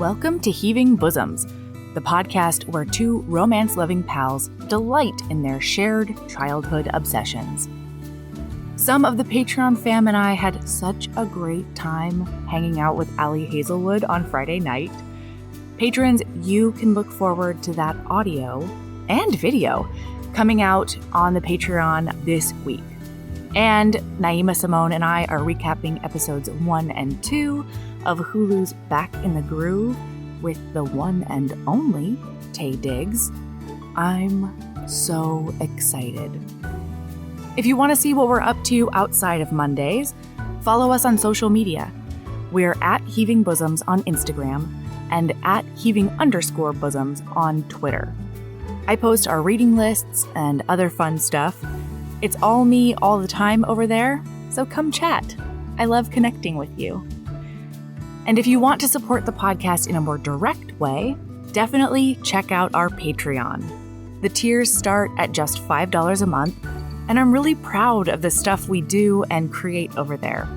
Welcome to Heaving Bosoms, the podcast where two romance-loving pals delight in their shared childhood obsessions. Some of the Patreon fam and I had such a great time hanging out with Allie Hazelwood on Friday night. Patrons, you can look forward to that audio and video coming out on the Patreon this week. And Naima Simone and I are recapping episodes 1 and 2 of Hulu's Back in the Groove with the one and only Taye Diggs. I'm so excited. If you want to see what we're up to outside of Mondays, follow us on social media. We're at Heaving Bosoms on Instagram and at Heaving_Bosoms on Twitter. I post our reading lists and other fun stuff. It's all me all the time over there, so come chat. I love connecting with you. And if you want to support the podcast in a more direct way, definitely check out our Patreon. The tiers start at just $5 a month, and I'm really proud of the stuff we do and create over there.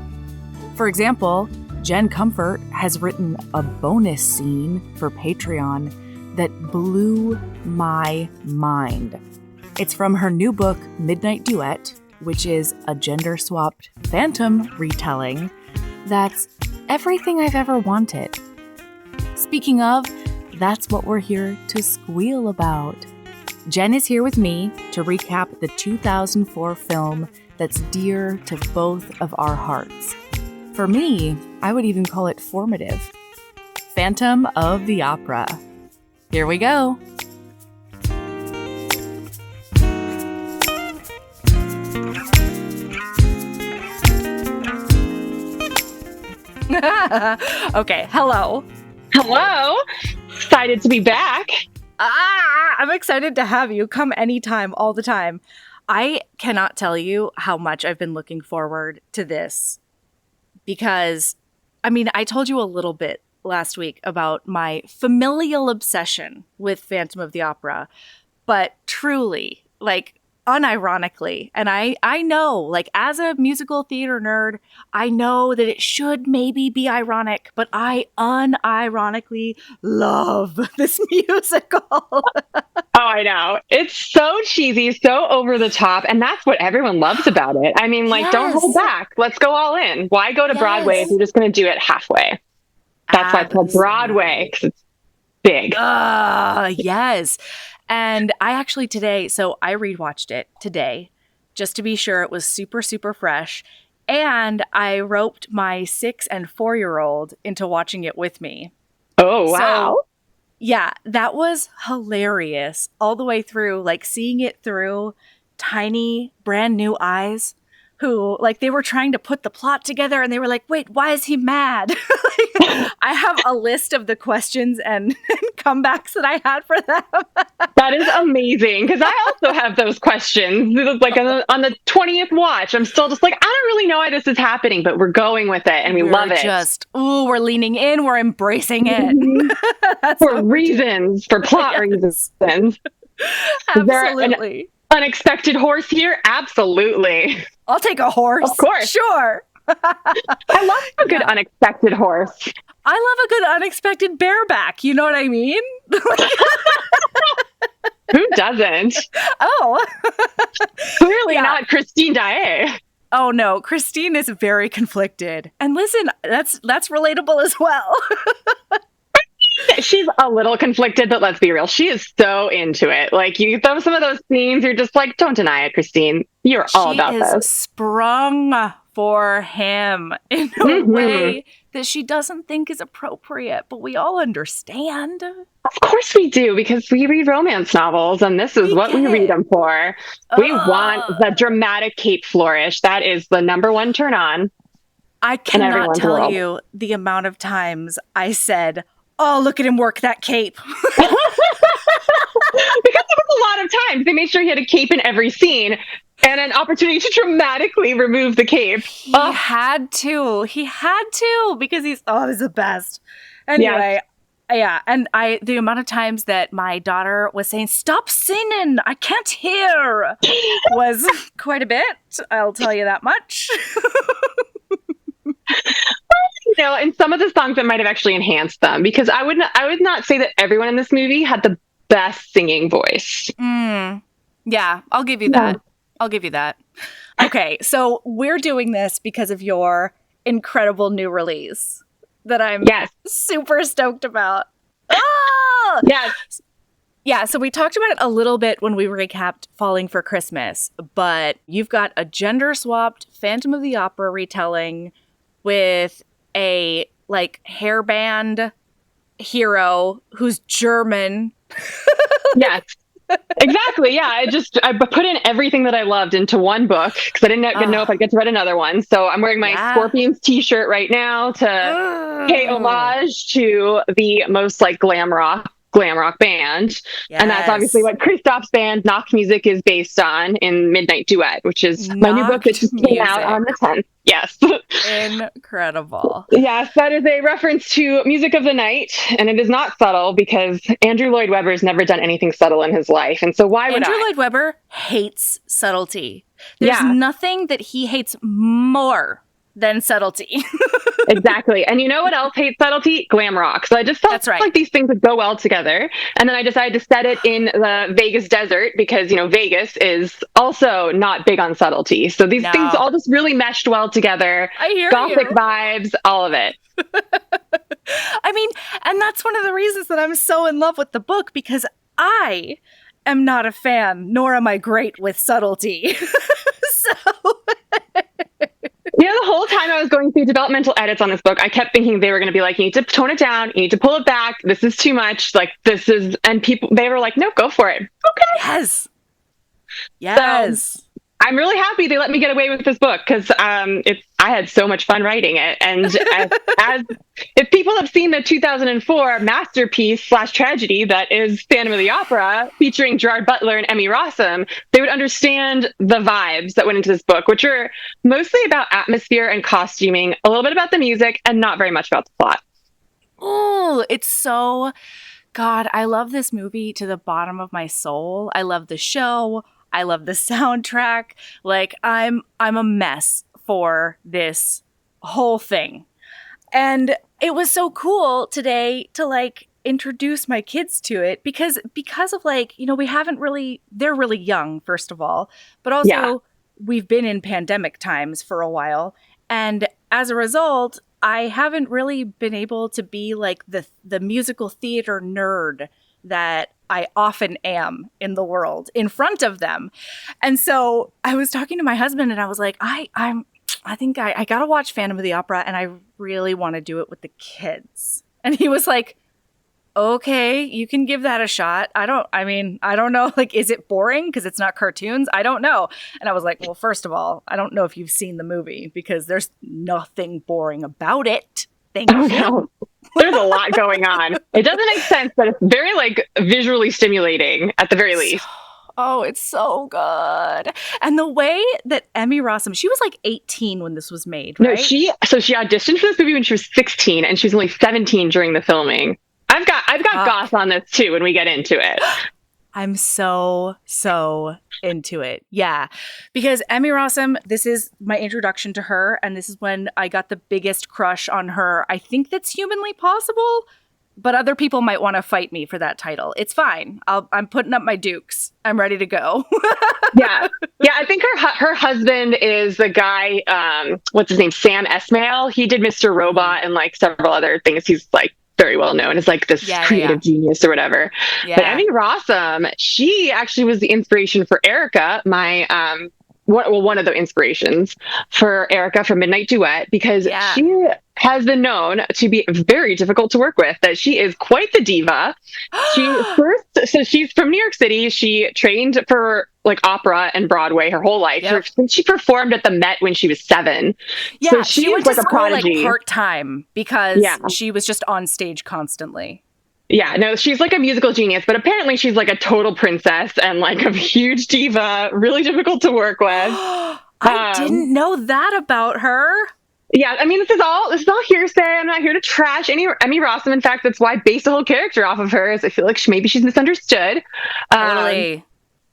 For example, Jen Comfort has written a bonus scene for Patreon that blew my mind. It's from her new book, Midnight Duet, which is a gender-swapped phantom retelling that's everything I've ever wanted. Speaking of, that's what we're here to squeal about. Jen is here with me to recap the 2004 film that's dear to both of our hearts. For me, I would even call it formative. Phantom of the Opera. Here we go. Okay, hello. Hello. Excited to be back. I'm excited to have you. Come anytime, all the time. I cannot tell you how much I've been looking forward to this because, I told you a little bit last week about my familial obsession with Phantom of the Opera, but truly, unironically, and I know, as a musical theater nerd, I know that it should maybe be ironic, but I unironically love this musical. Oh, I know. It's so cheesy, so over the top, and that's what everyone loves about it. Yes. Don't hold back. Let's go all in. Why go to Broadway if you're just going to do it halfway? That's why it's called Broadway, because it's big. Yes. And I actually today, so I rewatched it today just to be sure it was super, super fresh. And I roped my 6 and 4-year-old into watching it with me. Oh, wow. So, yeah, that was hilarious all the way through, seeing it through tiny, brand new eyes who, they were trying to put the plot together and they were like, wait, why is he mad? I have a list of the questions and comebacks that I had for them. That is amazing, because I also have those questions. On the 20th watch, I'm still just I don't really know why this is happening, but we're going with it and we're love it. We're leaning in, we're embracing it. Mm-hmm. For reasons, for plot reasons. Absolutely. Unexpected horse here? Absolutely. I'll take a horse. Of course. Sure. I love a good unexpected horse. I love a good unexpected bareback. You know what I mean? Who doesn't? Oh. Clearly not Christine Daae. Oh, no. Christine is very conflicted. And listen, that's relatable as well. She's a little conflicted, but let's be real. She is so into it. You throw some of those scenes, you're just don't deny it, Christine. You're all about this. She is sprung for him in a way that she doesn't think is appropriate, but we all understand. Of course we do, because we read romance novels, and this is what we read them for. We want the dramatic cape flourish. That is the number one turn on. I cannot tell you the amount of times I said, oh, look at him work that cape. Because it was a lot of times. They made sure he had a cape in every scene and an opportunity to dramatically remove the cape. He had to, because he's the best. Anyway, yeah. And the amount of times that my daughter was saying, stop singing, I can't hear, was quite a bit. I'll tell you that much. in some of the songs that might have actually enhanced them, because I would not say that everyone in this movie had the best singing voice. Yeah, I'll give you that. I'll give you that. Okay, so we're doing this because of your incredible new release that I'm super stoked about. Oh! Yes. Yeah, so we talked about it a little bit when we recapped Falling for Christmas, but you've got a gender-swapped Phantom of the Opera retelling with a, like, hairband hero who's German. Yes. Exactly. Yeah. I put in everything that I loved into one book because I didn't know if I'd get to read another one. So I'm wearing my Scorpions t-shirt right now to pay homage to the most like glam rock band. Yes. And that's obviously what Christoph's band Knock Music is based on in Midnight Duet, which is my new book that just came out on the 10th. Yes. Incredible. Yes, that is a reference to Music of the Night, and it is not subtle because Andrew Lloyd Webber's never done anything subtle in his life, and so why would Andrew Lloyd Webber hates subtlety. There's nothing that he hates more than subtlety. Exactly. And you know what else hates subtlety? Glam rock. So I just felt like these things would go well together. And then I decided to set it in the Vegas desert because, Vegas is also not big on subtlety. So these things all just really meshed well together. I hear Gothic vibes, all of it. I mean, and that's one of the reasons that I'm so in love with the book, because I am not a fan, nor am I great with subtlety. The whole time I was going through developmental edits on this book, I kept thinking they were going to be like, you need to tone it down, you need to pull it back, this is too much, and people, they were like, no, go for it. Okay. Yes. So, I'm really happy they let me get away with this book because I had so much fun writing it. And as if people have seen the 2004 masterpiece / tragedy that is Phantom of the Opera, featuring Gerard Butler and Emmy Rossum, they would understand the vibes that went into this book, which are mostly about atmosphere and costuming, a little bit about the music, and not very much about the plot. Oh, it's so... God, I love this movie to the bottom of my soul. I love the show. I love the soundtrack. Like, I'm a mess for this whole thing. And it was so cool today to, like, introduce my kids to it because of, like, we haven't really, they're really young, first of all, but also we've been in pandemic times for a while. And as a result, I haven't really been able to be like the musical theater nerd that I often am in the world in front of them. And so I was talking to my husband and I was like, I think I got to watch Phantom of the Opera and I really want to do it with the kids. And he was like, okay, you can give that a shot. I don't know. Like, is it boring because it's not cartoons? I don't know. And I was like, well, first of all, I don't know if you've seen the movie because there's nothing boring about it. Thank you. No. There's a lot going on. It doesn't make sense, but it's very like visually stimulating at the very least. Oh, it's so good. And the way that Emmy Rossum, she was like 18 when this was made, right? No, she auditioned for this movie when she was 16 and she was only 17 during the filming. I've got goss on this too when we get into it. I'm so into it. Yeah. Because Emmy Rossum, this is my introduction to her, and this is when I got the biggest crush on her. I think that's humanly possible, but other people might want to fight me for that title. It's fine. I'm putting up my dukes. I'm ready to go. Yeah. I think her husband is the guy, what's his name? Sam Esmail. He did Mr. Robot and like several other things. He's like very well known as like this creative genius or whatever. Yeah. But Emmy Rossum, she actually was the inspiration for Erica, my one of the inspirations for Erica from Midnight Duet, because she has been known to be very difficult to work with, that she is quite the diva. So she's from New York City. She trained for like opera and Broadway her whole life. Yep. She performed at the Met when she was 7. Yeah, so she went like to a school prodigy. Like part-time because she was just on stage constantly. Yeah, no, she's like a musical genius, but apparently she's like a total princess and like a huge diva, really difficult to work with. I didn't know that about her. Yeah, I mean, this is all hearsay. I'm not here to trash Emmy Rossum. In fact, that's why I based the whole character off of her, is I feel like maybe she's misunderstood. Totally.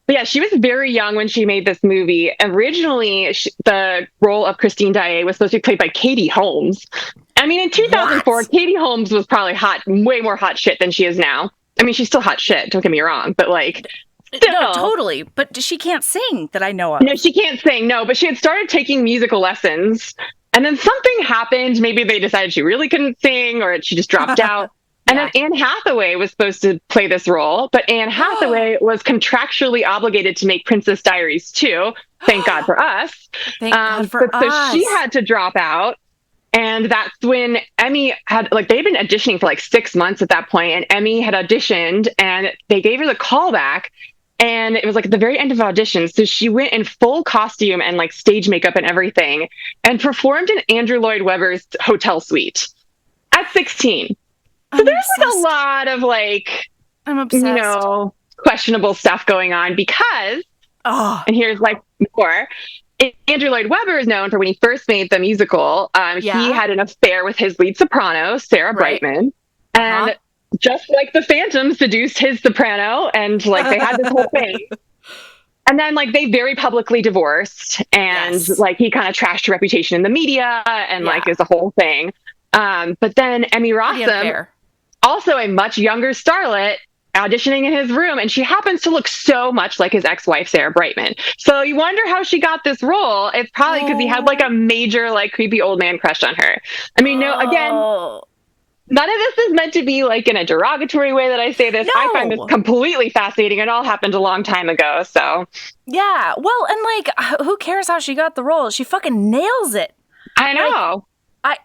But yeah, she was very young when she made this movie. Originally, the role of Christine Daae was supposed to be played by Katie Holmes. I mean, in 2004, What? Katie Holmes was probably way more hot shit than she is now. I mean, she's still hot shit, don't get me wrong, but like, still. No, totally. But she can't sing that I know of. No, she can't sing, no, but she had started taking musical lessons, and then something happened. Maybe they decided she really couldn't sing, or she just dropped out. And then Anne Hathaway was supposed to play this role, but Anne Hathaway was contractually obligated to make Princess Diaries too. Thank God for us. Thank God for us. So she had to drop out. And that's when Emmy had, like, they'd been auditioning for like 6 months at that point, and Emmy had auditioned, and they gave her the callback. And it was like at the very end of auditions. So she went in full costume and like stage makeup and everything and performed in Andrew Lloyd Webber's hotel suite at 16. So there's like a lot of like, I'm obsessed. You know, questionable stuff going on because, and here's like more. Andrew Lloyd Webber is known for when he first made the musical, he had an affair with his lead soprano, Sarah Brightman. And just like the Phantom seduced his soprano, and like they had this whole thing. And then like they very publicly divorced, and like he kind of trashed her reputation in the media, and like it was a whole thing. But then Emmy Rossum, also a much younger starlet, auditioning in his room, and she happens to look so much like his ex-wife Sarah Brightman. So you wonder how she got this role. It's probably because he had like a major like creepy old man crush on her. I mean, no, again, none of this is meant to be like in a derogatory way that I say this. I find this completely fascinating. It all happened a long time ago. So yeah, well, and like, who cares how she got the role? She fucking nails it. I know. I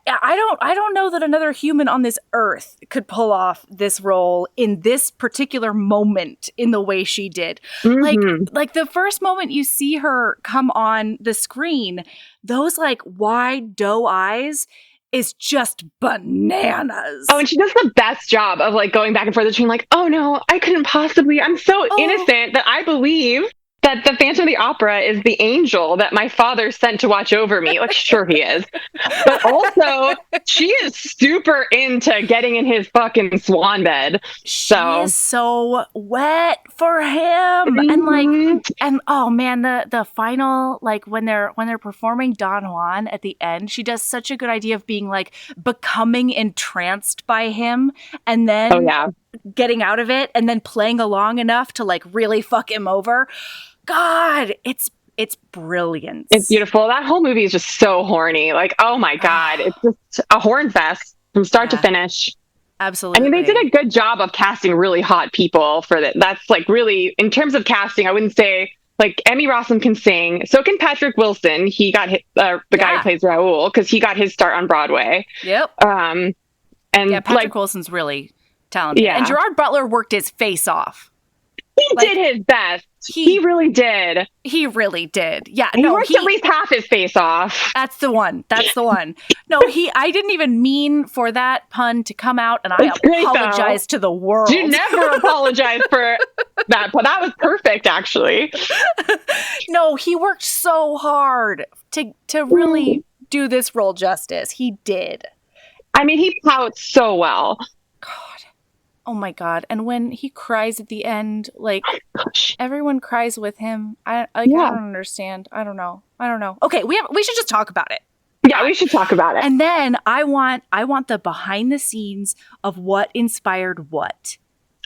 don't know that another human on this earth could pull off this role in this particular moment in the way she did. Like the first moment you see her come on the screen, those like wide doe eyes is just bananas. Oh, and she does the best job of like going back and forth between like, oh no, I couldn't possibly, I'm so innocent that I believe that the Phantom of the Opera is the angel that my father sent to watch over me. Like, sure he is. But also, she is super into getting in his fucking swan bed. She is so wet for him. And like, and oh man, the final, like when they're performing Don Juan at the end, she does such a good idea of being like becoming entranced by him and then getting out of it and then playing along enough to like really fuck him over. God, it's brilliant. It's beautiful. That whole movie is just so horny. Like, oh my God, it's just a horn fest from start to finish. Absolutely. I mean, they did a good job of casting really hot people for that. That's like really, in terms of casting, I wouldn't say like Emmy Rossum can sing. So can Patrick Wilson. He got the guy who plays Raoul, because he got his start on Broadway. Yep. And Patrick Wilson's really talented. Yeah. And Gerard Butler worked his face off. He did his best. He really did. He really did. Yeah. He worked at least half his face off. That's the one. No, I didn't even mean for that pun to come out, and I apologize to the world. You never apologize for that, but that was perfect, actually. No, he worked so hard to really do this role justice. He did. I mean, he pouts so well. God. Oh my God. And when he cries at the end, like everyone cries with him. I don't understand. I don't know. Okay, we should just talk about it. Yeah, we should talk about it. And then I want the behind the scenes of what inspired what.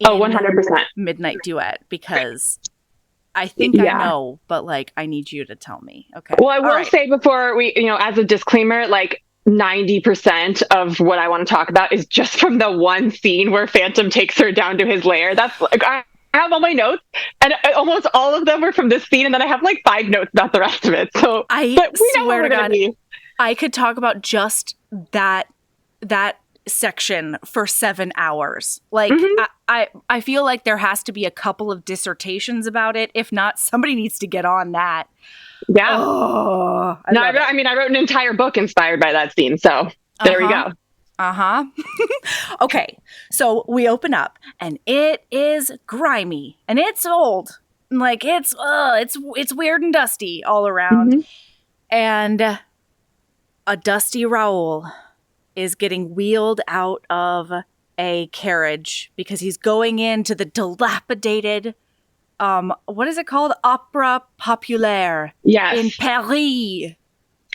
100%. Midnight Duet, because I think I know, but like I need you to tell me. Okay. Well, I will say before we, as a disclaimer, like 90% of what I want to talk about is just from the one scene where Phantom takes her down to his lair. That's like, I have all my notes, and almost all of them were from this scene, and then I have like 5 notes about the rest of it. So I swear to God, I could talk about just that section for 7 hours. Like I feel like there has to be a couple of dissertations about it. If not, somebody needs to get on that. Yeah. I wrote an entire book inspired by that scene. So there we go. Okay. So we open up and it is grimy and it's old. Like it's weird and dusty all around. And a dusty Raoul is getting wheeled out of a carriage because he's going into the dilapidated what is it called? Opera Populaire. Yes. In Paris.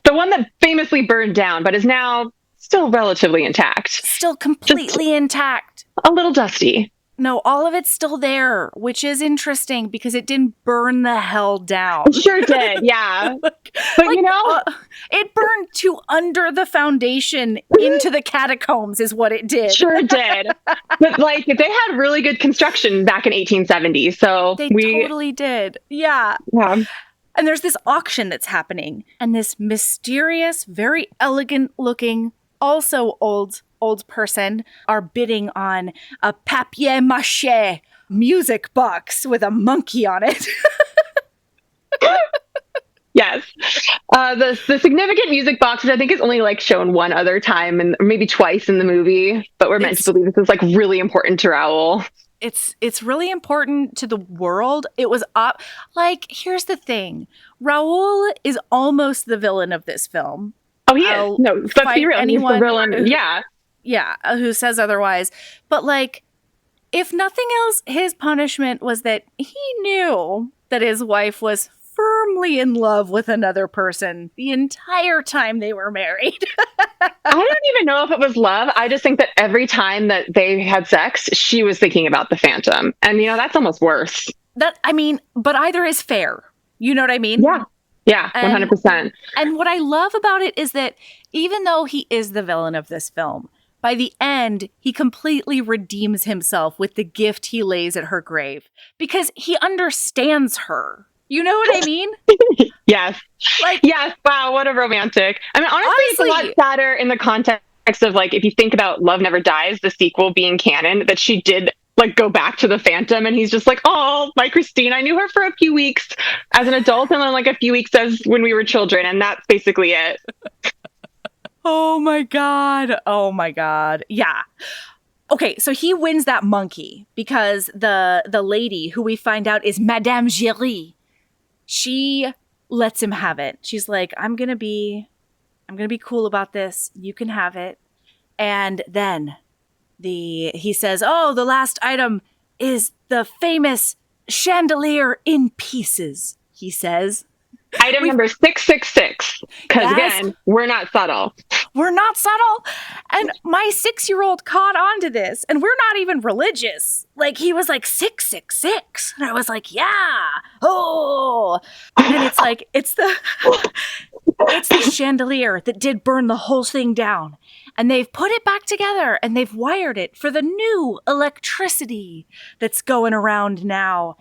The one that famously burned down, but is now still relatively intact. Still completely intact. A little dusty. No, all of it's still there, which is interesting because it didn't burn the hell down. It sure did, yeah. But it burned to under the foundation into the catacombs is what it did. Sure did. But like they had really good construction back in 1870, so they totally did. Yeah. And there's this auction that's happening, and this mysterious, very elegant looking, also old person are bidding on a papier-mâché music box with a monkey on it. Yes. The significant music box, which I think is only like shown one other time and maybe twice in the movie, but we're meant to believe this is like really important to Raoul. It's really important to the world. It was here's the thing. Raoul is almost the villain of this film. Oh, he is. No, let's be real. He's the villain. Yeah, who says otherwise. But like, if nothing else, his punishment was that he knew that his wife was firmly in love with another person the entire time they were married. I don't even know if it was love. I just think that every time that they had sex, she was thinking about the Phantom. And, that's almost worse. But either is fair. You know what I mean? Yeah, 100%. And what I love about it is that even though he is the villain of this film, by the end, he completely redeems himself with the gift he lays at her grave because he understands her. You know what I mean? Yes. Yes. Wow. What a romantic. I mean, honestly, it's a lot sadder in the context of like, if you think about Love Never Dies, the sequel being canon, that she did like go back to the Phantom and he's just like, oh, my Christine, I knew her for a few weeks as an adult and then like a few weeks as when we were children. And that's basically it. Oh my God. Yeah. Okay, so he wins that monkey because the lady who we find out is Madame Giry. She lets him have it. She's like, I'm gonna be cool about this. You can have it. And then he says, oh, the last item is the famous chandelier in pieces, he says. Item number 666. Because again, we're not subtle. We're not subtle. And my 6-year-old caught on to this. And we're not even religious. Like, he was like, 666. And I was like, yeah. Oh. And it's like, it's the chandelier that did burn the whole thing down. And they've put it back together and they've wired it for the new electricity that's going around now.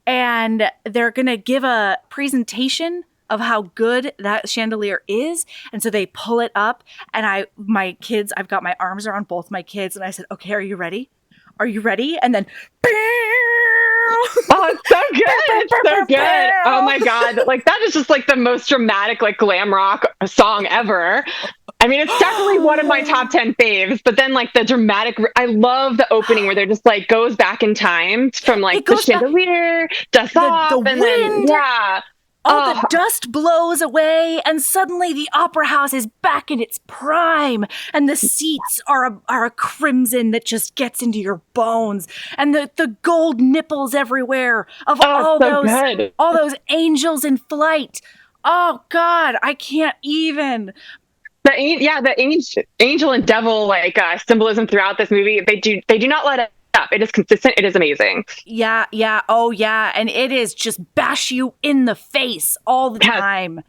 And they're going to give a presentation of how good that chandelier is. And so they pull it up and I've got my arms around both my kids and I said, okay, are you ready? Are you ready? And then, oh, it's so good. It's so good. Oh my God. Like that is just like the most dramatic, like glam rock song ever. I mean, it's definitely one of my top 10 faves, but then like the dramatic, I love the opening where they're just like goes back in time from like the chandelier, dust off, and wind. Then, yeah. All the dust blows away, and suddenly the opera house is back in its prime, and the seats are a crimson that just gets into your bones, and the gold nipples everywhere of all those angels in flight. Oh God, I can't even. The angel and devil like symbolism throughout this movie. They do not let it up. It is consistent. It is amazing. Yeah. Oh yeah, and it is just bash you in the face all the time,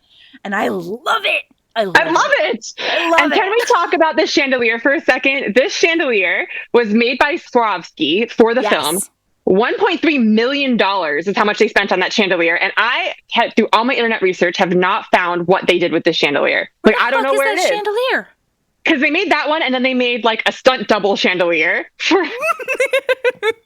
and I love it. I love it. And can we talk about this chandelier for a second? This chandelier was made by Swarovski for the film. $1.3 million is how much they spent on that chandelier. And I had, through all my internet research, have not found what they did with this chandelier. Like, I don't know where it is. Chandelier? Because they made that one and then they made like a stunt double chandelier. But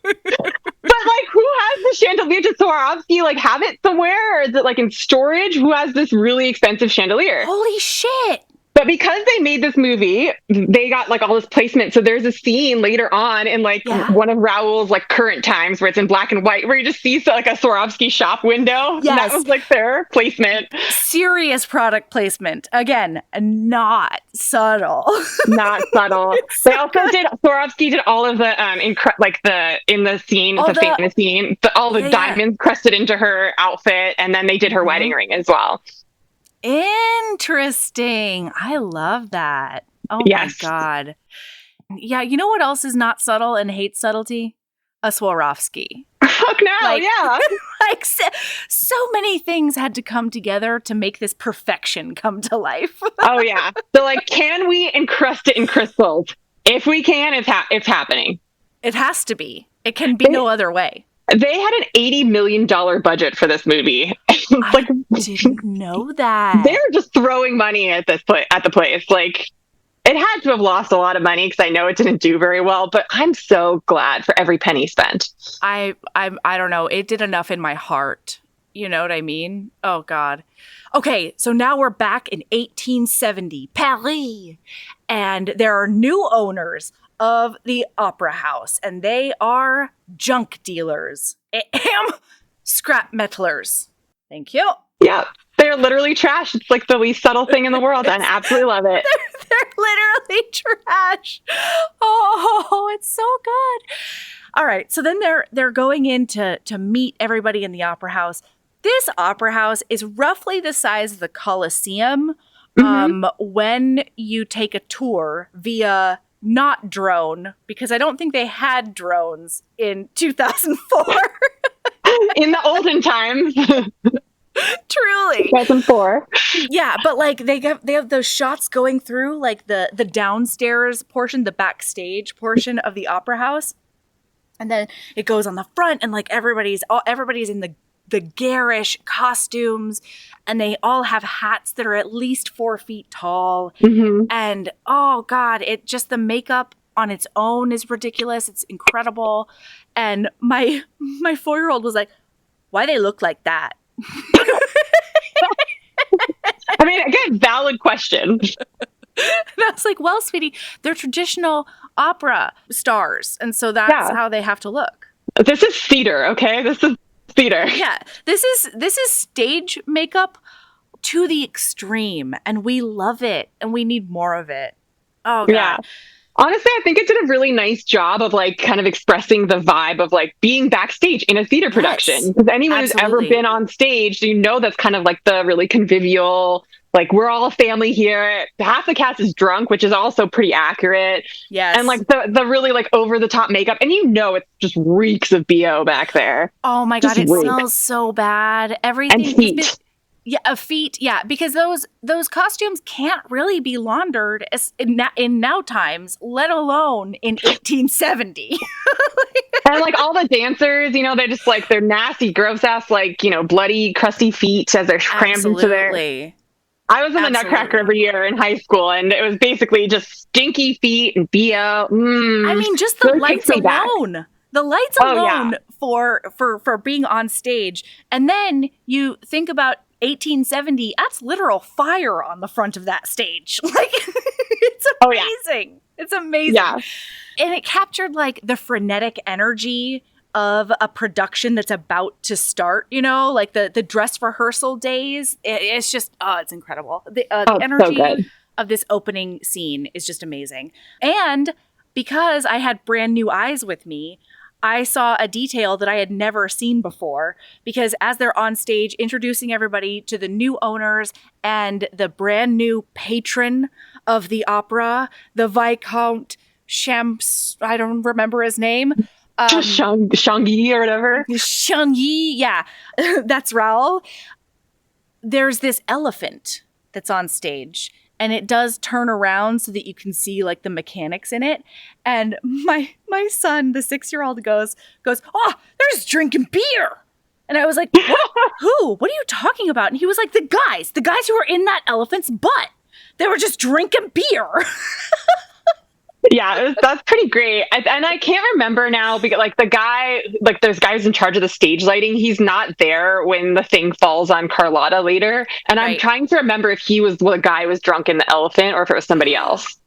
like, who has the chandelier? Did Swarovski like have it somewhere? Or is it like in storage? Who has this really expensive chandelier? Holy shit. But because they made this movie, they got like all this placement. So there's a scene later on in like one of Raoul's like current times where it's in black and white, where you just see like a Swarovski shop window. Yes. And that was like their placement. Serious product placement. Again, not subtle. Not subtle. So they also Swarovski did all of the in the scene, the famous scene, all the diamonds crusted into her outfit, and then they did her wedding ring as well. Interesting. I love that. Oh Yes. my God. Yeah, you know what else is not subtle and hates subtlety? A Swarovski. Fuck no, yeah. Like so many things had to come together to make this perfection come to life. Oh yeah. So like, can we encrust it in crystals? If we can, it's happening. It has to be. It can be no other way. They had an $80 million budget for this movie. I didn't know that. They're just throwing money at the place. Like, it had to have lost a lot of money because I know it didn't do very well, but I'm so glad for every penny spent. I don't know. It did enough in my heart. You know what I mean? Oh, God. Okay, so now we're back in 1870, Paris. And there are new owners of the Opera House, and they are junk dealers. Scrap metalers. Thank you. Yeah, they're literally trash. It's like the least subtle thing in the world, and I absolutely love it. They're literally trash. Oh, it's so good. All right, so then they're going in to meet everybody in the Opera House. This Opera House is roughly the size of the Colosseum when you take a tour via not drone, because I don't think they had drones in 2004. In the olden times. Truly. 2004. Yeah, but like they have those shots going through like the downstairs portion, the backstage portion of the Opera House. And then it goes on the front, and like everybody's in the garish costumes, and they all have hats that are at least 4 feet tall. Mm-hmm. And oh God, the makeup on its own is ridiculous. It's incredible. And my 4-year-old was like, why they look like that? I mean, again, valid question. And I was like, well, sweetie, they're traditional opera stars. And so that's how they have to look. This is theater, okay? This is theater. Yeah. This is stage makeup to the extreme. And we love it. And we need more of it. Oh, God. Yeah. Honestly, I think it did a really nice job of like kind of expressing the vibe of like being backstage in a theater production. Because anyone who's ever been on stage, you know that's kind of like the really convivial, like we're all a family here. Half the cast is drunk, which is also pretty accurate. Yes. And like the really like over the top makeup. And you know it just reeks of BO back there. Oh my God, it smells so bad. Everything. And feet. Yeah, feet. Yeah, because those costumes can't really be laundered in now times, let alone in 1870. And like all the dancers, you know, they're just like they're nasty, gross ass, like, you know, bloody, crusty feet as they're crammed into their. I was in the Nutcracker every year in high school, and it was basically just stinky feet and BO. I mean, just the lights alone. The lights alone for being on stage, and then you think about 1870, that's literal fire on the front of that stage. Like, it's amazing. It's amazing. Yeah. And it captured like the frenetic energy of a production that's about to start, you know, like the dress rehearsal days. It's just, it's incredible. The energy of this opening scene is just amazing. And because I had brand new eyes with me, I saw a detail that I had never seen before, because as they're on stage introducing everybody to the new owners and the brand new patron of the opera, the Viscount Champs, I don't remember his name. Changi or whatever. Changi, yeah. That's Raoul. There's this elephant that's on stage. And it does turn around so that you can see like the mechanics in it. And my son, the 6-year-old, goes, oh, there's drinking beer. And I was like, who? What are you talking about? And he was like, the guys who were in that elephant's butt. They were just drinking beer. Yeah, that's pretty great. And I can't remember now because like the guy, like there's guys in charge of the stage lighting. He's not there when the thing falls on Carlotta later. And I'm trying to remember if he was the guy who was drunk in the elephant or if it was somebody else.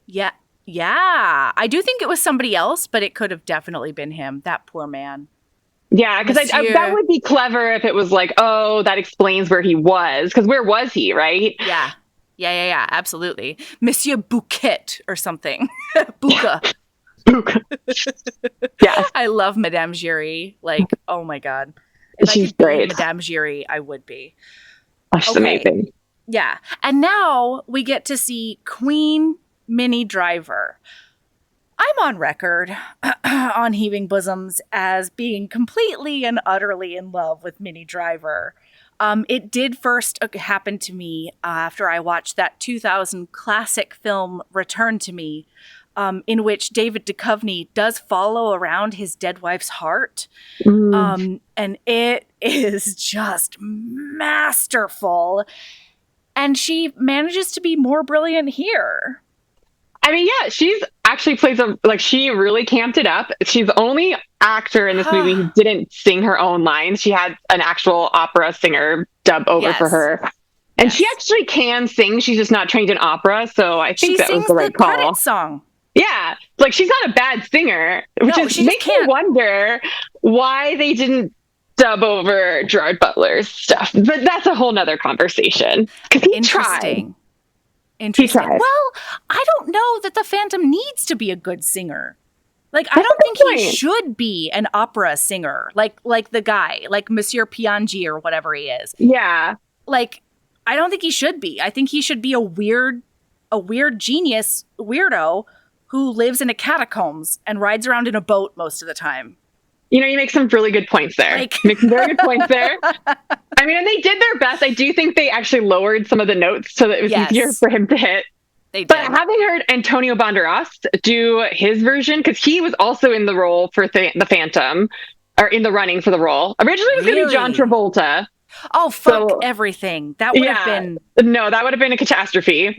Yeah. Yeah. I do think it was somebody else, but it could have definitely been him. That poor man. Yeah, because that would be clever if it was like, oh, that explains where he was. Because where was he, right? Yeah. Yeah, absolutely. Monsieur Bouquet or something. Bouquet. Bouquet. Yeah. I love Madame Giry. Like, oh my God. If She's I could great. be Madame Giry, I would be. Oh, she's amazing. Yeah. And now we get to see Queen Minnie Driver. I'm on record on Heaving Bosoms as being completely and utterly in love with Minnie Driver. It did first happen to me after I watched that 2000 classic film Return to Me, in which David Duchovny does follow around his dead wife's heart. And it is just masterful. And she manages to be more brilliant here. I mean, yeah, she's actually she really camped it up. She's the only actor in this movie who didn't sing her own lines. She had an actual opera singer dub over for her. And she actually can sing. She's just not trained in opera. So I think that was the right call. Credit song. Yeah. Like, she's not a bad singer, which makes me wonder why they didn't dub over Gerard Butler's stuff. But that's a whole nother conversation. Because he tried. Interesting. Well, I don't know that the Phantom needs to be a good singer. Like, I don't think he should be an opera singer, like the guy, like Monsieur Piangi or whatever he is. Yeah. Like, I don't think he should be. I think he should be a weird genius weirdo who lives in a catacombs and rides around in a boat most of the time. You know, you make some really good points there. You make some very good points there. I mean, and they did their best. I do think they actually lowered some of the notes so that it was easier for him to hit. They did. But having heard Antonio Banderas do his version, because he was also in the role for the Phantom, or in the running for the role. Originally it was going to be John Travolta. Oh, fuck everything. That would have been... No, that would have been a catastrophe.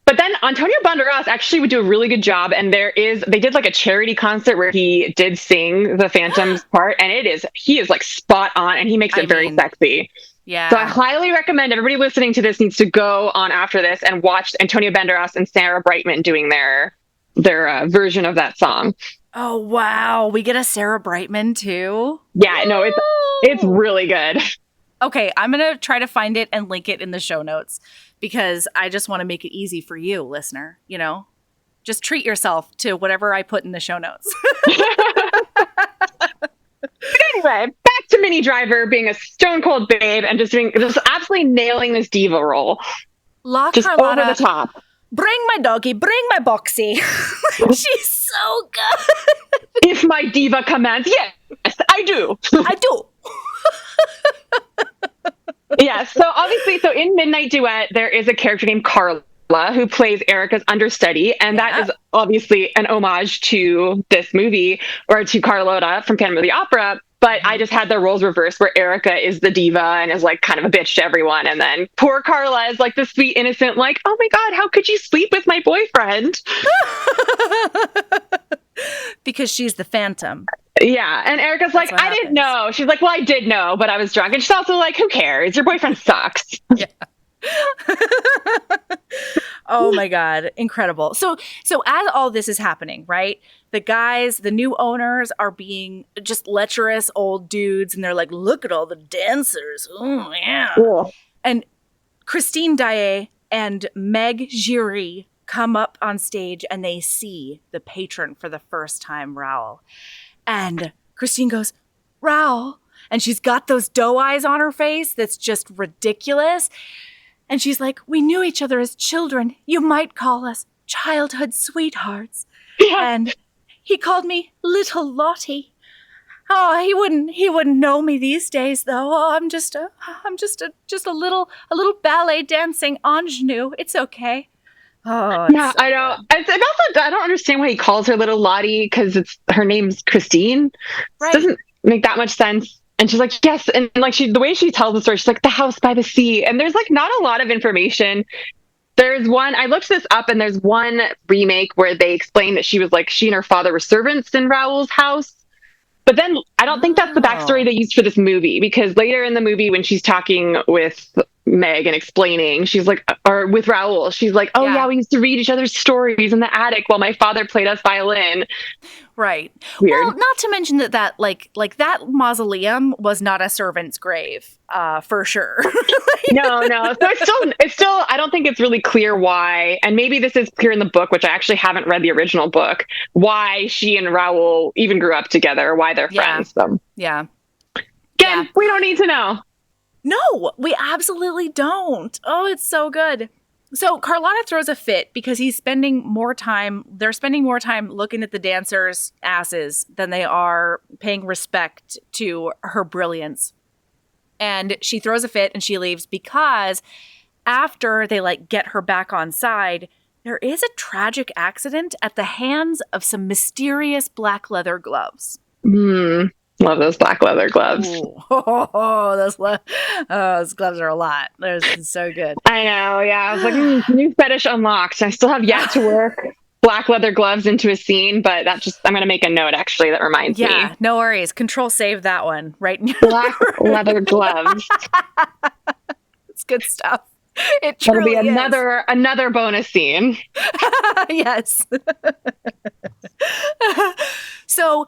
But then Antonio Banderas actually would do a really good job, and they did like a charity concert where he did sing the Phantom's part, and he is like spot on, and he makes it very sexy. Yeah. So I highly recommend everybody listening to this needs to go on after this and watch Antonio Banderas and Sarah Brightman doing their version of that song. Oh, wow. We get a Sarah Brightman too? Yeah, no, it's really good. Okay, I'm going to try to find it and link it in the show notes because I just want to make it easy for you, listener. You know, just treat yourself to whatever I put in the show notes. But anyway, back to Minnie Driver being a stone cold babe and just absolutely nailing this diva role. Just Carlotta, over the top. Bring my doggy, bring my boxy. She's so good. If my diva commands, yes, I do. I do. Yeah, so obviously, in Midnight Duet, there is a character named Carla who plays Erica's understudy, and that is obviously an homage to this movie, or to Carlotta from Phantom of the Opera, but I just had the roles reversed where Erica is the diva and is like kind of a bitch to everyone, and then poor Carla is like the sweet, innocent, like, oh my god, how could you sleep with my boyfriend? Because she's the Phantom. Yeah, and Erica's like, I didn't know. She's like, well, I did know, but I was drunk. And she's also like, who cares? Your boyfriend sucks. Yeah. Oh my god, incredible. So as all this is happening, right? The new owners are being just lecherous old dudes, and they're like, look at all the dancers. Oh yeah. Cool. And Christine Daae and Meg Giry come up on stage and they see the patron for the first time, Raoul. And Christine goes, Raoul. And she's got those doe eyes on her face that's just ridiculous. And she's like, we knew each other as children. You might call us childhood sweethearts. Yeah. And he called me Little Lottie. Oh, he wouldn't know me these days, though. Oh, I'm just a little ballet dancing ingenue. It's okay. Oh, yeah, so I don't. I don't understand why he calls her Little Lottie, because her name's Christine. Right. It doesn't make that much sense. And she's like, yes, and like the way she tells the story, she's like, the house by the sea, and there's like not a lot of information. There's one, I looked this up, and there's one remake where they explain that she and her father were servants in Raoul's house. But then I don't think that's the backstory they used for this movie, because later in the movie when she's talking with Meg and explaining, she's like, or with Raoul, she's like, oh yeah, we used to read each other's stories in the attic while my father played us violin. Right. Weird. Well, not to mention that that mausoleum was not a servant's grave, for sure. No. So it's still, I don't think it's really clear why, and maybe this is clear in the book, which I actually haven't read the original book, why she and Raoul even grew up together, why they're friends. So. Yeah. Again, we don't need to know. No, we absolutely don't. Oh, it's so good. So Carlotta throws a fit because they're spending more time looking at the dancers' asses than they are paying respect to her brilliance. And she throws a fit and she leaves because after they get her back on side, there is a tragic accident at the hands of some mysterious black leather gloves. Love those black leather gloves. Those gloves are a lot. They're so good. I know, yeah. I was like, new fetish unlocked. I still have yet to work black leather gloves into a scene, but I'm going to make a note, actually, that reminds me. Yeah, no worries. Control save that one, right? Black leather gloves. It's good stuff. That'll be another bonus scene. Yes. So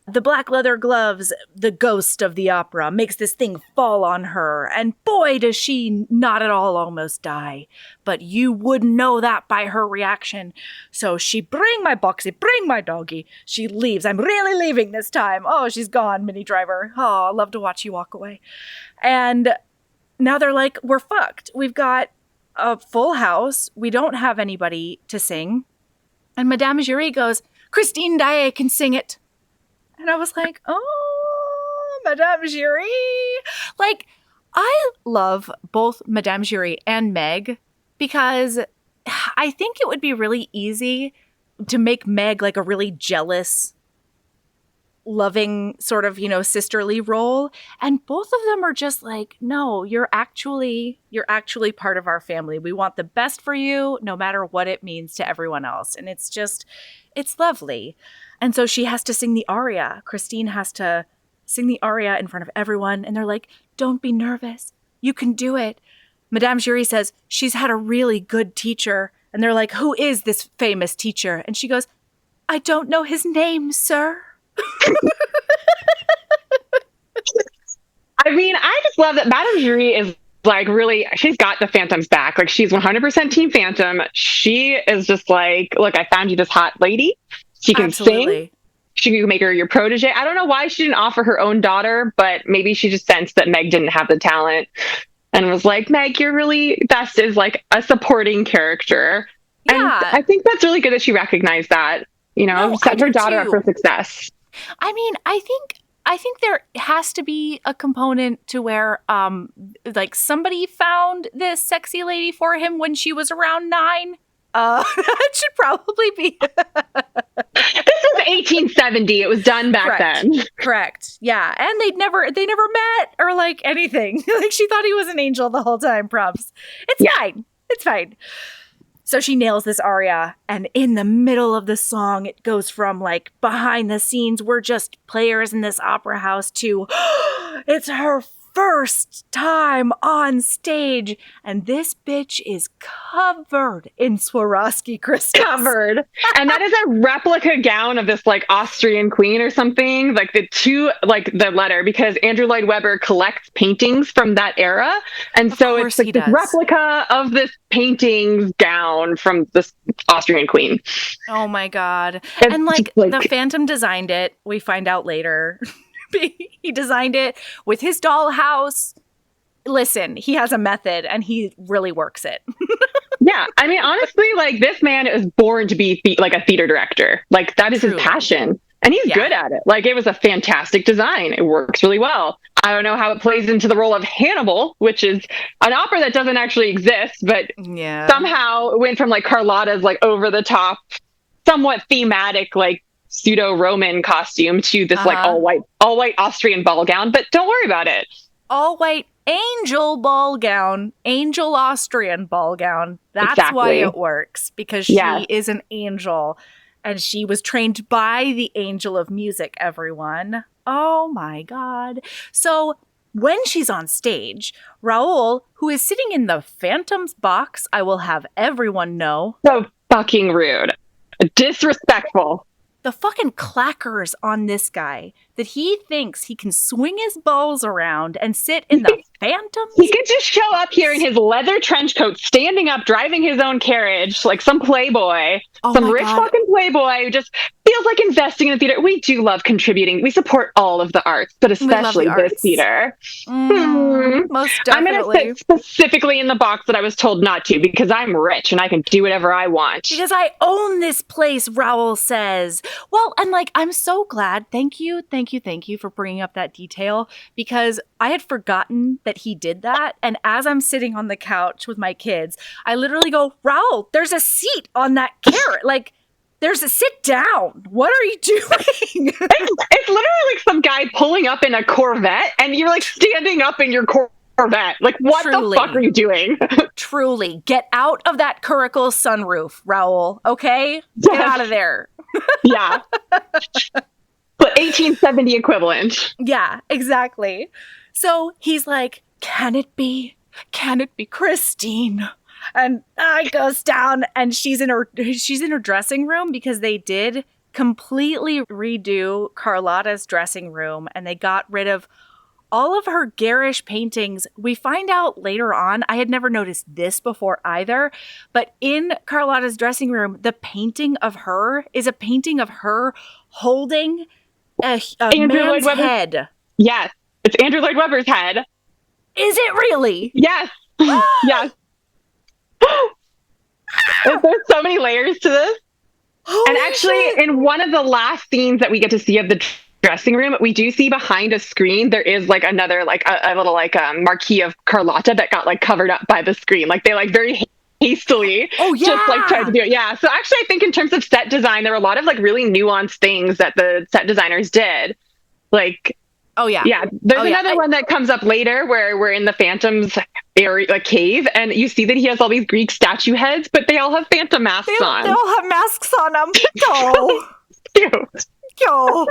the black leather gloves, the ghost of the opera, makes this thing fall on her. And boy, does she not at all almost die. But you wouldn't know that by her reaction. So she, bring my boxy, bring my doggy. She leaves. I'm really leaving this time. Oh, she's gone, Minnie Driver. Oh, I love to watch you walk away. And now they're like, we're fucked. We've got a full house. We don't have anybody to sing. And Madame Giry goes, Christine Daae can sing it. And I was like, oh, Madame Giry. I love both Madame Giry and Meg because I think it would be really easy to make Meg a really jealous, loving sort of, sisterly role. And both of them are just no, you're actually part of our family. We want the best for you, no matter what it means to everyone else. And it's lovely. And so she has to sing the aria. Christine has to sing the aria in front of everyone. And they're like, don't be nervous. You can do it. Madame Giry says she's had a really good teacher. And they're like, who is this famous teacher? And she goes, I don't know his name, sir. I mean, I just love that Madame Giry is really, she's got the Phantom's back. She's 100% Team Phantom. She is just look, I found you this hot lady. She can sing. She can make her your protege. I don't know why she didn't offer her own daughter, but maybe she just sensed that Meg didn't have the talent and was like, Meg, you're really best as a supporting character. Yeah. And I think that's really good that she recognized that, set her daughter up for success. I mean, I think there has to be a component to where somebody found this sexy lady for him when she was around 9. That should probably be. This was 1870. It was done back then. Correct. Yeah, and they never met or anything. She thought he was an angel the whole time. Props. It's fine. It's fine. So she nails this aria, and in the middle of the song, it goes from behind the scenes, we're just players in this opera house to it's her first time on stage, and this bitch is covered in Swarovski crystals. Covered. And that is a replica gown of this Austrian queen or something. The letter, because Andrew Lloyd Webber collects paintings from that era. And so it's this replica of this painting's gown from this Austrian queen. Oh my God. And the Phantom designed it, we find out later. He designed it with his dollhouse. Listen, he has a method and he really works it. Yeah. I mean, honestly, this man is born to be a theater director. That is his passion. And he's good at it. It was a fantastic design. It works really well. I don't know how it plays into the role of Hannibal, which is an opera that doesn't actually exist, but somehow it went from Carlotta's over the top, somewhat thematic, pseudo-Roman costume to this all white Austrian ball gown, but don't worry about it. All white angel ball gown, angel Austrian ball gown. That's why it works, because she is an angel and she was trained by the angel of music, everyone. Oh my God. So when she's on stage, Raoul, who is sitting in the Phantom's box, I will have everyone know. So fucking rude. Disrespectful. The fucking clackers on this guy that he thinks he can swing his balls around and sit in the Phantom's. He could just show up here in his leather trench coat, standing up, driving his own carriage, some playboy, some rich fucking playboy who just feels feels like investing in the theater. We do love contributing. We support all of the arts, but especially this theater. Most definitely. I'm going to sit specifically in the box that I was told not to because I'm rich and I can do whatever I want. Because I own this place, Raoul says. Well, and like, I'm so glad. Thank you for bringing up that detail because I had forgotten that he did that. And as I'm sitting on the couch with my kids, I literally go, Raoul, there's a seat on that carrot. Like, there's a sit down. What are you doing? It's literally like some guy pulling up in a Corvette and you're like standing up in your Corvette. Like, what the fuck are you doing? Truly. Get out of that curricle sunroof, Raoul. Okay? Get out of there. Yeah. But 1870 equivalent. Yeah, exactly. So he's like, can it be Christine? And I goes down and she's in her dressing room because they did completely redo Carlotta's dressing room and they got rid of all of her garish paintings. We find out later on, I had never noticed this before either, but in Carlotta's dressing room, the painting of her is a painting of her holding a man's head. Yes, it's Andrew Lloyd Webber's head. Is it really? Yes. Yes. There's so many layers to this. Holy and actually, shit. in one of the last scenes that we get to see of the dressing room, we do see behind a screen there is like another like a little like marquee of Carlotta that got like covered up by the screen. Like they like very hastily just like tried to do it. Yeah. So actually, I think in terms of set design, there were a lot of like really nuanced things that the set designers did. Like. Oh, yeah. Yeah. There's another one that comes up later where we're in the Phantom's area, like cave, and you see that he has all these Greek statue heads, but they all have Phantom masks on. They all have masks on them. Oh. Cute. Yo.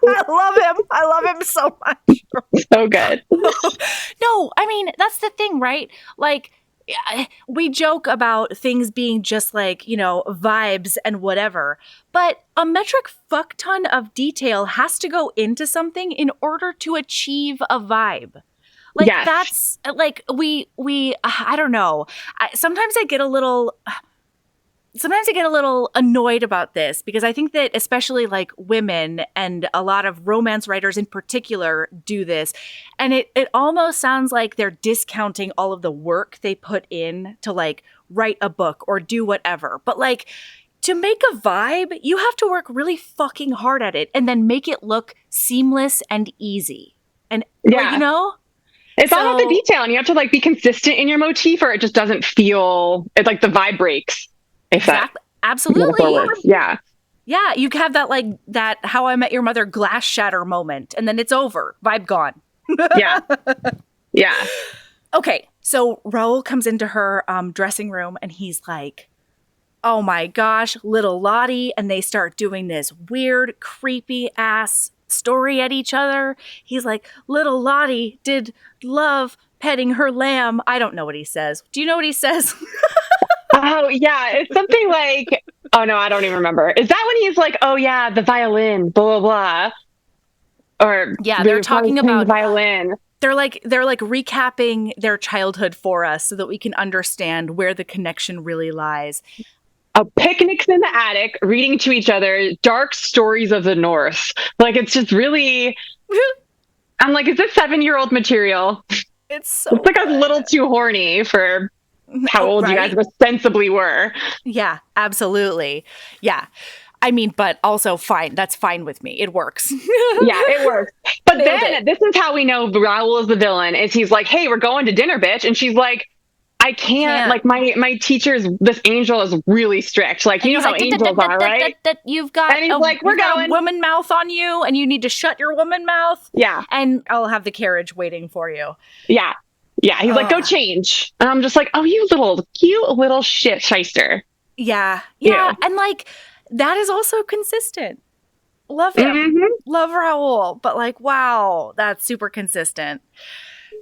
I love him so much. So good. No, I mean, that's the thing, right? Like, we joke about things being just like, you know, vibes and whatever, but a metric fuck ton of detail has to go into something in order to achieve a vibe. Like, that's like, I don't know. Sometimes I get a little annoyed about this because I think that especially like women and a lot of romance writers in particular do this. And it almost sounds like they're discounting all of the work they put in to like write a book or do whatever. But like to make a vibe, you have to work really fucking hard at it and then make it look seamless and easy. And like, you know? It's all about the detail and you have to like be consistent in your motif or it just doesn't feel, it's like the vibe breaks. Exactly. Absolutely. Yeah. Yeah. You have that like that How I Met Your Mother glass shatter moment and then it's over. Vibe gone. Yeah. Yeah. Okay. So Raoul comes into her dressing room and he's like, oh my gosh, little Lottie. And they start doing this weird, creepy ass story at each other. He's like, little Lottie did love petting her lamb. I don't know what he says. Do you know what he says? Oh, yeah. It's something like, oh, no, I don't even remember. Is that when he's like, oh, yeah, the violin, blah, blah, blah? Or yeah, they're talking about violin. They're like recapping their childhood for us so that we can understand where the connection really lies. Picnics in the attic, reading to each other, dark stories of the North. Like, it's just really, I'm like, is this 7-year-old material? It's like a little too horny for how old you guys ostensibly were. Yeah, absolutely. Yeah. I mean, but also fine. That's fine with me. It works. Yeah, it works. But then this is how we know Raoul is the villain. Is he's like, hey, we're going to dinner, bitch. And she's like, I can't. Like my teacher's, this angel is really strict. Like, you know how angels are, right? That you've got, and he's like, we're going. A woman mouth on you and you need to shut your woman mouth. Yeah. And I'll have the carriage waiting for you. Yeah. Yeah, he's like, go change. And I'm just like, oh, you little shit shyster. Yeah. Yeah. Ew. And like, that is also consistent. Love him. Mm-hmm. Love Raoul. But like, wow, that's super consistent.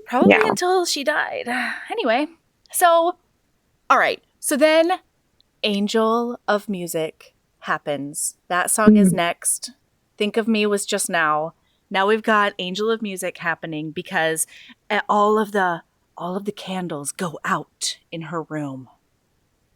Probably until she died. Anyway, so, all right. So then Angel of Music happens. That song is next. Think of Me was just now. Now we've got Angel of Music happening because all of the candles go out in her room.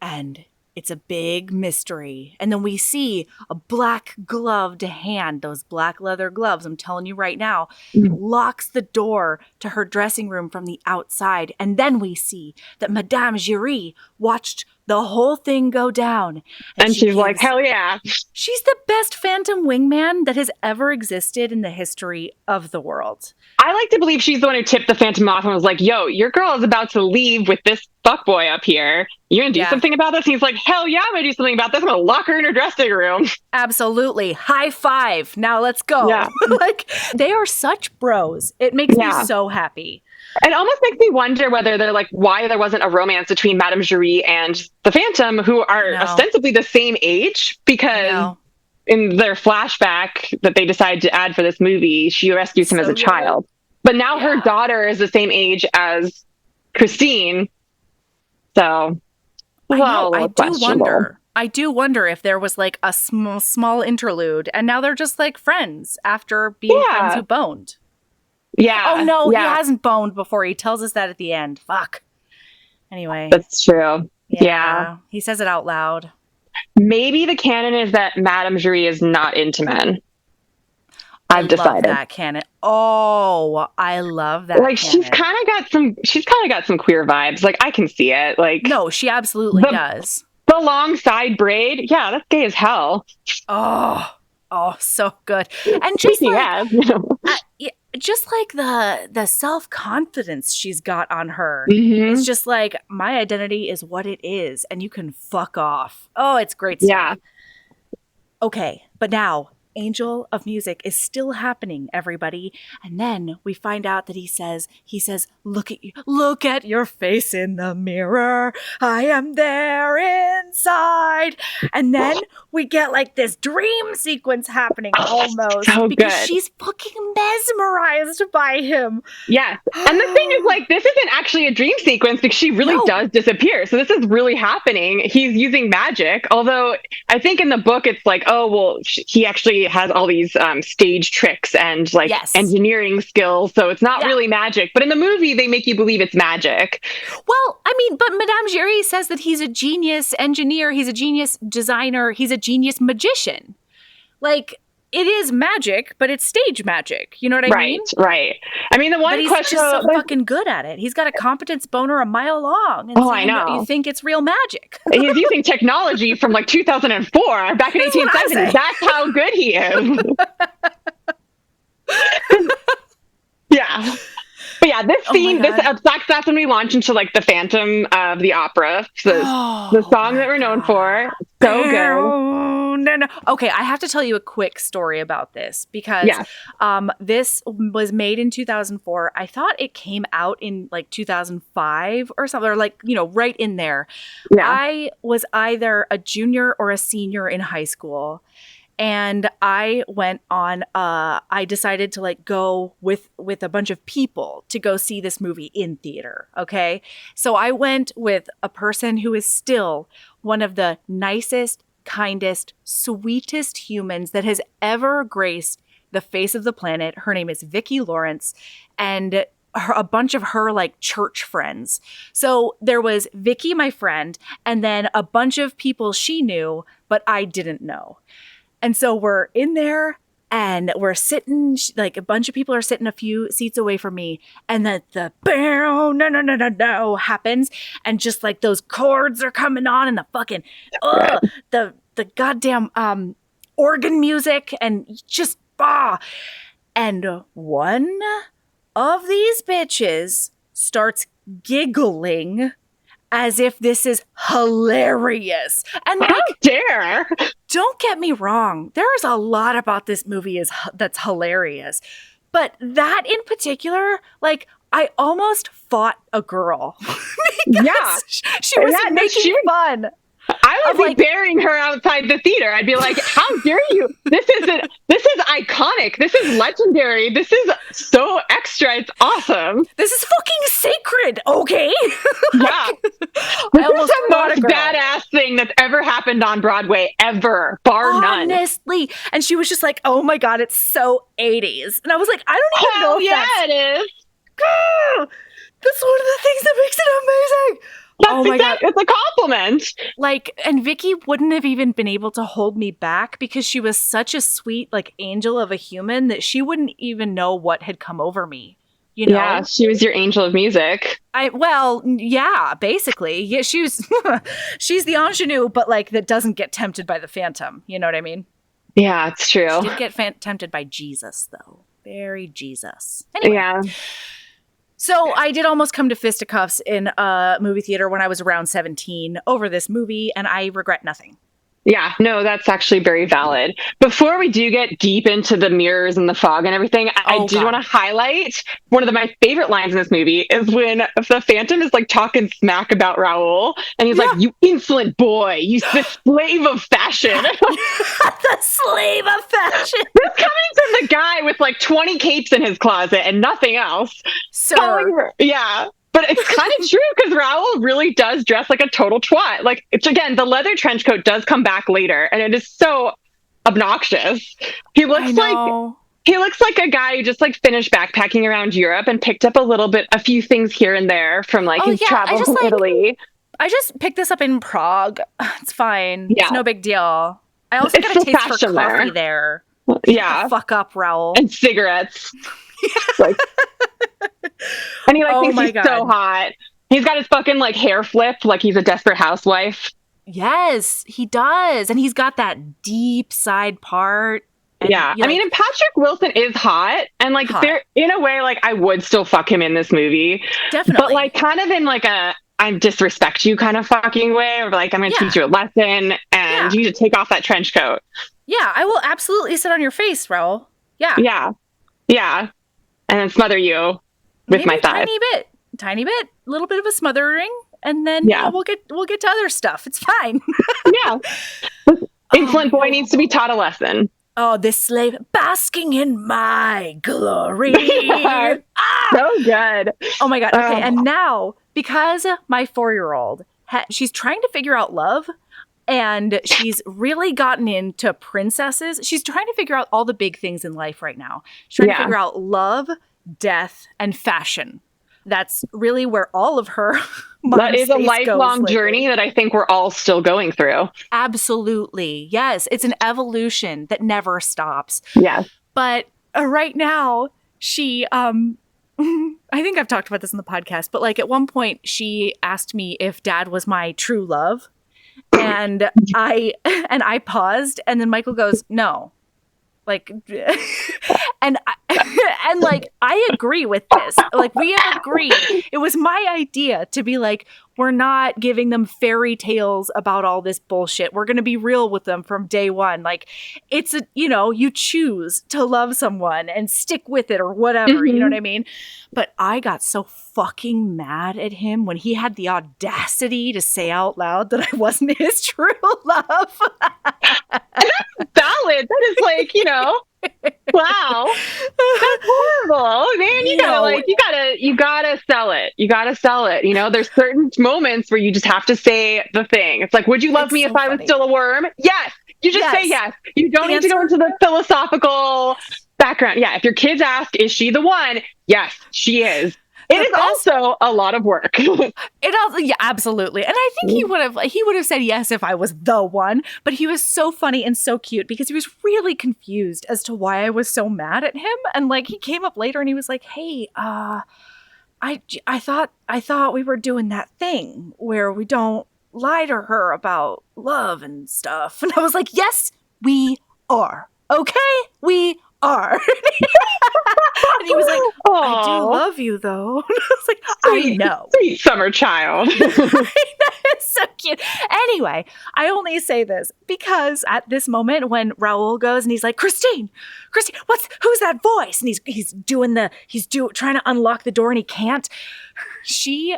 And It's a big mystery. And then we see a black gloved hand, those black leather gloves, I'm telling you right now, locks the door to her dressing room from the outside. And then we see that Madame Giry watched the whole thing go down. And she's like, hell yeah. She's the best phantom wingman that has ever existed in the history of the world. I like to believe she's the one who tipped the Phantom off and was like, yo, your girl is about to leave with this fuckboy up here. You're going to do something about this? And he's like, hell yeah, I'm going to do something about this. I'm going to lock her in her dressing room. Absolutely. High five. Now let's go. Yeah. Like, they are such bros. It makes me so happy. It almost makes me wonder whether they're like, why there wasn't a romance between Madame Giry and the Phantom, who are ostensibly the same age, because in their flashback that they decided to add for this movie, she rescues him as a child. But now her daughter is the same age as Christine. So, I do wonder if there was like a small interlude, and now they're just like friends after being friends who boned. Yeah. Oh, no, he hasn't boned before. He tells us that at the end. Fuck. Anyway. That's true. Yeah. He says it out loud. Maybe the canon is that Madame Giry is not into men. I've decided. I love that canon. Oh, I love that like, canon. she's kind of got some queer vibes. Like, I can see it. Like, no, she absolutely does. The long side braid. Yeah, that's gay as hell. Oh, so good. And just just like the self-confidence she's got on her. It's just like, my identity is what it is, and you can fuck off. Oh, it's great stuff. Yeah. Okay, but now Angel of Music is still happening, everybody. And then we find out that he says, look at your face in the mirror. I am there inside. And then we get like this dream sequence happening almost because she's fucking mesmerized by him. Yeah. And the thing is, like, this isn't actually a dream sequence because she really does disappear. So this is really happening. He's using magic. Although I think in the book it's like, oh, well, he actually has all these stage tricks and like engineering skills, so it's not really magic. But in the movie, they make you believe it's magic. Well, I mean, but Madame Giry says that he's a genius engineer, he's a genius designer, he's a genius magician. Like, it is magic, but it's stage magic. You know what I mean? Right. I mean, the one he's question... just so fucking good at it. He's got a competence boner a mile long. And I know. You think it's real magic. He's using technology from like 2004, back in 1870. That's how good he is. Yeah. But yeah, this scene, that's when we launch into like the Phantom of the Opera, the song that we're known for. So good. No. Okay, I have to tell you a quick story about this because this was made in 2004. I thought it came out in like 2005 or something, or like, you know, right in there. Yeah. I was either a junior or a senior in high school. And I went on, I decided to like go with a bunch of people to go see this movie in theater. Okay. So I went with a person who is still one of the nicest, kindest, sweetest humans that has ever graced the face of the planet. Her name is Vicki Lawrence, and a bunch of her like church friends. So there was Vicki, my friend, and then a bunch of people she knew, but I didn't know. And so we're in there and we're sitting, like a bunch of people are sitting a few seats away from me. And then the no happens. And just like those chords are coming on and the fucking, the goddamn organ music and just, And one of these bitches starts giggling as if this is hilarious. And like, how dare! Don't get me wrong. There's a lot about this movie that's hilarious. But that in particular, like, I almost fought a girl. She was making fun. I would be burying her outside the theater. I'd be like, how dare you? This is iconic. This is legendary. This is so extra. It's awesome. This is fucking sacred, okay? Yeah. This is the most badass thing that's ever happened on Broadway, ever, bar none. Honestly. And she was just like, oh my God, it's so 80s. And I was like, I don't even know if it is. That's one of the things that makes it amazing. Oh my God. It's a compliment. Like, and Vicky wouldn't have even been able to hold me back because she was such a sweet, like, angel of a human that she wouldn't even know what had come over me. You know? Yeah, she was your angel of music. Well, yeah, basically. Yeah, she's the ingenue, but like that doesn't get tempted by the phantom. You know what I mean? Yeah, it's true. She did get tempted by Jesus, though. Very Jesus. Anyway. Yeah. So I did almost come to fisticuffs in a movie theater when I was around 17 over this movie, and I regret nothing. Yeah, no, that's actually very valid. Before we do get deep into the mirrors and the fog and everything, I did want to highlight one of my favorite lines in this movie is when the Phantom is like talking smack about Raoul, and he's like, "You insolent boy, you the slave of fashion." The slave of fashion. This coming from the guy with like 20 capes in his closet and nothing else. Sir. Yeah. But it's kind of true because Raoul really does dress like a total twat. Like, it's again, the leather trench coat does come back later, and it is so obnoxious. He looks like a guy who just like finished backpacking around Europe and picked up a few things here and there from like his travels in Italy. I just picked this up in Prague. It's fine. Yeah. It's no big deal. I also got a taste for coffee there. Yeah. The fuck up, Raoul. And cigarettes. Like, and he thinks he's so hot. He's got his fucking like hair flipped like he's a desperate housewife. Yes, he does. And he's got that deep side part. Yeah. I mean, and Patrick Wilson is hot. And like there in a way, like I would still fuck him in this movie. Definitely. But like kind of in like a I disrespect you kind of fucking way, or like I'm gonna teach you a lesson and you need to take off that trench coat. Yeah, I will absolutely sit on your face, Raoul. Yeah. Yeah. Yeah. And then smother you with my thighs. Tiny bit, a little bit of a smothering, and then we'll get to other stuff. It's fine. Yeah, this insolent boy needs to be taught a lesson. Oh, this slave basking in my glory. So good. Oh my God. Okay, and now because my 4-year-old, she's trying to figure out love. And she's really gotten into princesses. She's trying to figure out all the big things in life right now. She's trying to figure out love, death, and fashion. That's really where all of her that is a lifelong journey that I think we're all still going through. Absolutely. Yes. It's an evolution that never stops. Yes. But right now, she, I think I've talked about this in the podcast, but like at one point she asked me if dad was my true love. And I paused, and then Michael goes, "No." Like, and like, I agree with this. Like, we have agreed. It was my idea to be like, we're not giving them fairy tales about all this bullshit. We're going to be real with them from day one. Like, it's you choose to love someone and stick with it or whatever. Mm-hmm. You know what I mean? But I got so fucking mad at him when he had the audacity to say out loud that I wasn't his true love. Valid. That is like, wow. That's horrible. Man, you gotta sell it. You gotta sell it. There's certain moments where you just have to say the thing. It's like, would you love me if I was still a worm? Yes. You just say yes. You don't need to go into the philosophical background. Yeah. If your kids ask, is she the one? Yes, she is. It is also a lot of work. Yeah, absolutely. And I think he would have said yes if I was the one, but he was so funny and so cute because he was really confused as to why I was so mad at him. And like he came up later and he was like, "Hey, I thought we were doing that thing where we don't lie to her about love and stuff." And I was like, "Yes, we are. Okay, we are." And he was like, "I do love you though." And I was like, "I know." Sweet summer child. It's so cute. Anyway, I only say this because at this moment when Raoul goes and he's like, Christine, who's that voice? And he's trying to unlock the door and he can't. She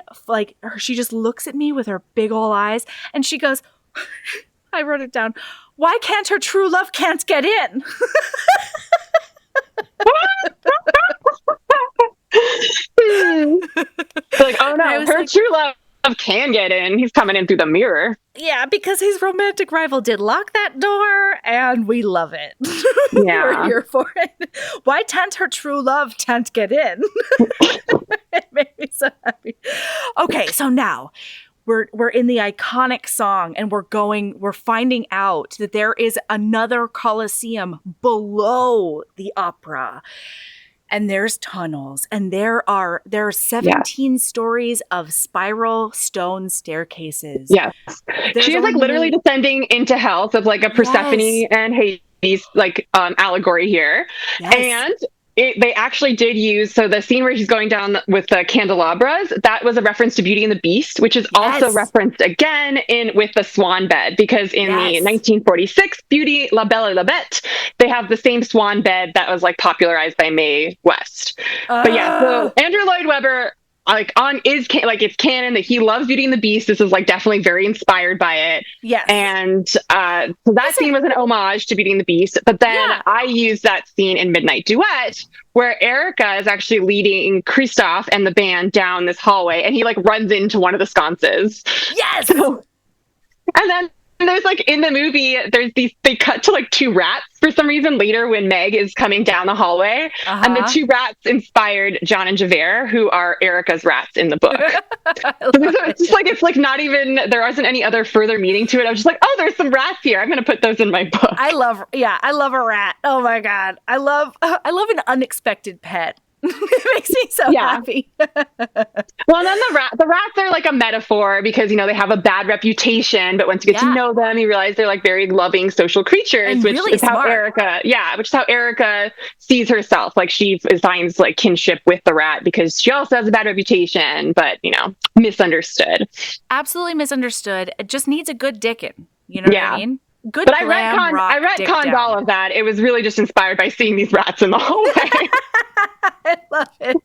just looks at me with her big ol' eyes and she goes, I wrote it down. "Why can't her true love can't get in?" Like, oh no, her true love can get in. He's coming in through the mirror. Yeah, because his romantic rival did lock that door, and we love it. Yeah. We're here for it. Why can't her true love get in? It made me so happy. Okay, so now we're in the iconic song, and we're finding out that there is another Colosseum below the opera. And there's tunnels, and there are 17 stories of spiral stone staircases. Yes. She is like literally descending into hell. So it's like a Persephone and Hades like allegory here. Yes. And they actually did use, so the scene where she's going down with the candelabras, that was a reference to Beauty and the Beast, which is also referenced again with the swan bed, because in the 1946 Beauty, La Belle et la Bête, they have the same swan bed that was like popularized by Mae West. But yeah, so Andrew Lloyd Webber it's canon that he loves Beauty and the Beast. This is like definitely very inspired by it. Yes. And so that scene was an homage to Beauty and the Beast. But then I used that scene in Midnight Duet, where Erica is actually leading Christoph and the band down this hallway, and he like runs into one of the sconces. Yes. And then there's like in the movie, they cut to like two rats for some reason later when Meg is coming down the hallway, and the two rats inspired John and Javert, who are Erica's rats in the book. It's like not even, there wasn't any other further meaning to it. I was just like, oh, there's some rats here. I'm going to put those in my book. I love a rat. Oh my God. I love an unexpected pet. It makes me so happy. Well, and then the rats are like a metaphor because, they have a bad reputation, but once you get to know them, you realize they're like very loving social creatures, and which really is how Erica sees herself. Like she finds like kinship with the rat because she also has a bad reputation, but, misunderstood. Absolutely misunderstood. It just needs a good dickin'. You know what I mean? Good. But I retconned all of that. It was really just inspired by seeing these rats in the hallway. I love it.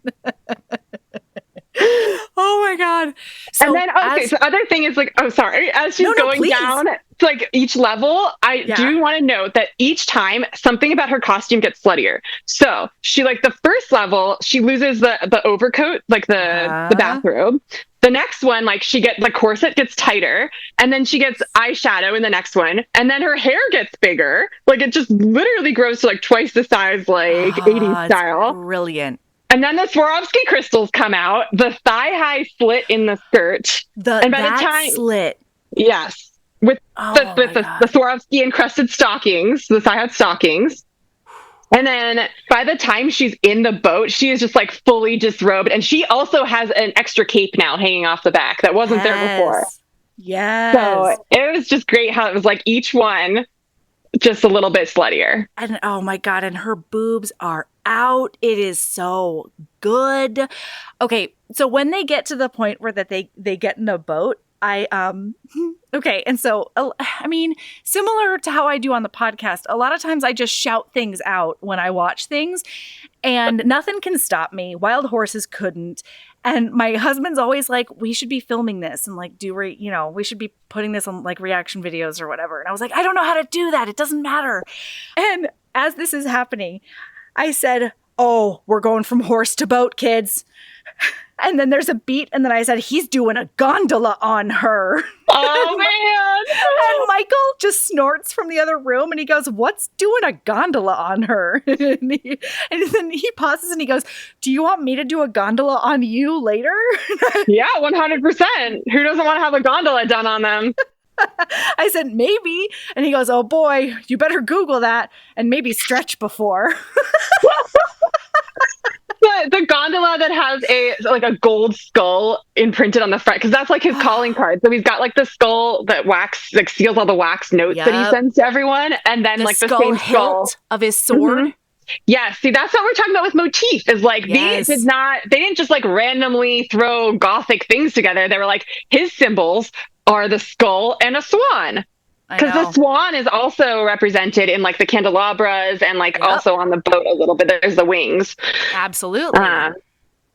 Oh my God. So, and then, so the other thing is like, as she's going down to like each level, I do want to note that each time something about her costume gets sluttier. So she like the first level, she loses the overcoat, like the bathrobe. The next one, like the corset gets tighter, and then she gets eyeshadow in the next one, and then her hair gets bigger. Like it just literally grows to like twice the size, like 80s style. Brilliant. And then the Swarovski crystals come out, the thigh-high slit in the skirt. Slit. Yes. With the Swarovski encrusted stockings, the thigh-high stockings. And then by the time she's in the boat, she is just like fully disrobed. And she also has an extra cape now hanging off the back that wasn't there before. Yes. So it was just great how it was like each one just a little bit sluttier. And oh my God, and her boobs are out. It is so good. Okay, so when they get to the point where that they get in a boat, okay, and so I mean, similar to how I do on the podcast, a lot of times I just shout things out when I watch things, and nothing can stop me. Wild Horses couldn't. And my husband's always like, we should be filming this and like we should be putting this on like reaction videos or whatever. And I was like, I don't know how to do that. It doesn't matter. And as this is happening, I said, oh, we're going from horse to boat, kids. And then there's a beat, and then I said, he's doing a gondola on her. Oh, man. And Michael just snorts from the other room, and he goes, what's doing a gondola on her? and then he pauses, and he goes, do you want me to do a gondola on you later? Yeah, 100%. Who doesn't want to have a gondola done on them? I said, maybe. And he goes, oh, boy, you better Google that and maybe stretch before. The gondola that has a gold skull imprinted on the front, because that's like his calling card. So he's got like the skull that seals all the wax notes that he sends to everyone, and then the same skull of his sword. Mm-hmm. Yeah, see, that's what we're talking about with motif. Is like they didn't just like randomly throw gothic things together. They were like, his symbols are the skull and a swan. Because the swan is also represented in like the candelabras and like also on the boat a little bit. There's the wings. Absolutely.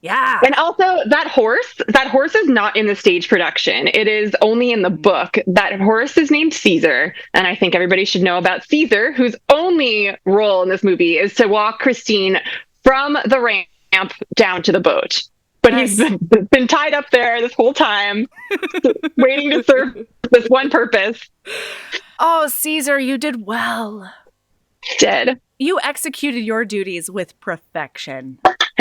Yeah. And also that horse is not in the stage production. It is only in the book. That horse is named Caesar. And I think everybody should know about Caesar, whose only role in this movie is to walk Christine from the ramp down to the boat. But he's been tied up there this whole time, waiting to serve this one purpose. Oh, Caesar, you did well. Did. You executed your duties with perfection.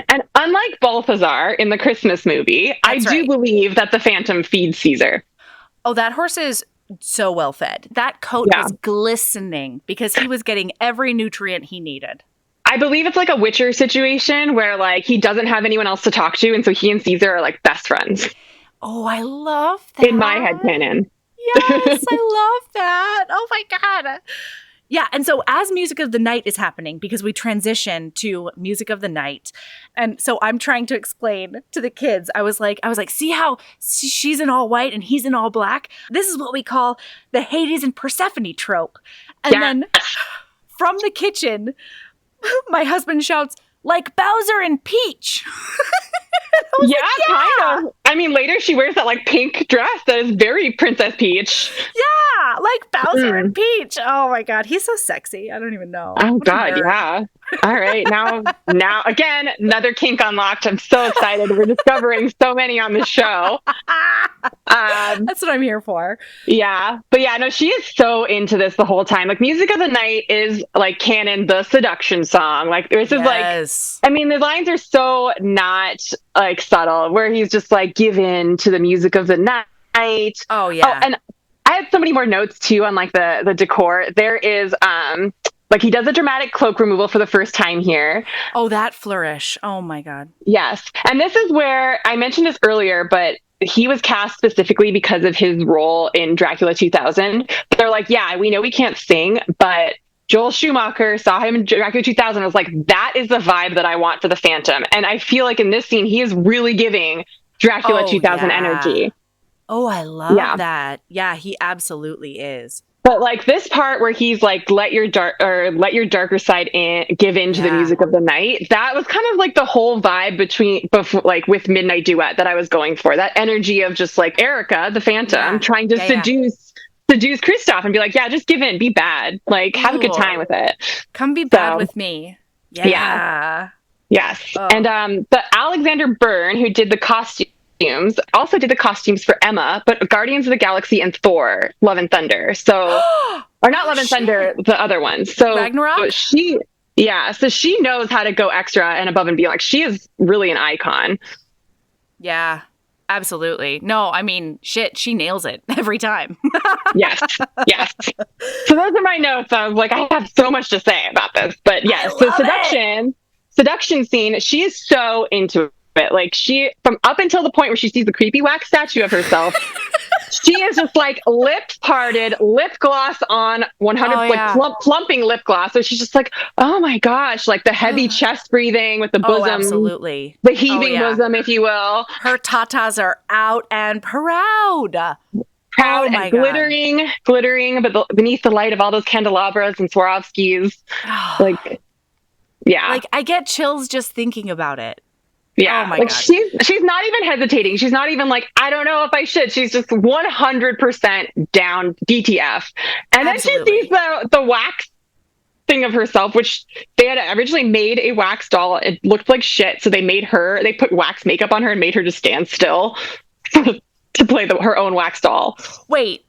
And unlike Balthazar in the Christmas movie, I do believe that the Phantom feeds Caesar. Oh, that horse is so well fed. That coat was glistening because he was getting every nutrient he needed. I believe it's like a Witcher situation where like he doesn't have anyone else to talk to, and so he and Caesar are like best friends. Oh, I love that. In my headcanon. Yes, I love that. Oh my God. Yeah, and so as Music of the Night is happening, because we transition to Music of the Night, and so I'm trying to explain to the kids, I was like, see how she's in all white and he's in all black? This is what we call the Hades and Persephone trope. And then from the kitchen, my husband shouts, like Bowser and Peach. Kind of. I mean, later she wears that like pink dress that is very Princess Peach. Yeah, like Bowser and Peach. Oh my God, he's so sexy. I don't even know. Oh God, yeah. All right, now again, another kink unlocked. I'm so excited. We're discovering so many on the show. That's what I'm here for. Yeah, but yeah, no, she is so into this the whole time. Like, Music of the Night is like canon, the seduction song. Like, this is like, I mean, the lines are so not like subtle, where he's just like, give in to the music of the night. Oh yeah. Oh, and I had so many more notes too on like the decor. There is like he does a dramatic cloak removal for the first time here. Oh, that flourish. Oh my God. Yes. And this is where I mentioned this earlier, but he was cast specifically because of his role in Dracula 2000. They're like, yeah, we know he can't sing, but Joel Schumacher saw him in Dracula 2000 and was like, that is the vibe that I want for the Phantom. And I feel like in this scene, he is really giving Dracula 2000 energy. Oh, I love that. Yeah, he absolutely is. But like this part where he's like, let your darker side give in to the music of the night. That was kind of like the whole vibe like with Midnight Duet that I was going for. That energy of just like Erica, the Phantom, trying to seduce Kristoff and be like, yeah, just give in, be bad, like have a good time with it. Come be bad with me. Yeah. Yes. Oh. And the Alexander Byrne, who did the costumes, also did the costumes for Emma, but Guardians of the Galaxy and Thor, Love and Thunder. So, or not Love and Thunder, the other ones. So Ragnarok? So she knows how to go extra and above and beyond. Like, she is really an icon. Yeah, absolutely. No, I mean, shit, she nails it every time. Yes. So those are my notes. I was like, I have so much to say about this. But yes, the seduction scene, she is so into it. Like, she, from up until the point where she sees the creepy wax statue of herself, she is just like lips parted, lip gloss on 100, plumping lip gloss. So she's just like, oh my gosh, like the heavy chest breathing with the bosom. Oh, absolutely. The heaving bosom, if you will. Her tatas are out and proud. Proud and glittering, but beneath the light of all those candelabras and Swarovskis. Like, yeah. Like, I get chills just thinking about it. Yeah, oh my like God. She's not even hesitating. She's not even like, I don't know if I should. She's just 100% down DTF. And then she sees the wax thing of herself, which they had originally made a wax doll. It looked like shit, so they put wax makeup on her and made her just stand still to play her own wax doll. Wait.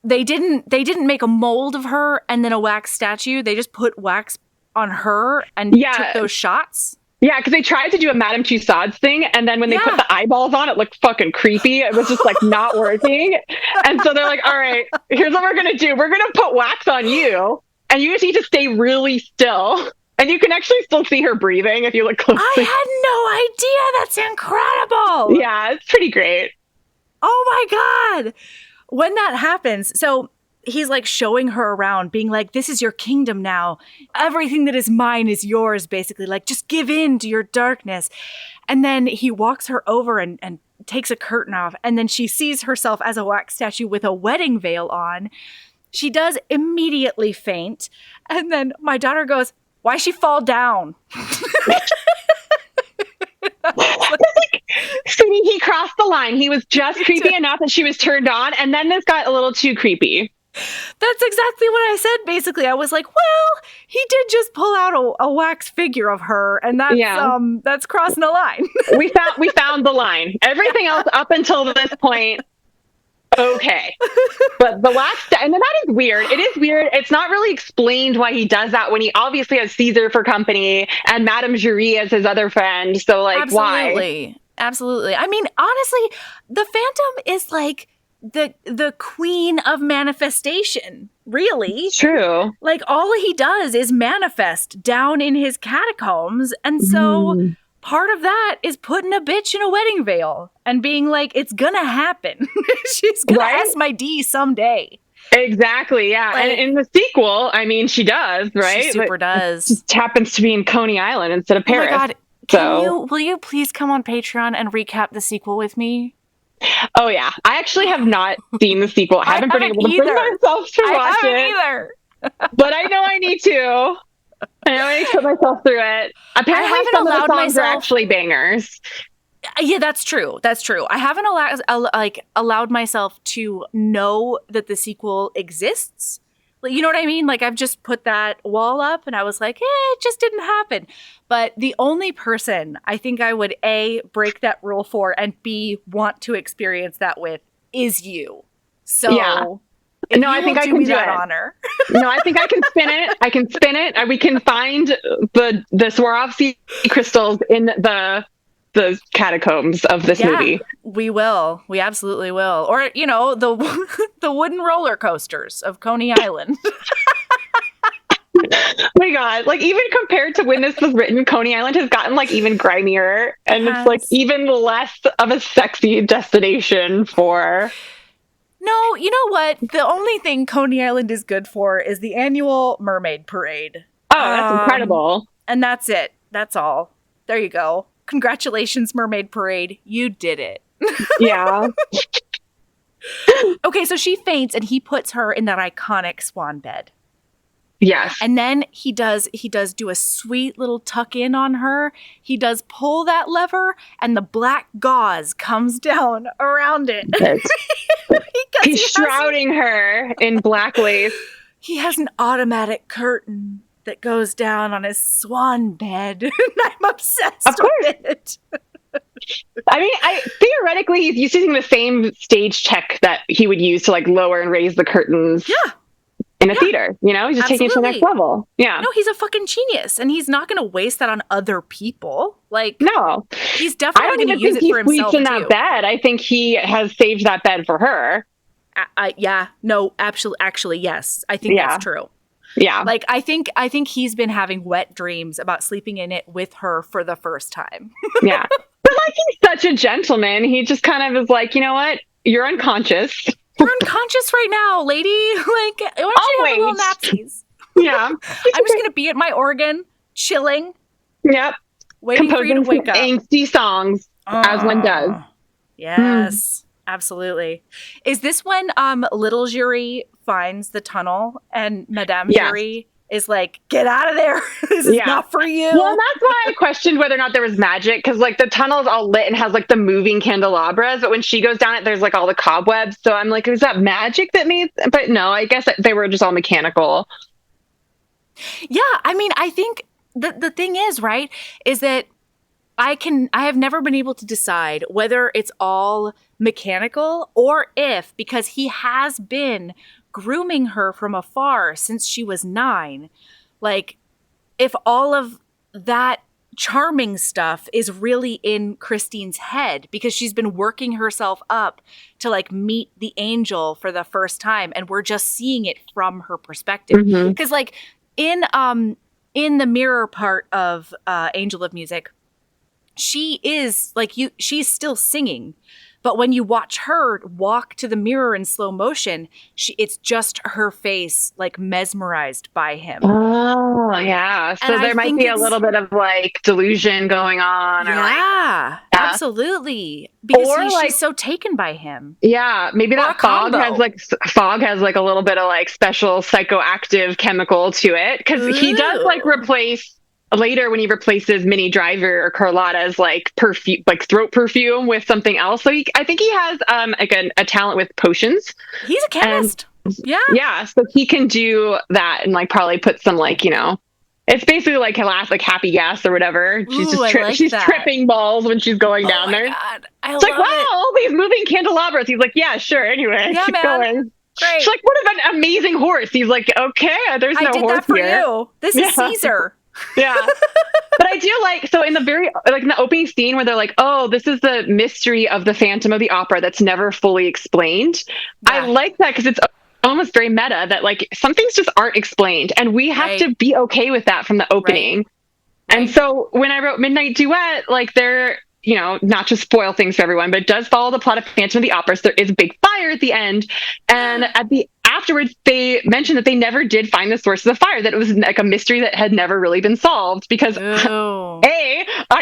They didn't make a mold of her and then a wax statue. They just put wax on her and took those shots. Yeah, because they tried to do a Madame Tussauds thing, and then when they put the eyeballs on, it looked fucking creepy. It was just like not working. And so they're like, all right, here's what we're going to do. We're going to put wax on you, and you just need to stay really still. And you can actually still see her breathing if you look closely. I had no idea. That's incredible. Yeah, it's pretty great. Oh my God. When that happens, so he's like showing her around, being like, this is your kingdom now. Everything that is mine is yours, basically. Like, just give in to your darkness. And then he walks her over and takes a curtain off. And then she sees herself as a wax statue with a wedding veil on. She does immediately faint. And then my daughter goes, why'd she fall down? Sweetie, he crossed the line. He was just creepy enough that she was turned on. And then this got a little too creepy. That's exactly what I said, basically. I was like, well, he did just pull out a wax figure of her, and that's crossing a line. we found the line. Everything else up until this point, okay. But the wax, and then that is weird. It is weird. It's not really explained why he does that when he obviously has Caesar for company and Madame Jury as his other friend. So, like, Absolutely. why? Absolutely. I mean, honestly, the Phantom is like the queen of manifestation, really. True. Like, all he does is manifest down in his catacombs. And so part of that is putting a bitch in a wedding veil and being like, it's gonna happen. She's gonna ask my D someday. Exactly, yeah. Like, and in the sequel, I mean, she does, right? She super does. It just happens to be in Coney Island instead of Paris. Oh my God. Will you please come on Patreon and recap the sequel with me? Oh yeah, I actually have not seen the sequel. I haven't been able to bring myself to watch it either. But I know I need to. I know I need to put myself through it. Apparently, some of the songs are actually bangers. Yeah, that's true. That's true. I haven't allowed myself to know that the sequel exists. You know what I mean? Like, I've just put that wall up and I was like, it just didn't happen. But the only person I think I would A, break that rule for, and B, want to experience that with is you. So yeah. No, I think I can do that honor. No, I think I can spin it. I can spin it, and we can find the Swarovski crystals in the catacombs of this movie. We will. We absolutely will. Or, you know, the wooden roller coasters of Coney Island. Oh my God. Like, even compared to when this was written, Coney Island has gotten like even grimier, and it's like even less of a sexy destination for... No, you know what? The only thing Coney Island is good for is the annual mermaid parade. Oh, that's incredible. And that's it. That's all. There you go. Congratulations, Mermaid Parade. You did it. Yeah. Okay, so she faints and he puts her in that iconic swan bed. Yes. And then he does do a sweet little tuck in on her. He does pull that lever and the black gauze comes down around it. He's shrouding her in black lace. He has an automatic curtain that goes down on his swan bed. And I'm obsessed with it. I mean, theoretically, he's using the same stage tech that he would use to like lower and raise the curtains. Yeah. In a theater, you know, he's just taking it to the next level. Yeah. No, he's a fucking genius, and he's not going to waste that on other people. Like, no, he's definitely going to use it for himself. I don't even think he sleeps in that bed. I think he has saved that bed for her. Yeah. No, actually, yes. I think that's true. Yeah. Like, I think he's been having wet dreams about sleeping in it with her for the first time. Yeah. But like, he's such a gentleman. He just kind of is like, you know what? You're unconscious. You're unconscious right now, lady. Like, why don't you have a little napsies? Yeah. I'm just going to be at my organ, chilling. Yep. Waiting for you to wake up. Angsty songs, as one does. Yes. Absolutely. Is this when little Jury finds the tunnel and Madame Jury is like, get out of there. This is not for you. Well, that's why I questioned whether or not there was magic, because like the tunnel's all lit and has like the moving candelabras, but when she goes down it, there's like all the cobwebs. So I'm like, is that magic that made? But no, I guess they were just all mechanical. Yeah, I mean, I think the thing is, right, is that I have never been able to decide whether it's all mechanical or if, because he has been grooming her from afar since she was 9, like, if all of that charming stuff is really in Christine's head because she's been working herself up to like meet the angel for the first time, and we're just seeing it from her perspective. Because like in the mirror part of Angel of Music, she is like she's still singing. But when you watch her walk to the mirror in slow motion, it's just her face, like, mesmerized by him. Oh, yeah. So and there might be a little bit of, like, delusion going on. Yeah, absolutely. Because she's so taken by him. Yeah, maybe that fog has, like, a little bit of, like, special psychoactive chemical to it. Because he does, like, replace... Later, when he replaces Minnie Driver or Carlotta's like perfume, like throat perfume, with something else, so I think he has like a talent with potions. He's a chemist. Yeah. So he can do that and like probably put some like, you know, it's basically like happy gas or whatever. She's just tripping balls when she's going down there. God. It's like, wow, all these moving candelabras. He's like, yeah, sure. Anyway, keep going. Great. She's like, what an amazing horse. He's like, okay, there's no horse here. You. This is Caesar. Yeah. But I do like, so in the in the opening scene where they're like, oh, this is the mystery of the Phantom of the Opera that's never fully explained. Yeah. I like that because it's almost very meta that like some things just aren't explained. And we have to be okay with that from the opening. Right. And so when I wrote Midnight Duet, like they're, not to spoil things for everyone, but it does follow the plot of Phantom of the Opera. So there is a big fire at the end. And afterwards, they mentioned that they never did find the source of the fire, that it was like a mystery that had never really been solved because I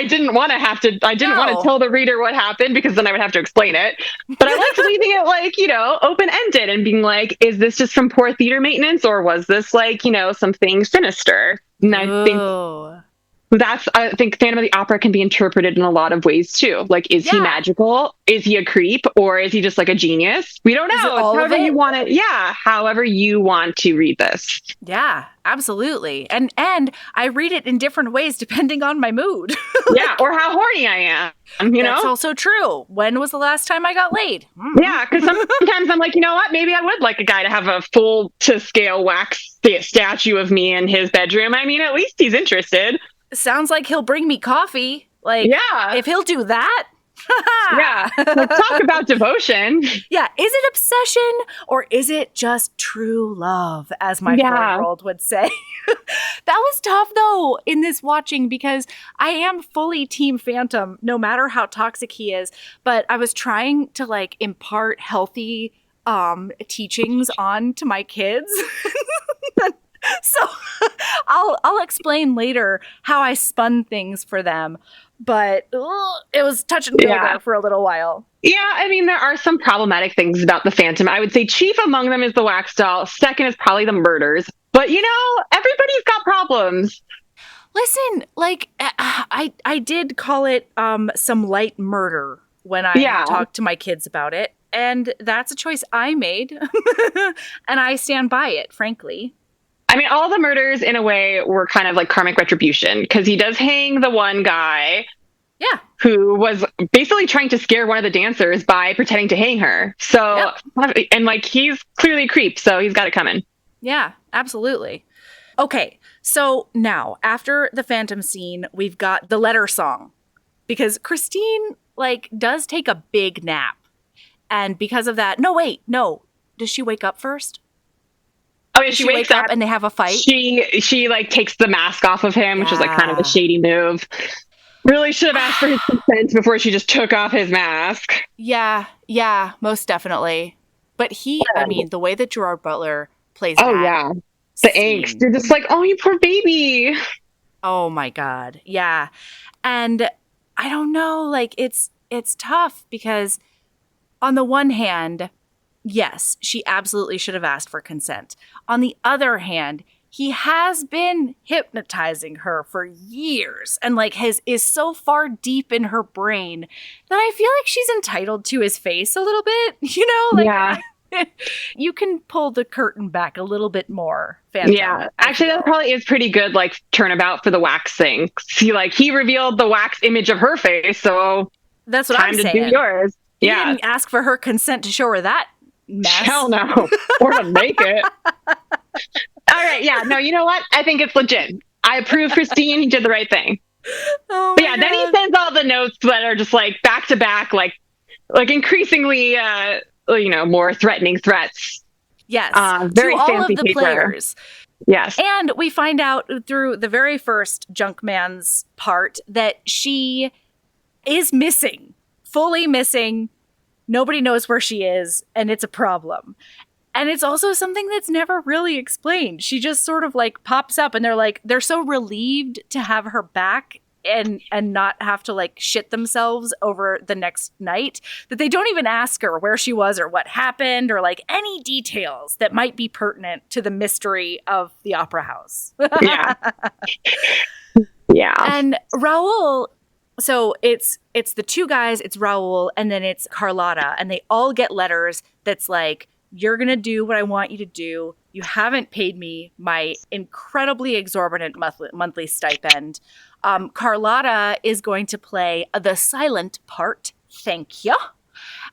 didn't want to tell the reader what happened because then I would have to explain it. But I liked leaving it like, open-ended and being like, is this just from poor theater maintenance or was this like, something sinister? And I think Phantom of the Opera can be interpreted in a lot of ways too. Like, is he magical? Is he a creep? Or is he just like a genius? We don't know. However you want it. Yeah. However you want to read this. Yeah, absolutely. And I read it in different ways depending on my mood. Yeah. Or how horny I am. That's also true. When was the last time I got laid? Mm-hmm. Yeah. Because sometimes I'm like, you know what? Maybe I would like a guy to have a full to scale wax statue of me in his bedroom. I mean, at least he's interested. Sounds like he'll bring me coffee. Like, if he'll do that. Yeah. Let's talk about devotion. Yeah. Is it obsession or is it just true love, as my 4-year-old would say? That was tough, though, in this watching because I am fully Team Phantom, no matter how toxic he is. But I was trying to, like, impart healthy teachings on to my kids. So I'll explain later how I spun things for them, but it was touch and go there for a little while. Yeah, I mean, there are some problematic things about the Phantom. I would say chief among them is the wax doll. Second is probably the murders. But, everybody's got problems. Listen, like, I did call it some light murder when I talked to my kids about it. And that's a choice I made. And I stand by it, frankly. I mean, all the murders, in a way, were kind of like karmic retribution, because he does hang the one guy who was basically trying to scare one of the dancers by pretending to hang her. So, and like, he's clearly a creep, so he's got it coming. Yeah, absolutely. Okay, so now, after the Phantom scene, we've got the letter song, because Christine, like, does take a big nap. And because of that, does she wake up first? Oh yeah, she wakes up and they have a fight. She like takes the mask off of him, which is like kind of a shady move. Really should have asked for his consent before she just took off his mask. Yeah, most definitely. But the way that Gerard Butler plays that. The angst. You're just like, oh, you poor baby. Oh my God. Yeah. And I don't know, like it's tough because on the one hand, yes, she absolutely should have asked for consent. On the other hand, he has been hypnotizing her for years and like is so far deep in her brain that I feel like she's entitled to his face a little bit, You can pull the curtain back a little bit more, Phantom. Yeah, actually, that probably is pretty good, like, turnabout for the wax thing. He revealed the wax image of her face, so that's what I'm saying. Time to do yours. He didn't ask for her consent to show her that mess. Hell no. Or to make it. All right, yeah, no, you know what? I think it's legit. I approve Christine. He did the right thing. Oh, but yeah, then he sends all the notes that are just like back to back, like increasingly, more threatening threats. Yes, very to all fancy of the paper. players. Yes, and we find out through the very first Junkman's part that she is missing, fully missing. Nobody knows where she is, and it's a problem. And it's also something that's never really explained. She just sort of like pops up and they're so relieved to have her back and not have to like shit themselves over the next night that they don't even ask her where she was or what happened or like any details that might be pertinent to the mystery of the opera house. Yeah. Yeah. And Raoul, so it's the two guys, it's Raoul and then it's Carlotta, and they all get letters that's like, you're going to do what I want you to do. You haven't paid me my incredibly exorbitant monthly stipend. Carlotta is going to play the silent part. Thank you.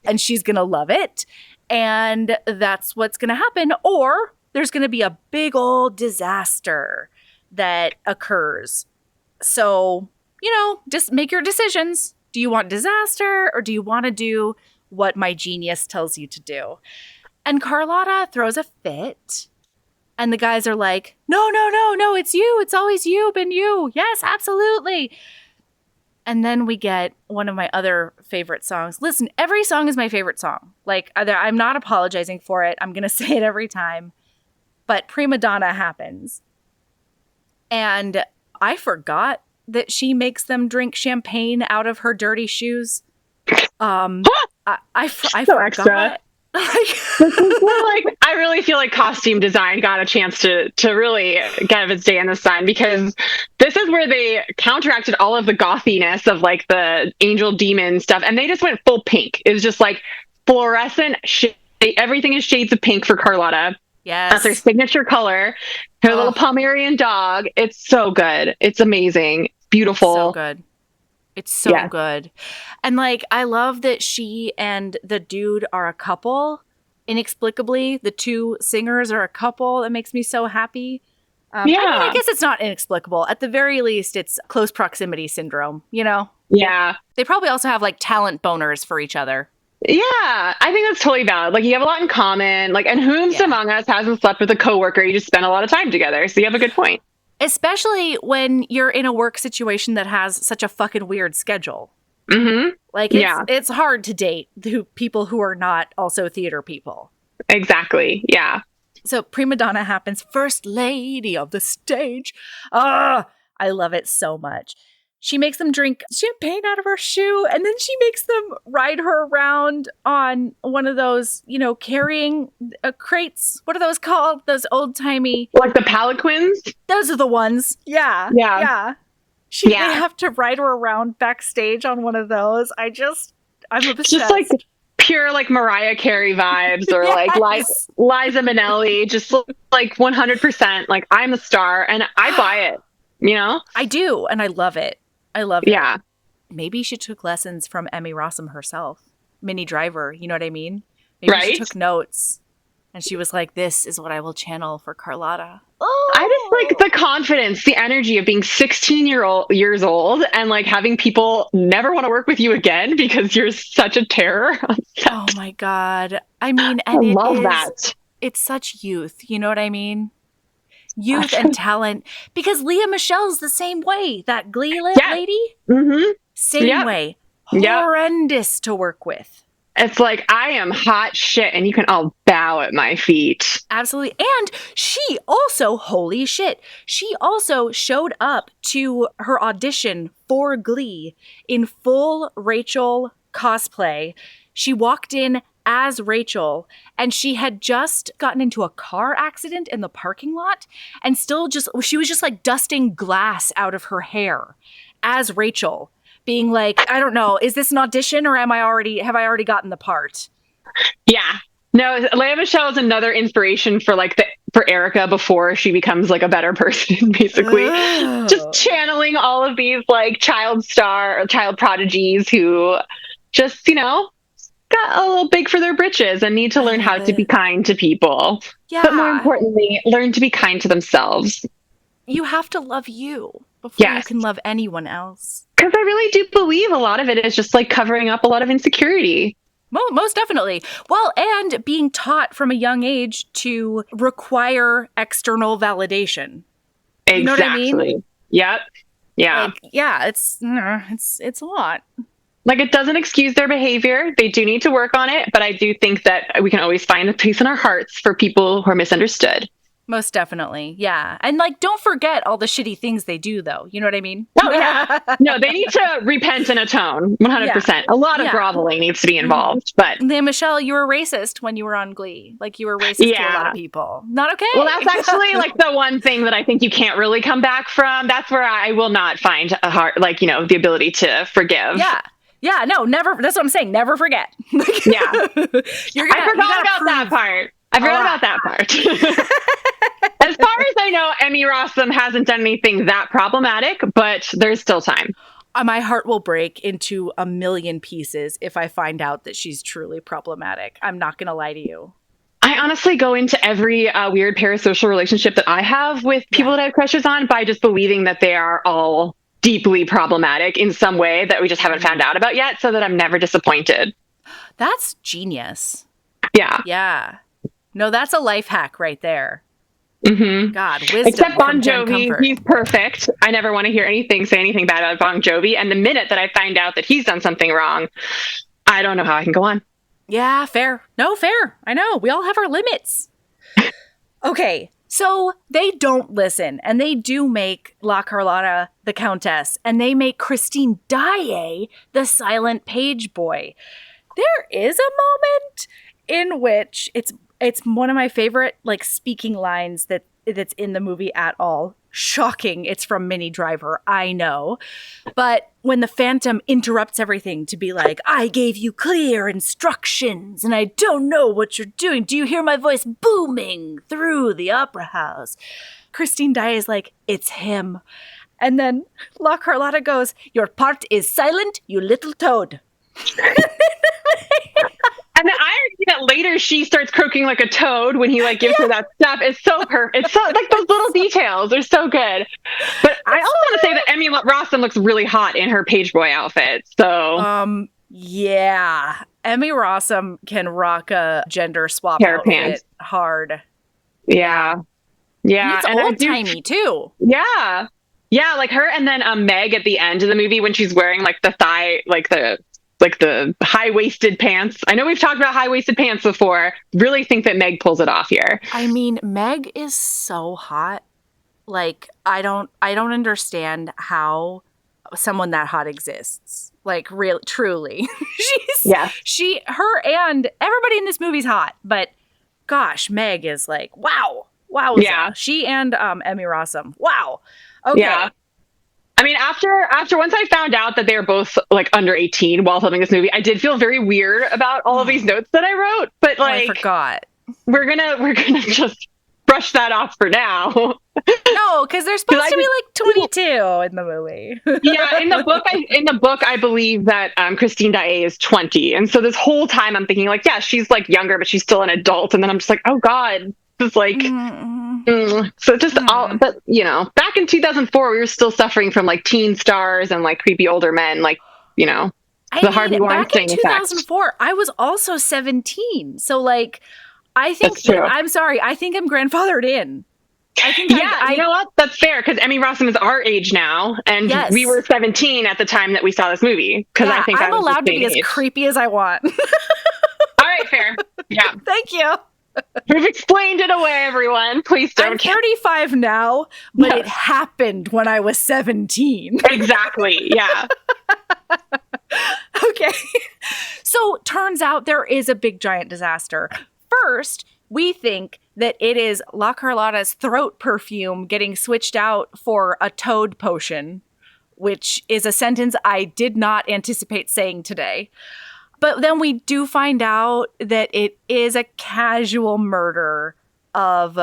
And she's going to love it. And that's what's going to happen. Or there's going to be a big old disaster. that occurs. So, just make your decisions. Do you want disaster or do you want to do what my genius tells you to do? And Carlotta throws a fit. And the guys are like, no, it's you. It's always you, been you. Yes, absolutely. And then we get one of my other favorite songs. Listen, every song is my favorite song. Like, I'm not apologizing for it. I'm going to say it every time. But Prima Donna happens. And I forgot that she makes them drink champagne out of her dirty shoes. I forgot. Extra. This is where, like, I really feel like costume design got a chance to really get its day in the sun, because this is where they counteracted all of the gothiness of like the angel demon stuff, and they just went full pink. It was just like fluorescent everything is shades of pink for Carlotta. Yes, that's her signature color. Her little Pomeranian dog. It's so good. It's amazing. Beautiful. So good. It's so good. And like, I love that she and the dude are a couple. Inexplicably, the two singers are a couple. That makes me so happy. I mean, I guess it's not inexplicable. At the very least, it's close proximity syndrome, Yeah. They probably also have like talent boners for each other. Yeah, I think that's totally valid. Like, you have a lot in common. Like, and whom among us hasn't slept with a coworker? You just spend a lot of time together. So you have a good point. Especially when you're in a work situation that has such a fucking weird schedule. Mm-hmm. Like, it's hard to date people who are not also theater people. Exactly. Yeah. So Prima Donna happens, first lady of the stage. I love it so much. She makes them drink champagne out of her shoe, and then she makes them ride her around on one of those, carrying crates. What are those called? Those old-timey... Like the palanquins? Those are the ones. Yeah. They have to ride her around backstage on one of those. I'm obsessed. Just like pure like Mariah Carey vibes, or like Liza Minnelli, just like 100%. Like, I'm a star and I buy it, I do, and I love it. I love it. Yeah. Maybe she took lessons from Emmy Rossum herself. Minnie Driver, you know what I mean? Maybe she took notes and she was like, this is what I will channel for Carlotta. I just like the confidence, the energy of being 16 years old and like having people never want to work with you again because you're such a terror on set. Oh my God. I mean, and I love that. It's such youth. You know what I mean? Youth and talent. Because Leah Michelle's the same way. That Glee lady? Mm-hmm. Same way. Horrendous to work with. It's like, I am hot shit and you can all bow at my feet. Absolutely. And she also, holy shit, she also showed up to her audition for Glee in full Rachel cosplay. She walked in as Rachel, and she had just gotten into a car accident in the parking lot, and she was just like dusting glass out of her hair as Rachel, being like, I don't know, is this an audition or have I already gotten the part? Yeah. No, Lea Michele is another inspiration for for Erica before she becomes like a better person, basically. Oh. Just channeling all of these like child prodigies who just, got a little big for their britches and need to learn how to be kind to people. Yeah. But more importantly, learn to be kind to themselves. You have to love you before you can love anyone else. Because I really do believe a lot of it is just like covering up a lot of insecurity. Most definitely. Well, and being taught from a young age to require external validation. Exactly. You know what I mean? Yep. Yeah. It's a lot. Like, it doesn't excuse their behavior. They do need to work on it. But I do think that we can always find a place in our hearts for people who are misunderstood. Most definitely. Yeah. And like, don't forget all the shitty things they do, though. You know what I mean? Oh, yeah. No, they need to repent and atone. 100%. Yeah. A lot of groveling needs to be involved. But Lea Michele, you were racist when you were on Glee. Like, you were racist to a lot of people. Not okay. Well, that's actually like the one thing that I think you can't really come back from. That's where I will not find a heart, the ability to forgive. Yeah. Yeah, no, never. That's what I'm saying. Never forget. Yeah. I forgot about that part. As far as I know, Emmy Rossum hasn't done anything that problematic, but there's still time. My heart will break into a million pieces if I find out that she's truly problematic. I'm not going to lie to you. I honestly go into every weird parasocial relationship that I have with people that I have crushes on by just believing that they are all deeply problematic in some way that we just haven't found out about yet, so that I'm never disappointed. That's genius. Yeah. Yeah. No, that's a life hack right there. Mm-hmm. God, wisdom. Except Bon from Jen Jovi, Comfort. he's perfect. I never want to hear say anything bad about Bon Jovi. And the minute that I find out that he's done something wrong, I don't know how I can go on. Yeah, fair. No, fair. I know. We all have our limits. Okay, so they don't listen, and they do make La Carlotta the Countess, and they make Christine Daae the silent page boy. There is a moment in which it's one of my favorite like speaking lines that's in the movie at all. Shocking. It's from Minnie Driver. I know. But when the Phantom interrupts everything to be like, I gave you clear instructions and I don't know what you're doing. Do you hear my voice booming through the opera house? Christine Daae is like, it's him. And then La Carlotta goes, your part is silent, you little toad. And the irony that later she starts croaking like a toad when he like gives her that stuff is so perfect. It's so like those little details are so good. But I also want to say that Emmy Rossum looks really hot in her page boy outfit. So yeah, Emmy Rossum can rock a gender swap hair outfit pants hard. Yeah. It's old timey too. Yeah. Yeah, like her and then Meg at the end of the movie when she's wearing like the thigh, like the high-waisted pants. I know we've talked about high-waisted pants before. Really think that Meg pulls it off here. I mean, Meg is so hot. Like, I don't understand how someone that hot exists. Like, really, truly. Her and everybody in this movie's hot. But gosh, Meg is like, wow. Yeah. She and Emmy Rossum. Wow. Okay. Yeah. I mean, after once I found out that they were both like under 18 while filming this movie, I did feel very weird about all of these notes that I wrote. But like, I forgot. We're gonna just brush that off for now. No, because they're supposed to be like 22 in the movie. Yeah, in the book, I believe that Christine Daae is 20, and so this whole time I'm thinking like, yeah, she's like younger, but she's still an adult, and then I'm just like, oh god. Just like, so just all, but you know, back in 2004, we were still suffering from like teen stars and like creepy older men, like, you know, Harvey Weinstein back in 2004, I was also 17. So like, I think, I'm sorry, I think I'm grandfathered in. I think you know what? That's fair because Emmy Rossum is our age now, and we were 17 at the time that we saw this movie. Because I think I'm allowed to be as creepy as I want. All right, fair. Yeah, thank you. We've explained it away, everyone. Please don't. I'm 35 now, but it happened when I was 17. Exactly. Yeah. Okay. So turns out there is a big giant disaster. First, we think that it is La Carlotta's throat perfume getting switched out for a toad potion, which is a sentence I did not anticipate saying today. But then we do find out that it is a casual murder of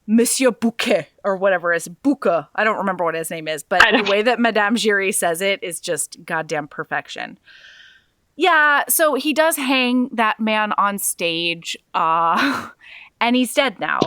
Monsieur Bouquet, or whatever it is. Bouquet. I don't remember what his name is, but the way that Madame Giry says it is just goddamn perfection. Yeah, so he does hang that man on stage, and he's dead now.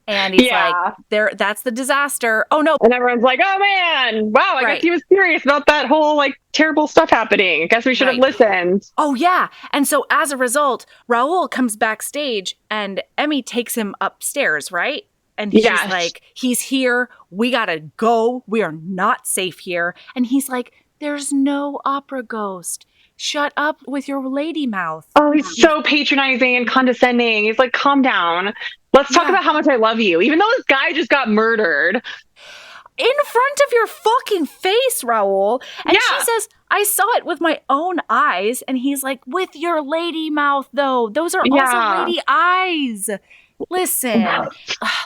And he's like, that's the disaster. Oh, no. And everyone's like, oh, man. Wow, I guess he was serious about that whole, like, terrible stuff happening. I guess we should have listened. Oh, yeah. And so as a result, Raoul comes backstage and Emmy takes him upstairs, right? And he's like, he's here. We got to go. We are not safe here. And he's like, there's no opera ghost. Shut up with your lady mouth. Oh, he's so patronizing and condescending. He's like, calm down. Let's talk about how much I love you. Even though this guy just got murdered. In front of your fucking face, Raoul. And she says, I saw it with my own eyes. And he's like, with your lady mouth, though. Those are also lady eyes. Listen.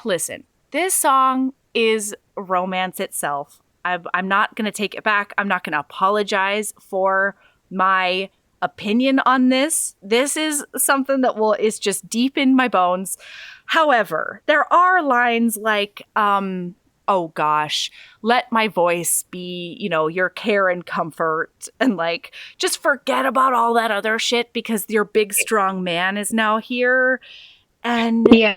Listen. This song is romance itself. I'm not going to take it back. I'm not going to apologize for my opinion on this. This is something that is just deep in my bones. However, there are lines like, oh gosh, let my voice be, your care and comfort, and like just forget about all that other shit because your big strong man is now here. And yeah.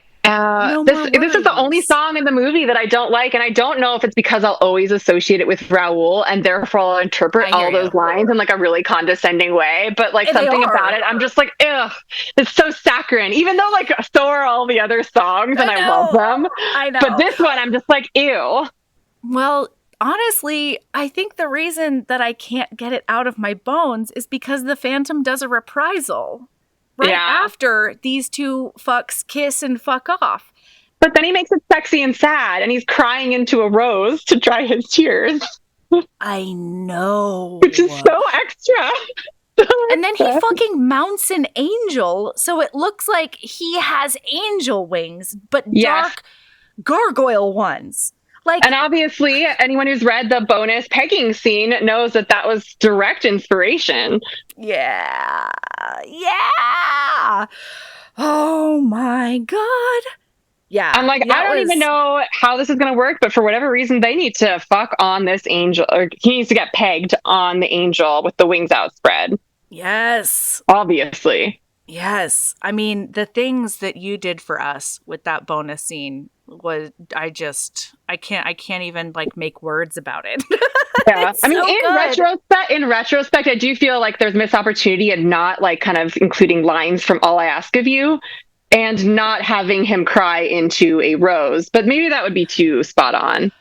This is the only song in the movie that I don't like, and I don't know if it's because I'll always associate it with Raoul, and therefore I'll interpret all those lines in like a really condescending way. But like something about it, I'm just like, ugh, it's so saccharine. Even though like so are all the other songs, and I love them. I know. But this one, I'm just like, ew. Well, honestly, I think the reason that I can't get it out of my bones is because the Phantom does a reprisal. Right after these two fucks kiss and fuck off. But then he makes it sexy and sad, and he's crying into a rose to dry his tears. I know. Which is so extra. And then he fucking mounts an angel, so it looks like he has angel wings, but dark gargoyle ones. And obviously, anyone who's read the bonus pegging scene knows that that was direct inspiration. Yeah. Oh my God. Yeah. I'm like, I don't even know how this is going to work, but for whatever reason, they need to fuck on this angel, or he needs to get pegged on the angel with the wings outspread. Yes. Obviously. Yes. I mean, the things that you did for us with that bonus scene was, I can't even like make words about it. Yeah. I mean, in retrospect, I do feel like there's missed opportunity and not like kind of including lines from All I Ask of You and not having him cry into a rose, but maybe that would be too spot on.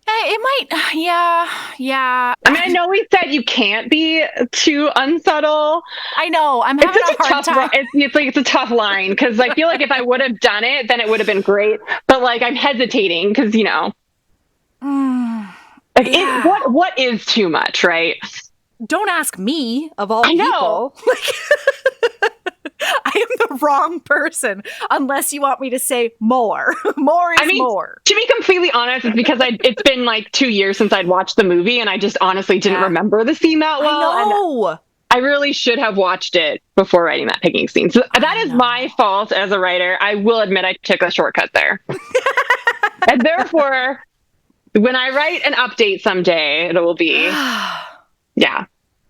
It might, yeah. I mean, I know we said you can't be too unsubtle. I know, I'm having a hard time. It's a tough line, because I feel like if I would have done it, then it would have been great. But like, I'm hesitating because what is too much, right? Don't ask me of all people. I am the wrong person unless you want me to say more. More is more. To be completely honest, it's because it's been like 2 years since I'd watched the movie, and I just honestly didn't remember the scene that well. I know. And I really should have watched it before writing that pegging scene. So that is my fault as a writer. I will admit I took a shortcut there. And therefore, when I write an update someday, it will be, Yeah,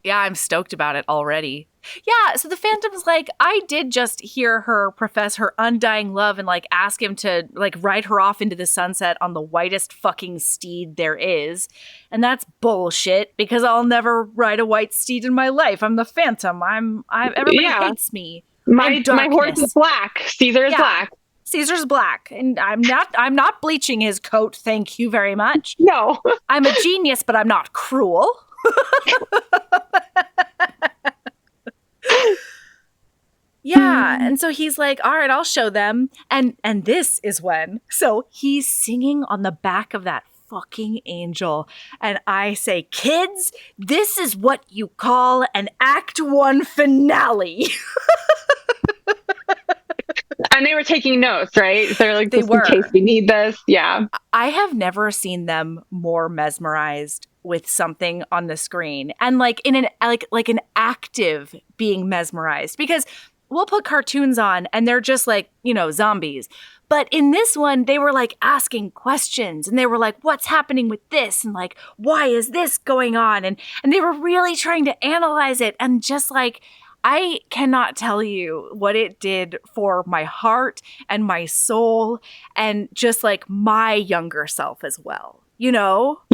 I'm stoked about it already. Yeah, so the Phantom's like, I did just hear her profess her undying love and like ask him to like ride her off into the sunset on the whitest fucking steed there is. And that's bullshit because I'll never ride a white steed in my life. I'm the Phantom. Everybody hates me. My horse is black. Caesar is black. Caesar's black, and I'm not bleaching his coat, thank you very much. No. I'm a genius, but I'm not cruel. Yeah, and so he's like, all right, I'll show them. And this is when. So he's singing on the back of that fucking angel. And I say, kids, this is what you call an Act 1 finale. And they were taking notes, right? They're like, they were. In case we need this. Yeah. I have never seen them more mesmerized with something on the screen. And like in an like an active being mesmerized. Because we'll put cartoons on and they're just like, zombies. But in this one, they were like asking questions and they were like, what's happening with this? And like, why is this going on? And they were really trying to analyze it. And just like, I cannot tell you what it did for my heart and my soul and just like my younger self as well. Yes.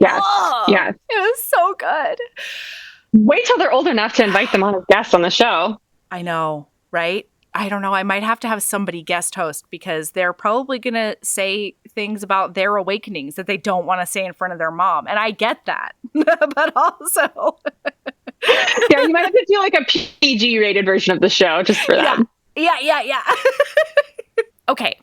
Oh, yes. It was so good. Wait till they're old enough to invite them on as guests on the show. I know, right? I don't know. I might have to have somebody guest host because they're probably going to say things about their awakenings that they don't want to say in front of their mom. And I get that. But also... Yeah, you might have to do like a PG rated version of the show just for that. Yeah. Okay.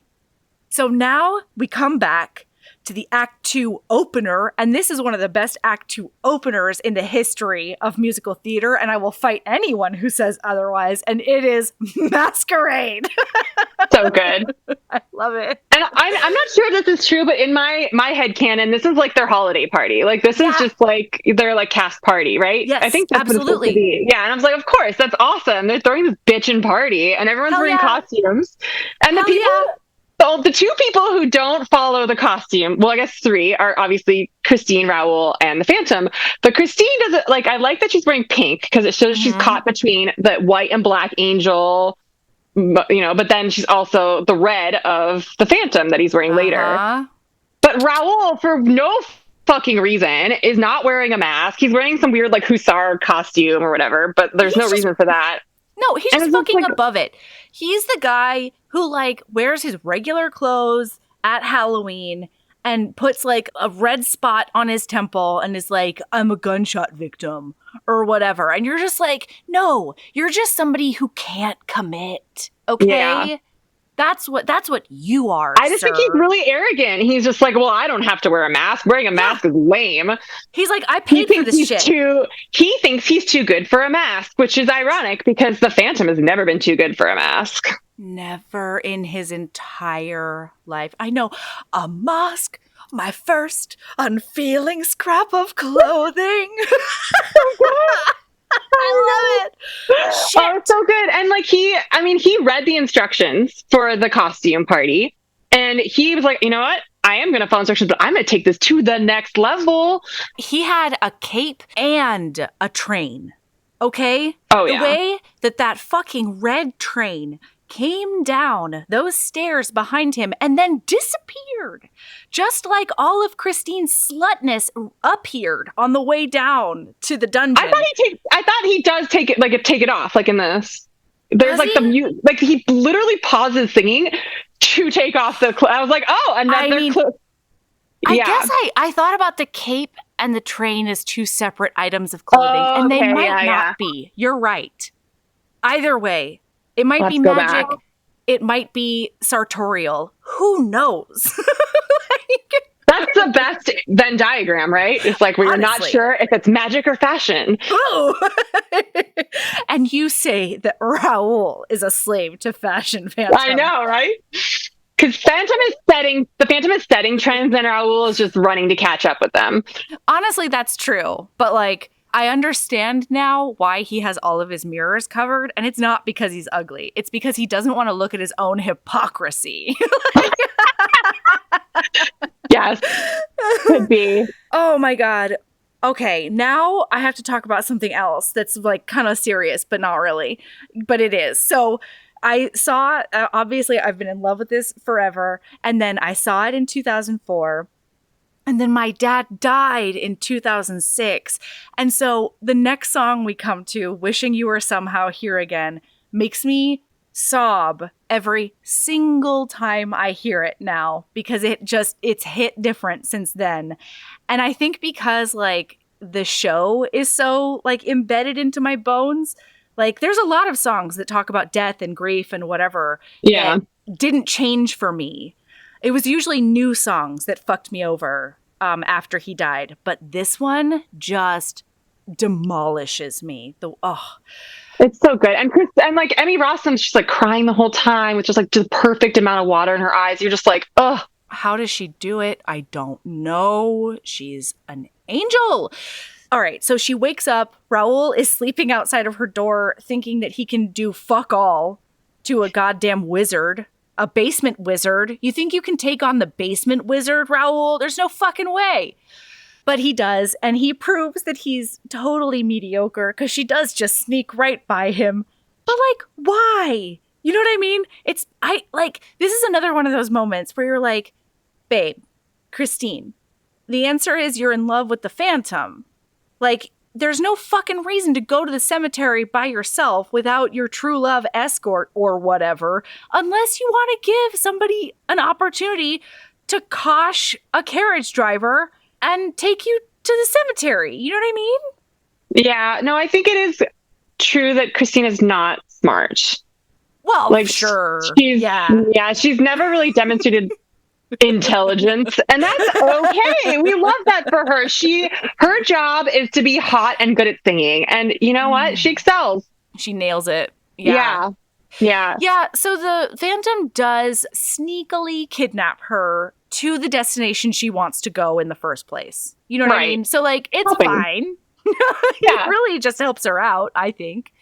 So now we come back to the Act 2 opener, and this is one of the best Act 2 openers in the history of musical theater, and I will fight anyone who says otherwise, and it is Masquerade. So good. I love it. And I'm not sure this is true, but in my headcanon, this is like their holiday party. Like this is just like their like cast party, right? Yes, I think that's absolutely. What it's supposed to be. Yeah, and I was like, of course, that's awesome. They're throwing this bitchin' party, and everyone's wearing costumes, and the people. the two people who don't follow the costume, well, I guess three, are obviously Christine, Raoul, and the Phantom. But Christine doesn't, like, I like that she's wearing pink because it shows she's caught between the white and black angel, but then she's also the red of the Phantom that he's wearing later. But Raoul, for no fucking reason, is not wearing a mask. He's wearing some weird, like, hussar costume or whatever, but there's no reason for that. No, he's just fucking above it. He's the guy who, like, wears his regular clothes at Halloween and puts, like, a red spot on his temple and is like, I'm a gunshot victim or whatever. And you're just like, no, you're just somebody who can't commit. Okay? Yeah. That's what you are, I just think he's really arrogant. He's just like, well, I don't have to wear a mask. Wearing a mask is lame. He's like, I paid for this shit. He thinks he's too good for a mask, which is ironic because the Phantom has never been too good for a mask. Never in his entire life. I know. A mask, my first unfeeling scrap of clothing. I love it. Shit. Oh, it's so good. And like he read the instructions for the costume party and he was like, you know what? I am going to follow instructions, but I'm going to take this to the next level. He had a cape and a train. Okay? Oh, yeah. The way that fucking red train came down those stairs behind him and then disappeared. Just like all of Christine's slutness appeared on the way down to the dungeon. I thought he does take it off, like in this. There's like the mute, like he literally pauses singing to take off the I was like, oh, another I guess I thought about the cape and the train as two separate items of clothing, and they might not be. You're right. Either way, it might be magic. It might be sartorial. Who knows? That's the best Venn diagram, right? It's like where you're not sure if it's magic or fashion. Oh. And you say that Raoul is a slave to fashion, Phantom. I know, right? Because the Phantom is setting trends and Raoul is just running to catch up with them. Honestly, that's true. But like, I understand now why he has all of his mirrors covered, and it's not because he's ugly. It's because he doesn't want to look at his own hypocrisy. Yes, could be. Oh my God. Okay, now I have to talk about something else that's like kind of serious, but not really. But it is. So I saw, obviously I've been in love with this forever, and then I saw it in 2004. And then my dad died in 2006. And so the next song we come to, Wishing You Were Somehow Here Again, makes me sob every single time I hear it now because it's hit different since then. And I think because like the show is so like embedded into my bones, like there's a lot of songs that talk about death and grief and whatever. Yeah. That didn't change for me. It was usually new songs that fucked me over after he died. But this one just demolishes me. It's so good. And like Emmy Rossum's just like crying the whole time with just like the perfect amount of water in her eyes. You're just like, ugh. How does she do it? I don't know. She's an angel. All right. So she wakes up. Raoul is sleeping outside of her door thinking that he can do fuck all to a goddamn wizard. A basement wizard. You think you can take on the basement wizard, Raoul? There's no fucking way. But he does, and he proves that he's totally mediocre because she does just sneak right by him. But like, why? You know what I mean? This is another one of those moments where you're like, babe, Christine, the answer is you're in love with the Phantom. Like, there's no fucking reason to go to the cemetery by yourself without your true love escort or whatever, unless you want to give somebody an opportunity to cosh a carriage driver and take you to the cemetery. You know what I mean? Yeah, no, I think it is true that Christine is not smart. Well, like, sure. She's never really demonstrated intelligence, and that's okay. We love that for her. Her job is to be hot and good at singing, and you know what? She excels. She nails it. Yeah. So the Phantom does sneakily kidnap her to the destination she wants to go in the first place. You know what I mean? So like, it's fine. It really just helps her out, I think.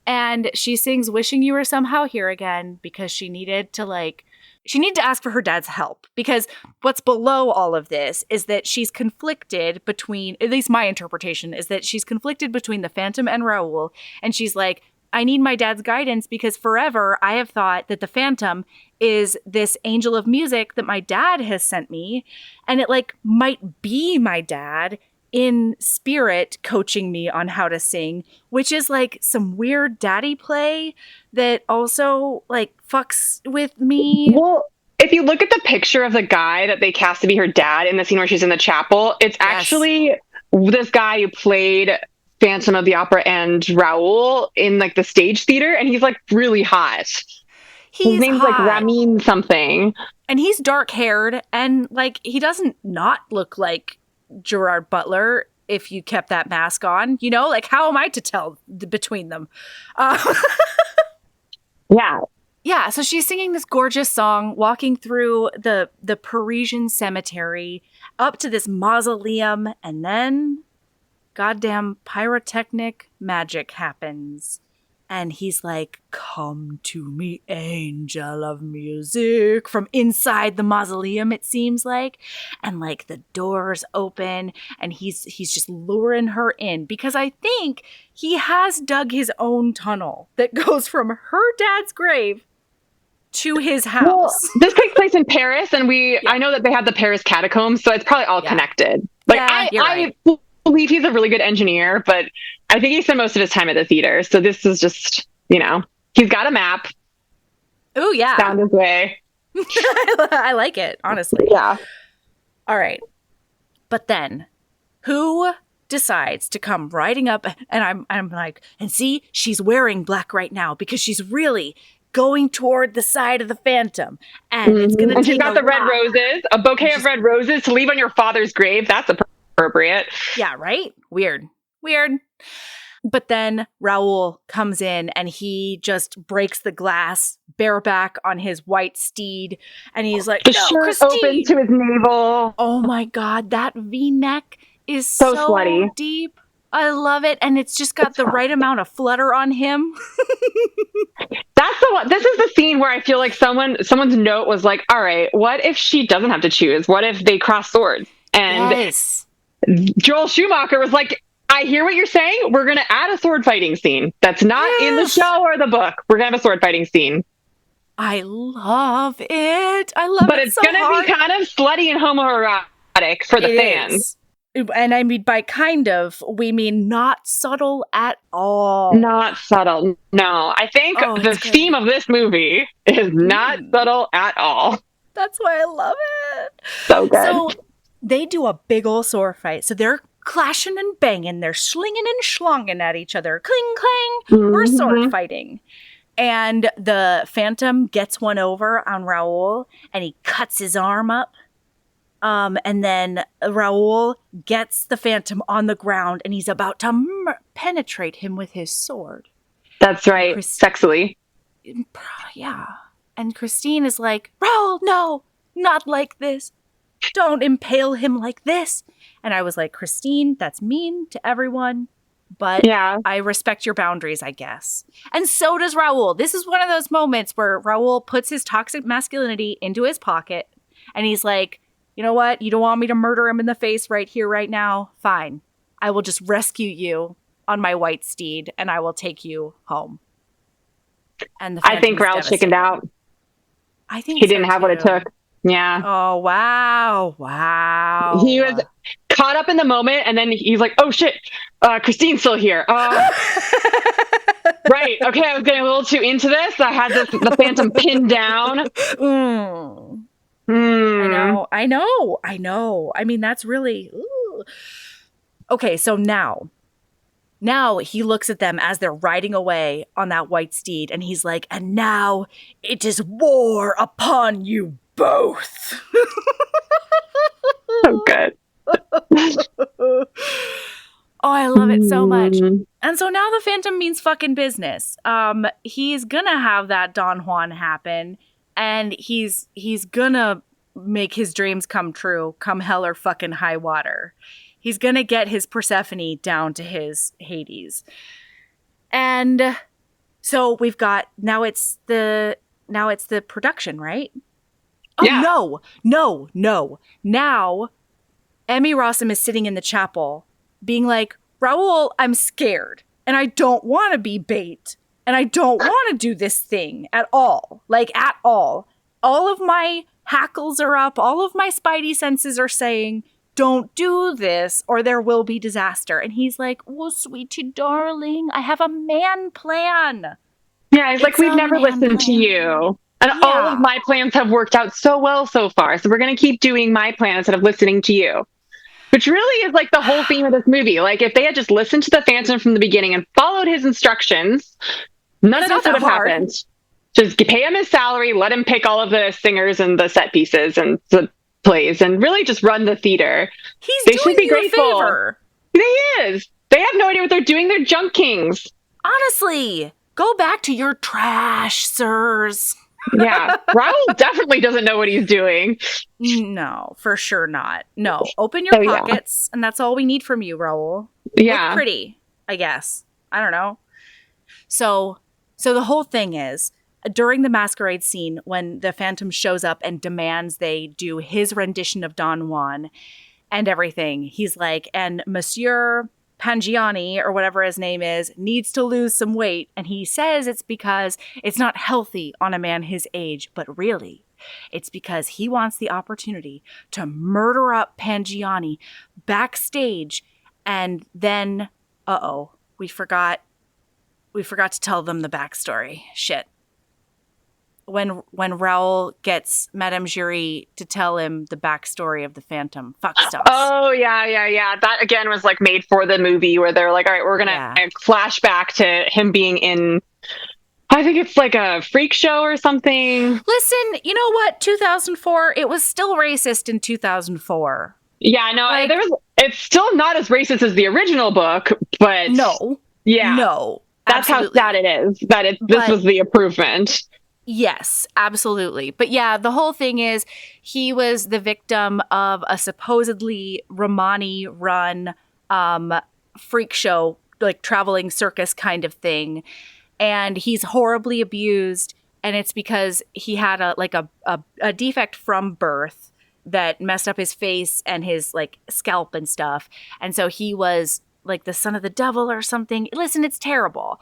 And she sings Wishing You Were Somehow Here Again because she needed to like She needed to ask for her dad's help, because what's below all of this is that she's conflicted between, at least my interpretation is that she's conflicted between the Phantom and Raoul, and she's like, I need my dad's guidance because forever I have thought that the Phantom is this angel of music that my dad has sent me, and it like might be my dad in spirit coaching me on how to sing, which is like some weird daddy play that also like fucks with me. Well, if you look at the picture of the guy that they cast to be her dad in the scene where she's in the chapel, it's actually this guy who played Phantom of the Opera and Raoul in like the stage theater, and he's like really hot. His name's hot. Like Ramin something. And he's dark haired, and like he doesn't not look like Gerard Butler if you kept that mask on, you know, like how am I to tell between them? Yeah. So she's singing this gorgeous song, walking through the Parisian cemetery up to this mausoleum, and then goddamn pyrotechnic magic happens. And he's like, come to me, angel of music, from inside the mausoleum, it seems like. And like the doors open and he's just luring her in, because I think he has dug his own tunnel that goes from her dad's grave to his house. Well, this takes place in Paris, and I know that they have the Paris catacombs, so it's probably all connected. Like I believe he's a really good engineer, but I think he spent most of his time at the theater. So this is just, you know, he's got a map. Oh, yeah. Found his way. I like it, honestly. Yeah. All right. But then, who decides to come riding up? And I'm like, and see, she's wearing black right now because she's really going toward the side of the Phantom. And it's going to take she's got the red roses, a bouquet of red roses to leave on your father's grave. That's appropriate. Yeah, right? Weird. But then Raoul comes in and he just breaks the glass bareback on his white steed. And he's like, the shirt open to his navel. Oh my God, that V-neck is so slutty. Deep. I love it. And it's just got the right amount of flutter on him. That's the one. This is the scene where I feel like someone's note was like, all right, what if she doesn't have to choose? What if they cross swords? And Joel Schumacher was like, I hear what you're saying. We're going to add a sword fighting scene. That's not in the show or the book. We're going to have a sword fighting scene. I love it. But it's going to be kind of slutty and homoerotic for the fans. And I mean, by kind of, we mean not subtle at all. Not subtle. No, I think the theme of this movie is not subtle at all. That's why I love it. So good. So they do a big ol' sword fight. So they're clashing and banging. They're slinging and schlonging at each other. Cling, clang. Mm-hmm. We're sword fighting. And the Phantom gets one over on Raoul, and he cuts his arm up. And then Raoul gets the Phantom on the ground, and he's about to penetrate him with his sword. That's right. Sexily. Yeah. And Christine is like, Raoul, no, not like this. Don't impale him like this. And I was like, Christine, that's mean to everyone. But I respect your boundaries, I guess. And so does Raoul. This is one of those moments where Raoul puts his toxic masculinity into his pocket. And he's like, you know what? You don't want me to murder him in the face right here, right now? Fine. I will just rescue you on my white steed, and I will take you home. And I think Raoul chickened out. I think he didn't have what it took. Yeah. Oh, wow. Wow. He was caught up in the moment, and then he's like, oh, shit, Christine's still here. Right. Okay, I was getting a little too into this. I had the Phantom pinned down. I know. I mean, that's really... Ooh. Okay, so now he looks at them as they're riding away on that white steed, and he's like, and now it is war upon you both. So good. Oh, I love it so much. And so now the Phantom means fucking business. He's gonna have that Don Juan happen, and he's gonna make his dreams come true, come hell or fucking high water. He's gonna get his Persephone down to his Hades. And so we've got now it's the production, right? Oh, yeah. No. Now, Emmy Rossum is sitting in the chapel being like, Raoul, I'm scared and I don't want to be bait and I don't want to do this thing at all. Like, at all. All of my hackles are up. All of my spidey senses are saying, don't do this or there will be disaster. And he's like, oh, sweetie darling, I have a man plan. Yeah, he's like, we've never listened to you. And all of my plans have worked out so well so far. So we're going to keep doing my plan instead of listening to you. Which really is like the whole theme of this movie. Like, if they had just listened to the Phantom from the beginning and followed his instructions, none of this would have happened. Just pay him his salary, let him pick all of the singers and the set pieces and the plays, and really just run the theater. They should be grateful. A favor. He is. They have no idea what they're doing. They're junk kings. Honestly, go back to your trash, sirs. Yeah, Raoul definitely doesn't know what he's doing. No, for sure not. No, open your pockets, and that's all we need from you, Raoul. Yeah. Look pretty, I guess. I don't know. So the whole thing is, during the masquerade scene, when the Phantom shows up and demands they do his rendition of Don Juan and everything, he's like, and Monsieur Pangiani, or whatever his name is, needs to lose some weight. And he says it's because it's not healthy on a man his age, but really, it's because he wants the opportunity to murder up Pangiani backstage. And then, we forgot to tell them the backstory. Shit. When Raoul gets Madame Giry to tell him the backstory of the Phantom, fuck stuff. Oh, yeah. That, again, was, like, made for the movie where they're like, all right, we're going to flash back to him being in, I think it's like a freak show or something. Listen, you know what? 2004, it was still racist in 2004. Yeah, no, like, it's still not as racist as the original book, but... No. Yeah. No. That's absolutely. how sad it is, that this was the improvement. Yes, absolutely. But yeah, the whole thing is he was the victim of a supposedly Romani-run freak show, like traveling circus kind of thing. And he's horribly abused. And it's because he had a defect from birth that messed up his face and his like scalp and stuff. And so he was like the son of the devil or something. Listen, it's terrible.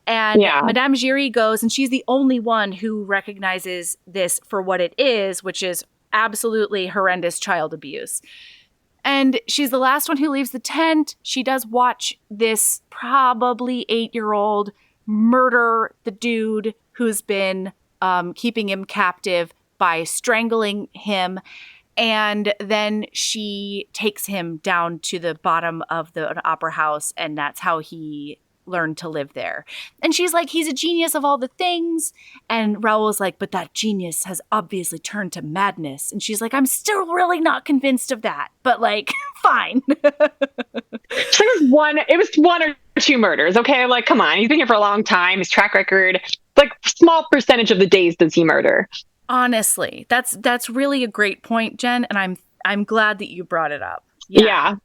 And Madame Giry goes, and she's the only one who recognizes this for what it is, which is absolutely horrendous child abuse. And she's the last one who leaves the tent. She does watch this probably 8-year-old murder the dude who's been keeping him captive by strangling him. And then she takes him down to the bottom of the opera house, and that's how he learned to live there. And she's like, he's a genius of all the things. And Raoul's like, but that genius has obviously turned to madness. And she's like, I'm still really not convinced of that, but like, fine. It was one or two murders, okay? Like, come on, he's been here for a long time. His track record, like, small percentage of the days does he murder. Honestly, that's really a great point, Jen, and I'm glad that you brought it up. Yeah.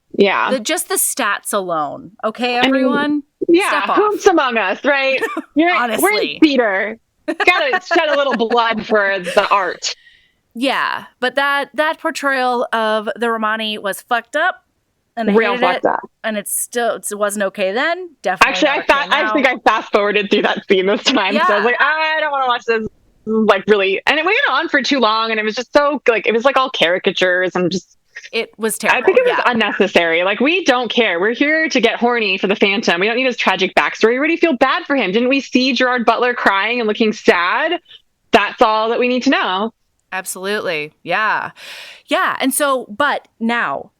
Just the stats alone, okay, everyone? Step off. Who's among us, right? Honestly. We're in theater. Gotta shed a little blood for the art. Yeah, but that portrayal of the Romani was fucked up. And real fucked up. And it wasn't okay then. Definitely. Actually, I think I fast forwarded through that scene this time. Yeah. So I was like, I don't want to watch this. Like, really, and it went on for too long, and it was just so like it was like all caricatures and just it was terrible. I think it was unnecessary. Like, we don't care. We're here to get horny for the Phantom. We don't need his tragic backstory. We already feel bad for him. Didn't we see Gerard Butler crying and looking sad? That's all that we need to know. Absolutely, yeah. And so, but now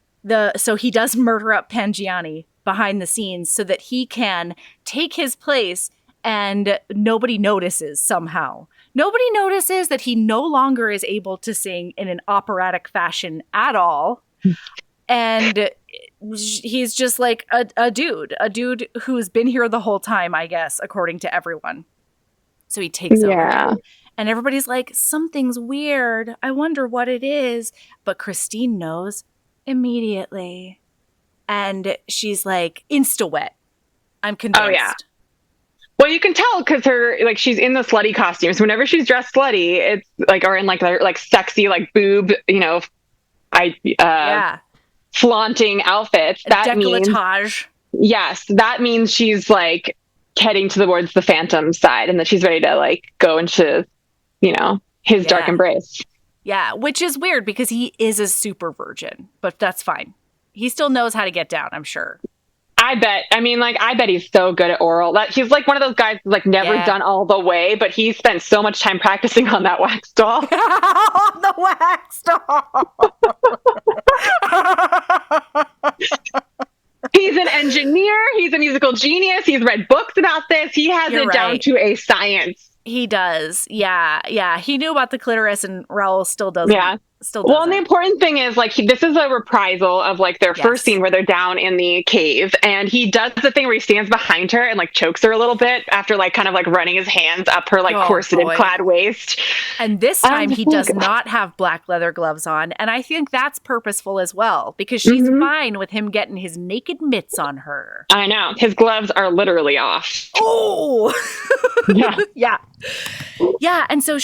so he does murder up Pangiani behind the scenes so that he can take his place, and nobody notices somehow. Nobody notices that he no longer is able to sing in an operatic fashion at all. And he's just like a dude who's been here the whole time, I guess, according to everyone. So he takes over. And everybody's like, something's weird. I wonder what it is. But Christine knows immediately. And she's like, insta-wet. I'm convinced. Oh, yeah. Well, you can tell because she's in the slutty costumes. Whenever she's dressed slutty, it's like, or in like sexy, like boob, flaunting outfits. That Décolletage. Yes, that means she's like heading towards the Phantom side, and that she's ready to like go into, his dark embrace. Yeah, which is weird because he is a super virgin, but that's fine. He still knows how to get down, I'm sure. I bet. I mean, like, I bet he's so good at oral. That he's like one of those guys who's like never done all the way, but he spent so much time practicing on that wax doll. On the wax doll. He's an engineer. He's a musical genius. He's read books about this. He has it down to a science. He does. Yeah. He knew about the clitoris, and Raoul still doesn't. Yeah. Still doesn't. Well, and the important thing is, like, this is a reprisal of, like, their first scene where they're down in the cave, and he does the thing where he stands behind her and, like, chokes her a little bit after, like, kind of, like, running his hands up her, like, corseted-clad waist. And this time he does not have black leather gloves on, and I think that's purposeful as well, because she's fine with him getting his naked mitts on her. I know. His gloves are literally off. Oh! Yeah. Yeah, and so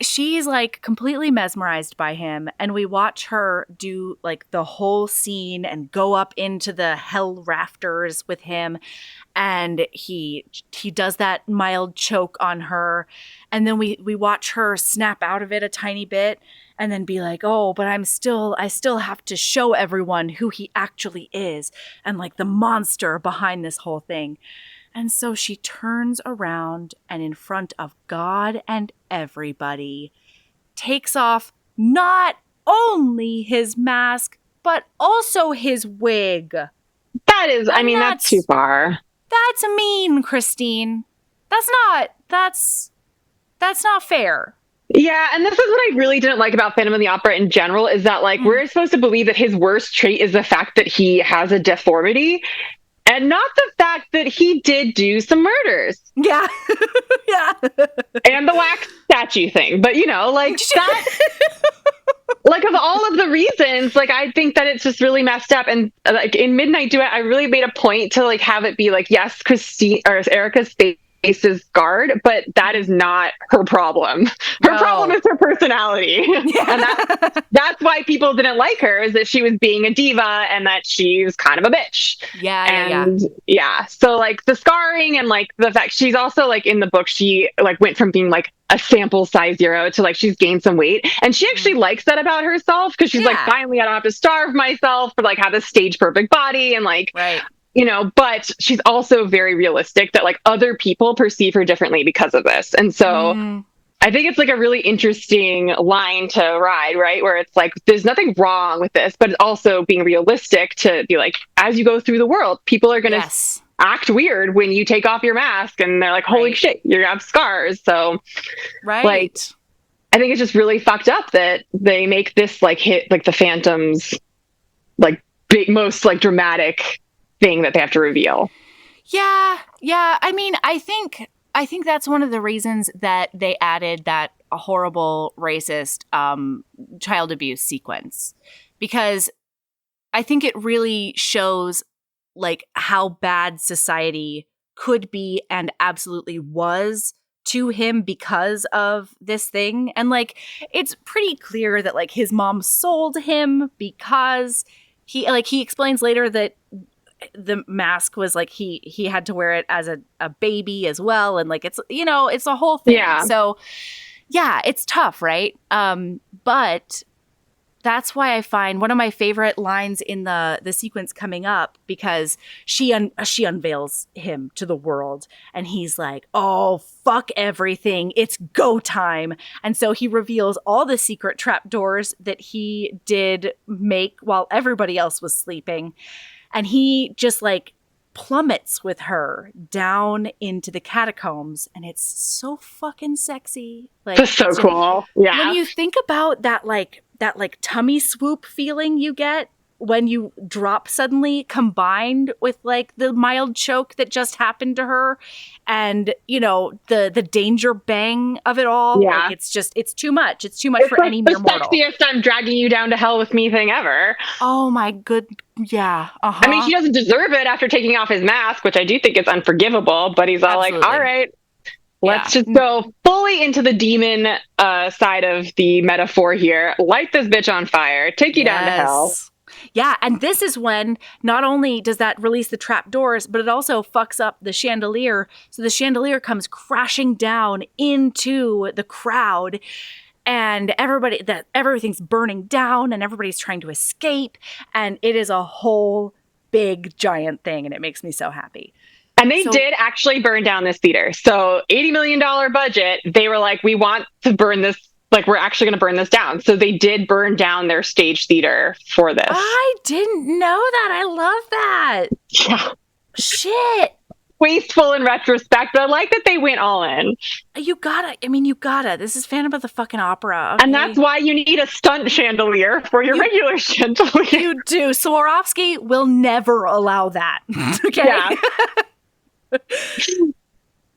she's like completely mesmerized by him, and we watch her do like the whole scene and go up into the hell rafters with him, and he does that mild choke on her, and then we watch her snap out of it a tiny bit and then be like, oh, but I still have to show everyone who he actually is and like the monster behind this whole thing. And so she turns around and in front of God and everybody takes off not only his mask, but also his wig. That is, I mean, that's too far. That's mean, Christine. That's not fair. Yeah, and this is what I really didn't like about Phantom of the Opera in general, is that, like, we're supposed to believe that his worst trait is the fact that he has a deformity. And not the fact that he did do some murders. Yeah. Yeah. And the wax statue thing. But, like, that... like, of all of the reasons, like, I think that it's just really messed up. And, like, in Midnight Duet, I really made a point to, like, have it be, like, yes, Christine, or Erica's face is scarred, but that is not her problem. Her problem is her personality. Yeah. And that's why people didn't like her, is that she was being a diva and that she's kind of a bitch. Yeah. So, like, the scarring and, like, the fact she's also, like, in the book, she, like, went from being, like, a sample size 0 to, like, she's gained some weight. And she actually likes that about herself, because she's like, finally, I don't have to starve myself, but, like, have a stage perfect body and, like, but she's also very realistic that, like, other people perceive her differently because of this. And so I think it's, like, a really interesting line to ride, right? Where it's like, there's nothing wrong with this, but it's also being realistic to be like, as you go through the world, people are going to act weird when you take off your mask and they're like, holy shit, you have scars. So, like, I think it's just really fucked up that they make this, like, hit, like, the Phantom's, like, big, most, like, dramatic thing that they have to reveal. Yeah. I mean, I think that's one of the reasons that they added that horrible racist child abuse sequence, because I think it really shows, like, how bad society could be and absolutely was to him because of this thing. And, like, it's pretty clear that, like, his mom sold him because he explains later that the mask was like he had to wear it as a baby as well, and, like, it's it's a whole thing. So it's tough, right? But that's why I find one of my favorite lines in the sequence coming up, because she unveils him to the world, and he's like, oh, fuck everything, it's go time. And so he reveals all the secret trapdoors that he did make while everybody else was sleeping. And he just, like, plummets with her down into the catacombs, and it's so fucking sexy. Like, that's so cool. Yeah. When you think about that tummy swoop feeling you get when you drop suddenly, combined with like the mild choke that just happened to her, and the danger bang of it all. Yeah. Like it's too much. It's too much for any mere mortal. It's the sexiest I'm dragging you down to hell with me thing ever. Oh my good. Yeah. I mean, he doesn't deserve it after taking off his mask, which I do think is unforgivable, but he's all like, all right, let's just go fully into the demon side of the metaphor here. Light this bitch on fire. Take you down to hell. Yeah, and this is when not only does that release the trap doors, but it also fucks up the chandelier. So the chandelier comes crashing down into the crowd, and everything's burning down, and everybody's trying to escape, and it is a whole big giant thing, and it makes me so happy. And they did actually burn down this theater. So $80 million budget, they were like, we want to burn this. Like, we're actually going to burn this down. So they did burn down their stage theater for this. I didn't know that. I love that. Yeah. Shit. Wasteful in retrospect, but I like that they went all in. You gotta. This is Phantom of the fucking Opera. Okay? And that's why you need a stunt chandelier for your regular chandelier. You do. Swarovski will never allow that. Okay? Yeah.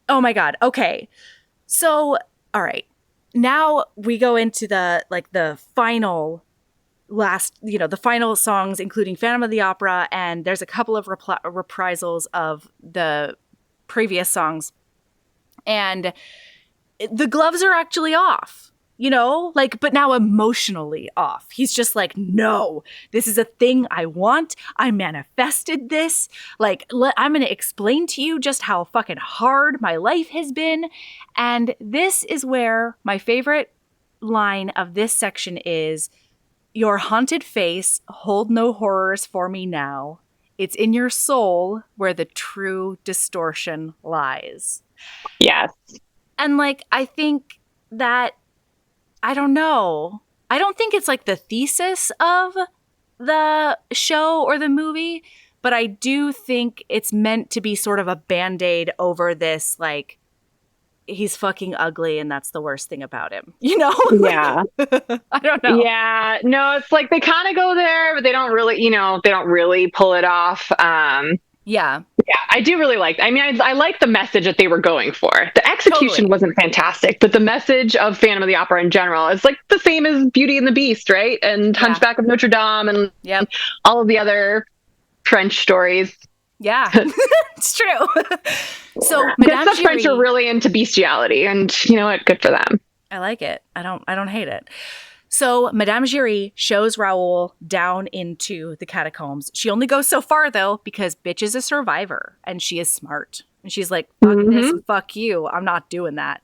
Oh my God. Okay. So, all right. Now we go into the final the final songs, including Phantom of the Opera, and there's a couple of reprisals of the previous songs. And the gloves are actually off, but now emotionally off. He's just like, no, this is a thing I want. I manifested this. Like, I'm going to explain to you just how fucking hard my life has been. And this is where my favorite line of this section is, your haunted face, hold no horrors for me now. It's in your soul where the true distortion lies. Yes. And I think that, I don't know. I don't think it's the thesis of the show or the movie, but I do think it's meant to be sort of a Band-Aid over this, he's fucking ugly and that's the worst thing about him, Yeah. I don't know. Yeah. No, it's they kind of go there, but they don't really, pull it off. Yeah, I do really I like the message that they were going for. The execution wasn't fantastic, but the message of Phantom of the Opera in general is the same as Beauty and the Beast, right? And Hunchback of Notre Dame and all of the other French stories. Yeah, it's true. So Madame the French are really into bestiality, and you know what? Good for them. I like it. I don't hate it. So Madame Giry shows Raoul down into the catacombs. She only goes so far though, because bitch is a survivor and she is smart. And she's like, fuck this, fuck you. I'm not doing that.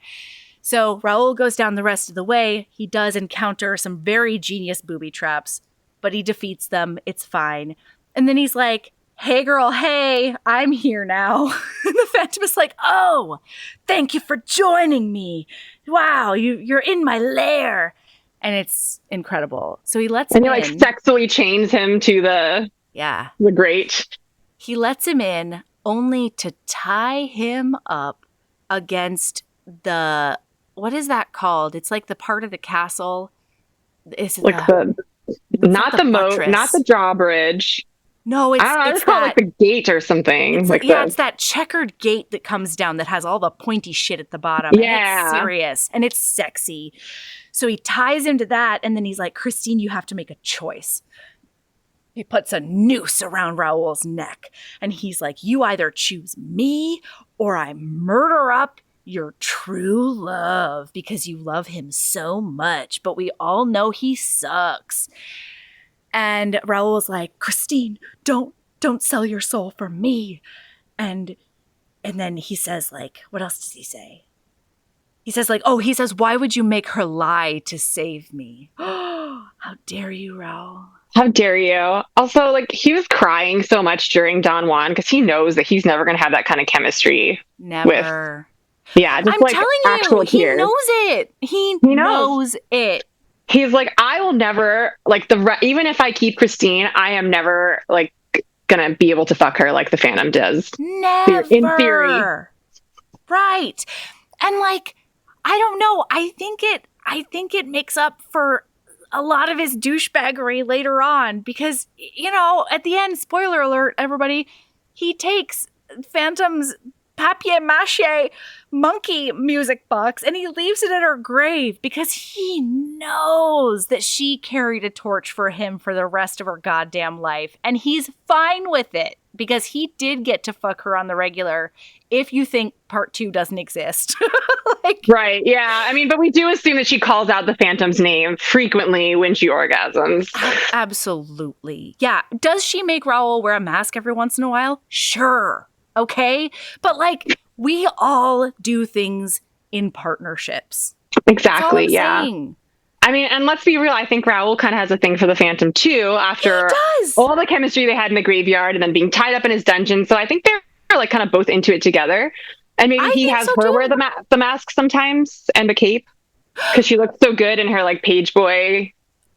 So Raoul goes down the rest of the way. He does encounter some very genius booby traps, but he defeats them. It's fine. And then he's like, hey girl, hey, I'm here now. And the Phantom is like, oh, thank you for joining me. Wow, you're in my lair. And it's incredible. So he lets him in. And he sexually chains him to the grate. He lets him in only to tie him up against the, what is that called? It's the part of the castle. It's not the moat, not the drawbridge. No, it's it's called the gate or something. It's that checkered gate that comes down that has all the pointy shit at the bottom. Yeah. And it's serious and it's sexy. So he ties him to that, and then he's like, Christine, you have to make a choice. He puts a noose around Raoul's neck, and he's like, you either choose me or I murder up your true love because you love him so much, but we all know he sucks. And Raoul's like, Christine, don't sell your soul for me. And then he says, what else does he say? He says, why would you make her lie to save me? How dare you, Raoul? How dare you? Also, he was crying so much during Don Juan because he knows that he's never going to have that kind of chemistry. Never. Yeah, just I'm telling you, he knows it. He knows it. He's like, I will never, even if I keep Christine, I am never, gonna be able to fuck her like the Phantom does. Never. In theory. Right. And, I don't know. I think it makes up for a lot of his douchebaggery later on because, you know, at the end, spoiler alert, everybody, he takes Phantom's papier-mâché monkey music box and he leaves it at her grave because he knows that she carried a torch for him for the rest of her goddamn life. And he's fine with it because he did get to fuck her on the regular if you think part 2 doesn't exist. Right, yeah. I mean, but we do assume that she calls out the Phantom's name frequently when she orgasms. Absolutely. Yeah. Does she make Raoul wear a mask every once in a while? Sure. Okay? But, like, we all do things in partnerships. Exactly, yeah. Saying. I mean, and let's be real, I think Raoul kind of has a thing for the Phantom, too, after all the chemistry they had in the graveyard and then being tied up in his dungeon. So I think they're, like, kind of both into it together. And maybe he has her wear the mask sometimes and the cape because she looks so good in her, like, page boy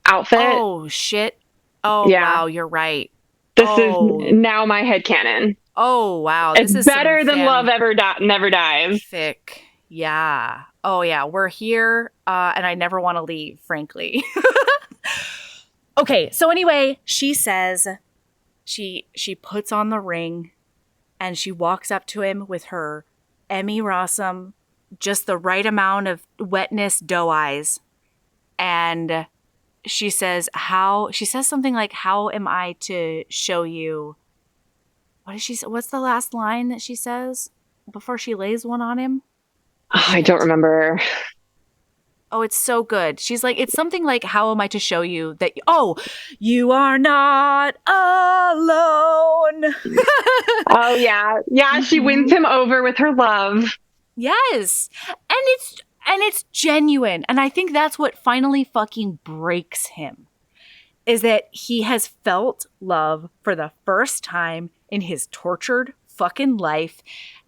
outfit. Oh, shit. Oh, yeah. Wow, you're right. This is now my headcanon. Oh, wow. This is better than Love Never Dies. Fic. Yeah. Oh, yeah. We're here, and I never want to leave, frankly. Okay, so anyway, she says she puts on the ring, and she walks up to him with her Emmy Rossum, just the right amount of wetness doe eyes, and she says something like, "How am I to show you?" What's the last line that she says before she lays one on him? I don't remember. Oh, it's so good. She's like, it's something like, how am I to show you that, you are not alone. Oh, yeah. Yeah, she wins him over with her love. Yes. And it's genuine. And I think that's what finally fucking breaks him, is that he has felt love for the first time in his tortured fucking life.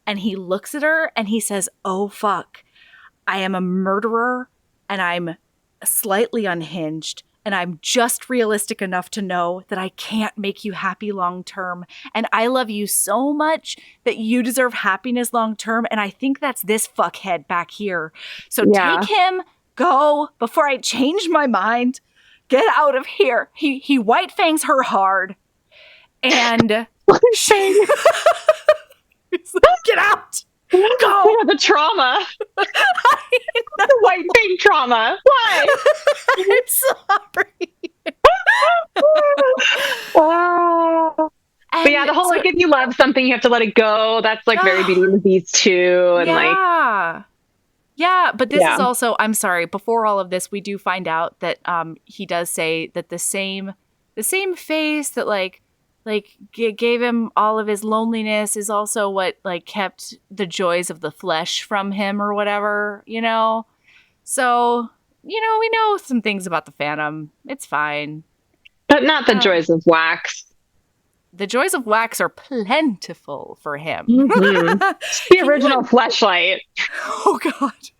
And he looks at her and he says, oh, fuck, I am a murderer and I'm slightly unhinged and I'm just realistic enough to know that I can't make you happy long term. And I love you so much that you deserve happiness long term. And I think that's this fuckhead back here. So take him, go before I change my mind. Get out of here. He white fangs her hard. And get out. Go. Oh, the trauma. The white fang trauma. Why? I'm sorry. But yeah, the whole like if you love something, you have to let it go. That's like very Beauty and the Beast too. And yeah, but this is also, I'm sorry, before all of this, we do find out that he does say that the same face that like gave him all of his loneliness is also what like kept the joys of the flesh from him or whatever, you know? So, you know, we know some things about the Phantom. It's fine. But not the joys of wax. The joys of wax are plentiful for him. Mm-hmm. The original fleshlight. Oh, God.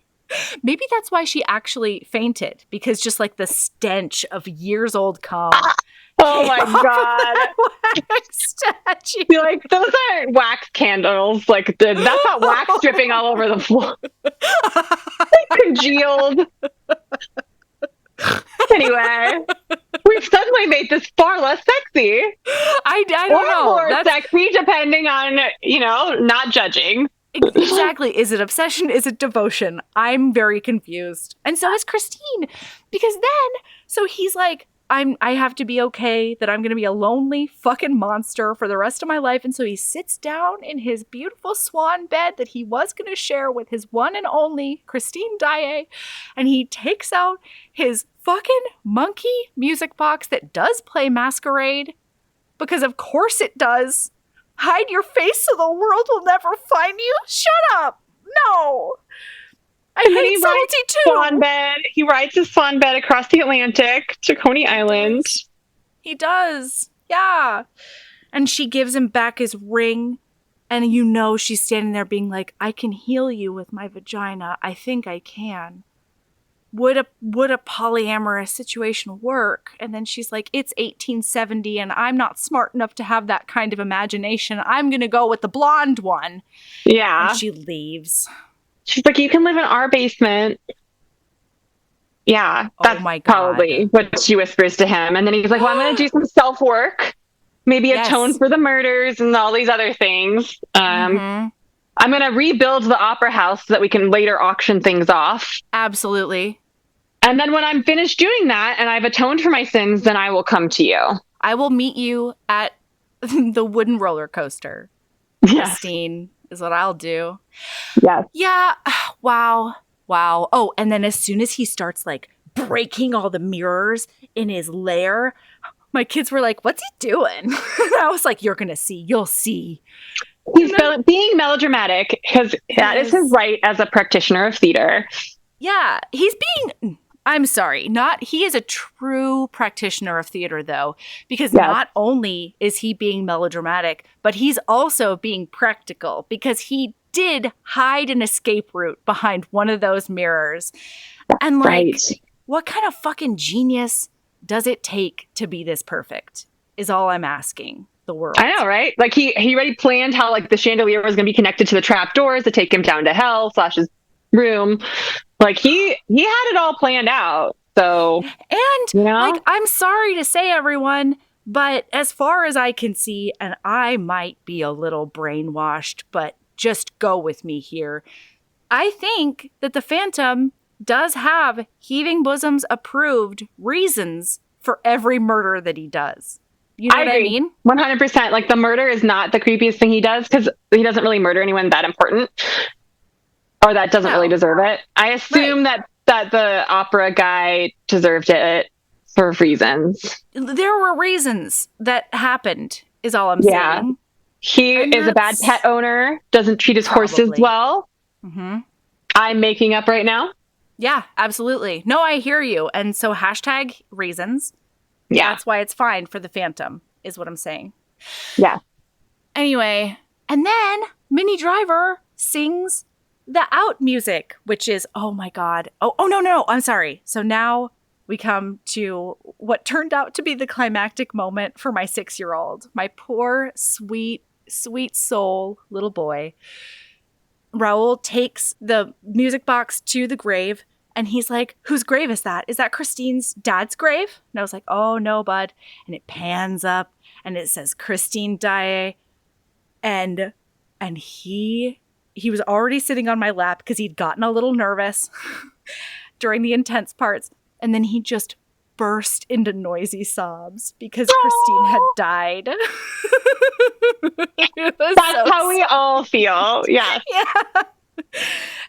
Maybe that's why she actually fainted, because just like the stench of years old cum. Oh my God. Statue. Be like, those aren't wax candles. Like, that's not wax dripping all over the floor. Congealed. Anyway, we've suddenly made this far less sexy. I don't know. More sexy, depending on, not judging. Exactly. Is it obsession? Is it devotion? I'm very confused. And so is Christine. Because then, so he's like, I have to be okay that I'm going to be a lonely fucking monster for the rest of my life. And so he sits down in his beautiful swan bed that he was going to share with his one and only Christine Daae. And he takes out his fucking monkey music box that does play Masquerade. Because of course it does. Hide your face so the world will never find you? Shut up. No. I hate subtlety too. He rides his swan bed across the Atlantic to Coney Island. He does. Yeah. And she gives him back his ring. And she's standing there being like, I can heal you with my vagina. I think I can. Would a polyamorous situation work? And then she's like, it's 1870 and I'm not smart enough to have that kind of imagination. I'm going to go with the blonde one. Yeah. And she leaves. She's like, you can live in our basement. Yeah, Oh that's my God. probably what she whispers to him. And then he's like, well, I'm going to do some self-work, maybe atone for the murders and all these other things. I'm going to rebuild the opera house so that we can later auction things off. Absolutely. And then when I'm finished doing that and I've atoned for my sins, then I will come to you. I will meet you at the wooden roller coaster. Yes. Christine is what I'll do. Yes. Yeah. Wow. Oh, and then as soon as he starts like breaking all the mirrors in his lair, my kids were like, what's he doing? And I was like, you're going to see. You'll see. He's being melodramatic because that is his right as a practitioner of theater. Yeah. I'm sorry. He is a true practitioner of theater, though, because not only is he being melodramatic, but he's also being practical because he did hide an escape route behind one of those mirrors. And what kind of fucking genius does it take to be this perfect is all I'm asking the world. I know, right? Like he already planned how like the chandelier was going to be connected to the trap doors to take him down to hell / his room. Like he had it all planned out. So, and like, I'm sorry to say, everyone, but as far as I can see, and I might be a little brainwashed, but just go with me here. I think that the Phantom does have Heaving Bosoms approved reasons for every murder that he does. You know what I mean? 100%. Like the murder is not the creepiest thing he does because he doesn't really murder anyone that important or that doesn't really deserve it. I assume that the opera guy deserved it for reasons. There were reasons that happened, is all I'm saying. He is a bad pet owner, doesn't treat his horses well. Mm-hmm. I'm making up right now. Yeah, absolutely. No, I hear you. And so hashtag reasons. Yeah. That's why it's fine for the Phantom, is what I'm saying. Yeah. Anyway, and then Minnie Driver sings the out music, which is, oh my God. Oh, no, I'm sorry. So now we come to what turned out to be the climactic moment for my 6-year-old. My poor, sweet soul little boy. Raoul takes the music box to the grave and he's like, whose grave is that? Is that Christine's dad's grave? And I was like, oh no, bud. And it pans up and it says Christine Daae. And he was already sitting on my lap because he'd gotten a little nervous during the intense parts. And then he just burst into noisy sobs because Christine had died. That's how we all feel. Yeah. Yeah.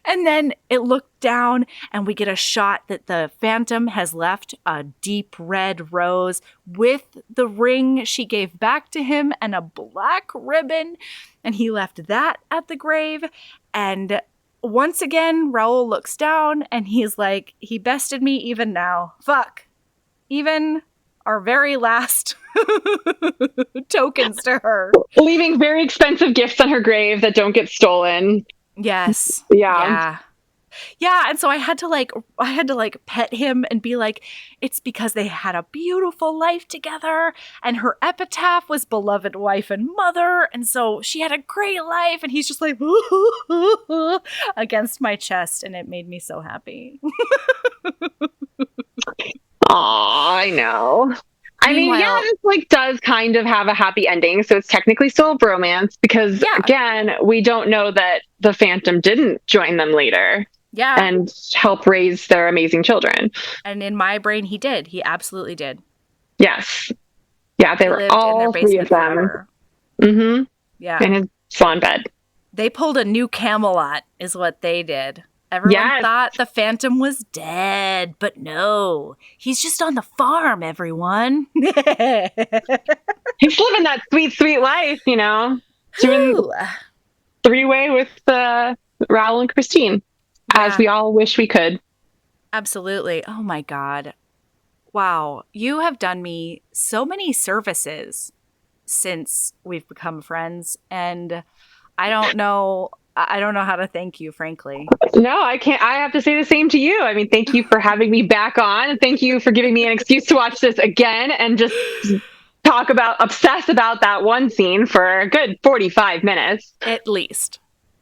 And then it looked down and we get a shot that the Phantom has left a deep red rose with the ring she gave back to him and a black ribbon. And he left that at the grave. And once again, Raoul looks down and he's like, he bested me even now. Fuck. Even our very last tokens to her. Leaving very expensive gifts on her grave that don't get stolen. Yes. Yeah. Yeah, and so I had to pet him and be like, it's because they had a beautiful life together and her epitaph was beloved wife and mother, and so she had a great life, and he's just like against my chest, and it made me so happy. Aw, I know. I mean, yeah, this does kind of have a happy ending, so it's technically still a bromance because, again, we don't know that the Phantom didn't join them later. Yeah. And help raise their amazing children. And in my brain, he did. He absolutely did. Yes. Yeah, they were all 3 of them. Mm-hmm. Yeah. In his swan bed. They pulled a new Camelot, is what they did. Everyone thought the Phantom was dead, but no. He's just on the farm, everyone. He's living that sweet, sweet life, you know. Doing 3-way with Raoul and Christine, as we all wish we could. Absolutely. Oh, my God. Wow. You have done me so many services since we've become friends, and I don't know how to thank you, frankly. No, I can't. I have to say the same to you. I mean, thank you for having me back on. Thank you for giving me an excuse to watch this again and just obsess about that one scene for a good 45 minutes. At least.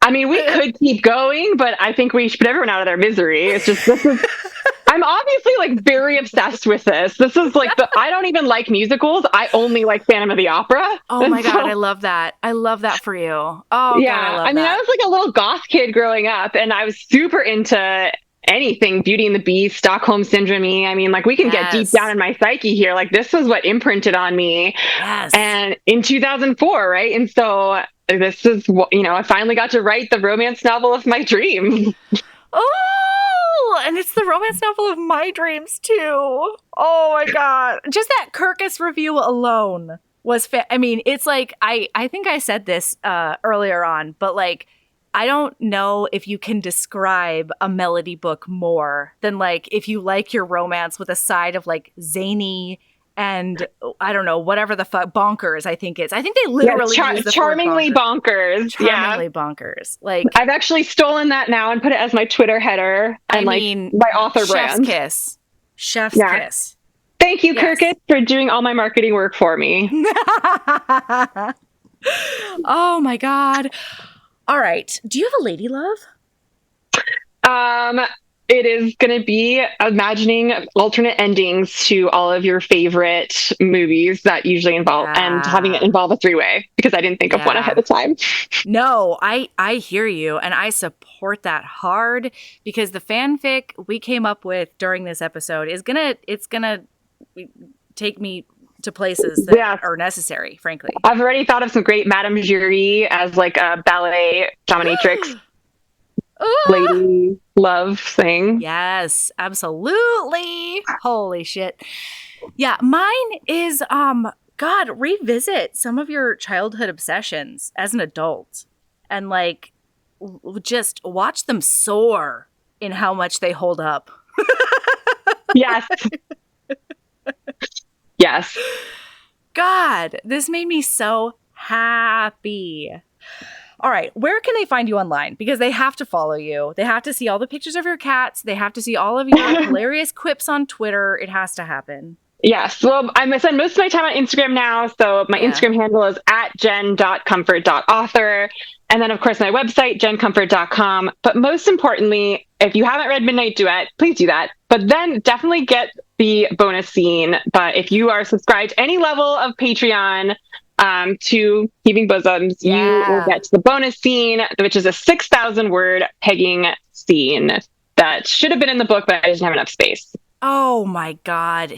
I mean, we could keep going, but I think we should put everyone out of their misery. It's just, I'm obviously like very obsessed with this. This is like I don't even like musicals. I only like Phantom of the Opera. Oh my God, I love that. I love that for you. Oh yeah, God, I love I mean, that. I was like a little goth kid growing up, and I was super into anything Beauty and the Beast, Stockholm Syndrome. I mean, like we can get deep down in my psyche here. Like this was what imprinted on me. Yes. And in 2004, right? And so this is what, I finally got to write the romance novel of my dreams. Oh, and it's the romance novel of my dreams too. Oh my God. Just that Kirkus review alone was I mean, it's like, I think I said this earlier on, but like, I don't know if you can describe a melody book more than like if you like your romance with a side of like zany and I don't know, whatever the fuck, bonkers, I think it's. I think they literally use the charmingly bonkers. Charmingly bonkers. Like I've actually stolen that now and put it as my Twitter header and my author brand. Chef's kiss. Thank you, Kirkus, for doing all my marketing work for me. Oh my God. All right. Do you have a lady love? It is going to be imagining alternate endings to all of your favorite movies that usually involve and having it involve a three-way because I didn't think of one ahead of time. No, I hear you and I support that hard because the fanfic we came up with during this episode is gonna take me to places that are necessary, frankly. I've already thought of some great Madame Jury as like a ballet dominatrix lady love thing. Yes, absolutely. Holy shit. Yeah, mine is God, revisit some of your childhood obsessions as an adult and like just watch them soar in how much they hold up. Yes. Yes. God, this made me so happy. All right, where can they find you online? Because they have to follow you. They have to see all the pictures of your cats. They have to see all of your hilarious quips on Twitter. It has to happen. Yes. Well, I spend most of my time on Instagram now. So my Instagram handle is @jen.comfort.author. And then, of course, my website, jencomfort.com. But most importantly, if you haven't read Midnight Duet, please do that. But then definitely get the bonus scene. But if you are subscribed to any level of Patreon to Heaving Bosoms, you will get to the bonus scene, which is a 6,000-word pegging scene that should have been in the book, but I didn't have enough space. Oh, my God.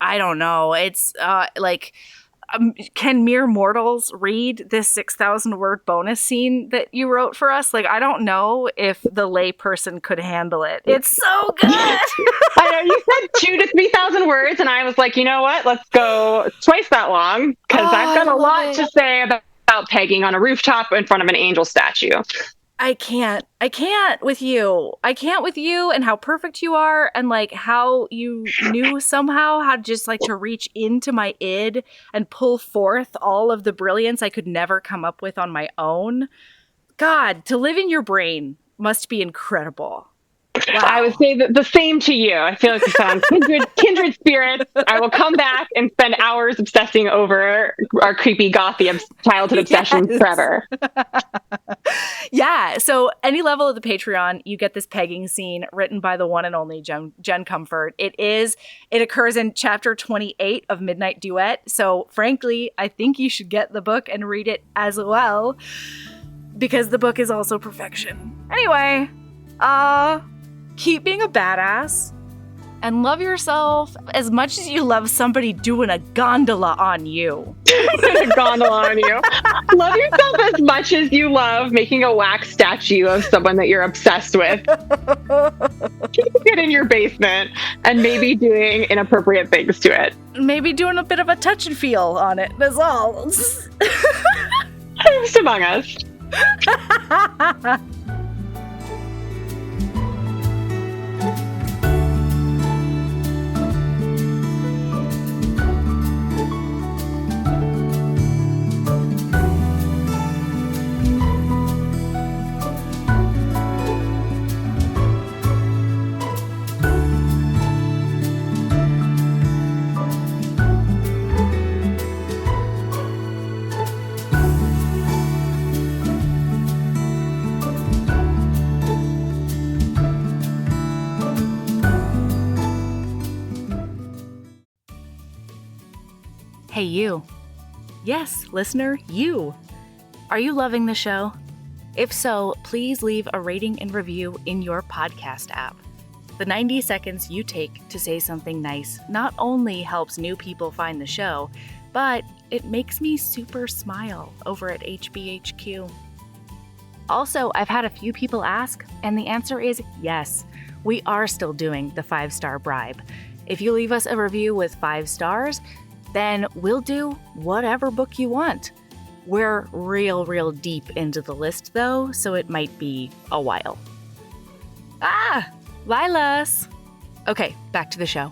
I don't know. It's like... can mere mortals read this 6,000-word bonus scene that you wrote for us? Like, I don't know if the lay person could handle it. It's so good. I know you said 2,000 to 3,000 words, and I was like, you know what? Let's go twice that long because I've got a lot to say about pegging on a rooftop in front of an angel statue. I can't with you. I can't with you and how perfect you are and like how you knew somehow how just like to reach into my id and pull forth all of the brilliance I could never come up with on my own. God, to live in your brain must be incredible. Wow. I would say the same to you. I feel like we found kindred spirits. I will come back and spend hours obsessing over our creepy gothy childhood obsession forever. Yeah. So any level of the Patreon, you get this pegging scene written by the one and only Jen Comfort. It occurs in chapter 28 of Midnight Duet. So frankly, I think you should get the book and read it as well because the book is also perfection. Anyway, keep being a badass and love yourself as much as you love somebody doing a gondola on you. A gondola on you. Love yourself as much as you love making a wax statue of someone that you're obsessed with. Keeping it in your basement and maybe doing inappropriate things to it. Maybe doing a bit of a touch and feel on it. That's all. Just among us. Hey, you. Yes, listener, you. Are you loving the show? If so, please leave a rating and review in your podcast app. The 90 seconds you take to say something nice not only helps new people find the show, but it makes me super smile over at HBHQ. Also, I've had a few people ask, and the answer is yes. We are still doing the 5-star bribe. If you leave us a review with 5 stars, then we'll do whatever book you want. We're real deep into the list, though, so it might be a while. Lilas! Okay, back to the show.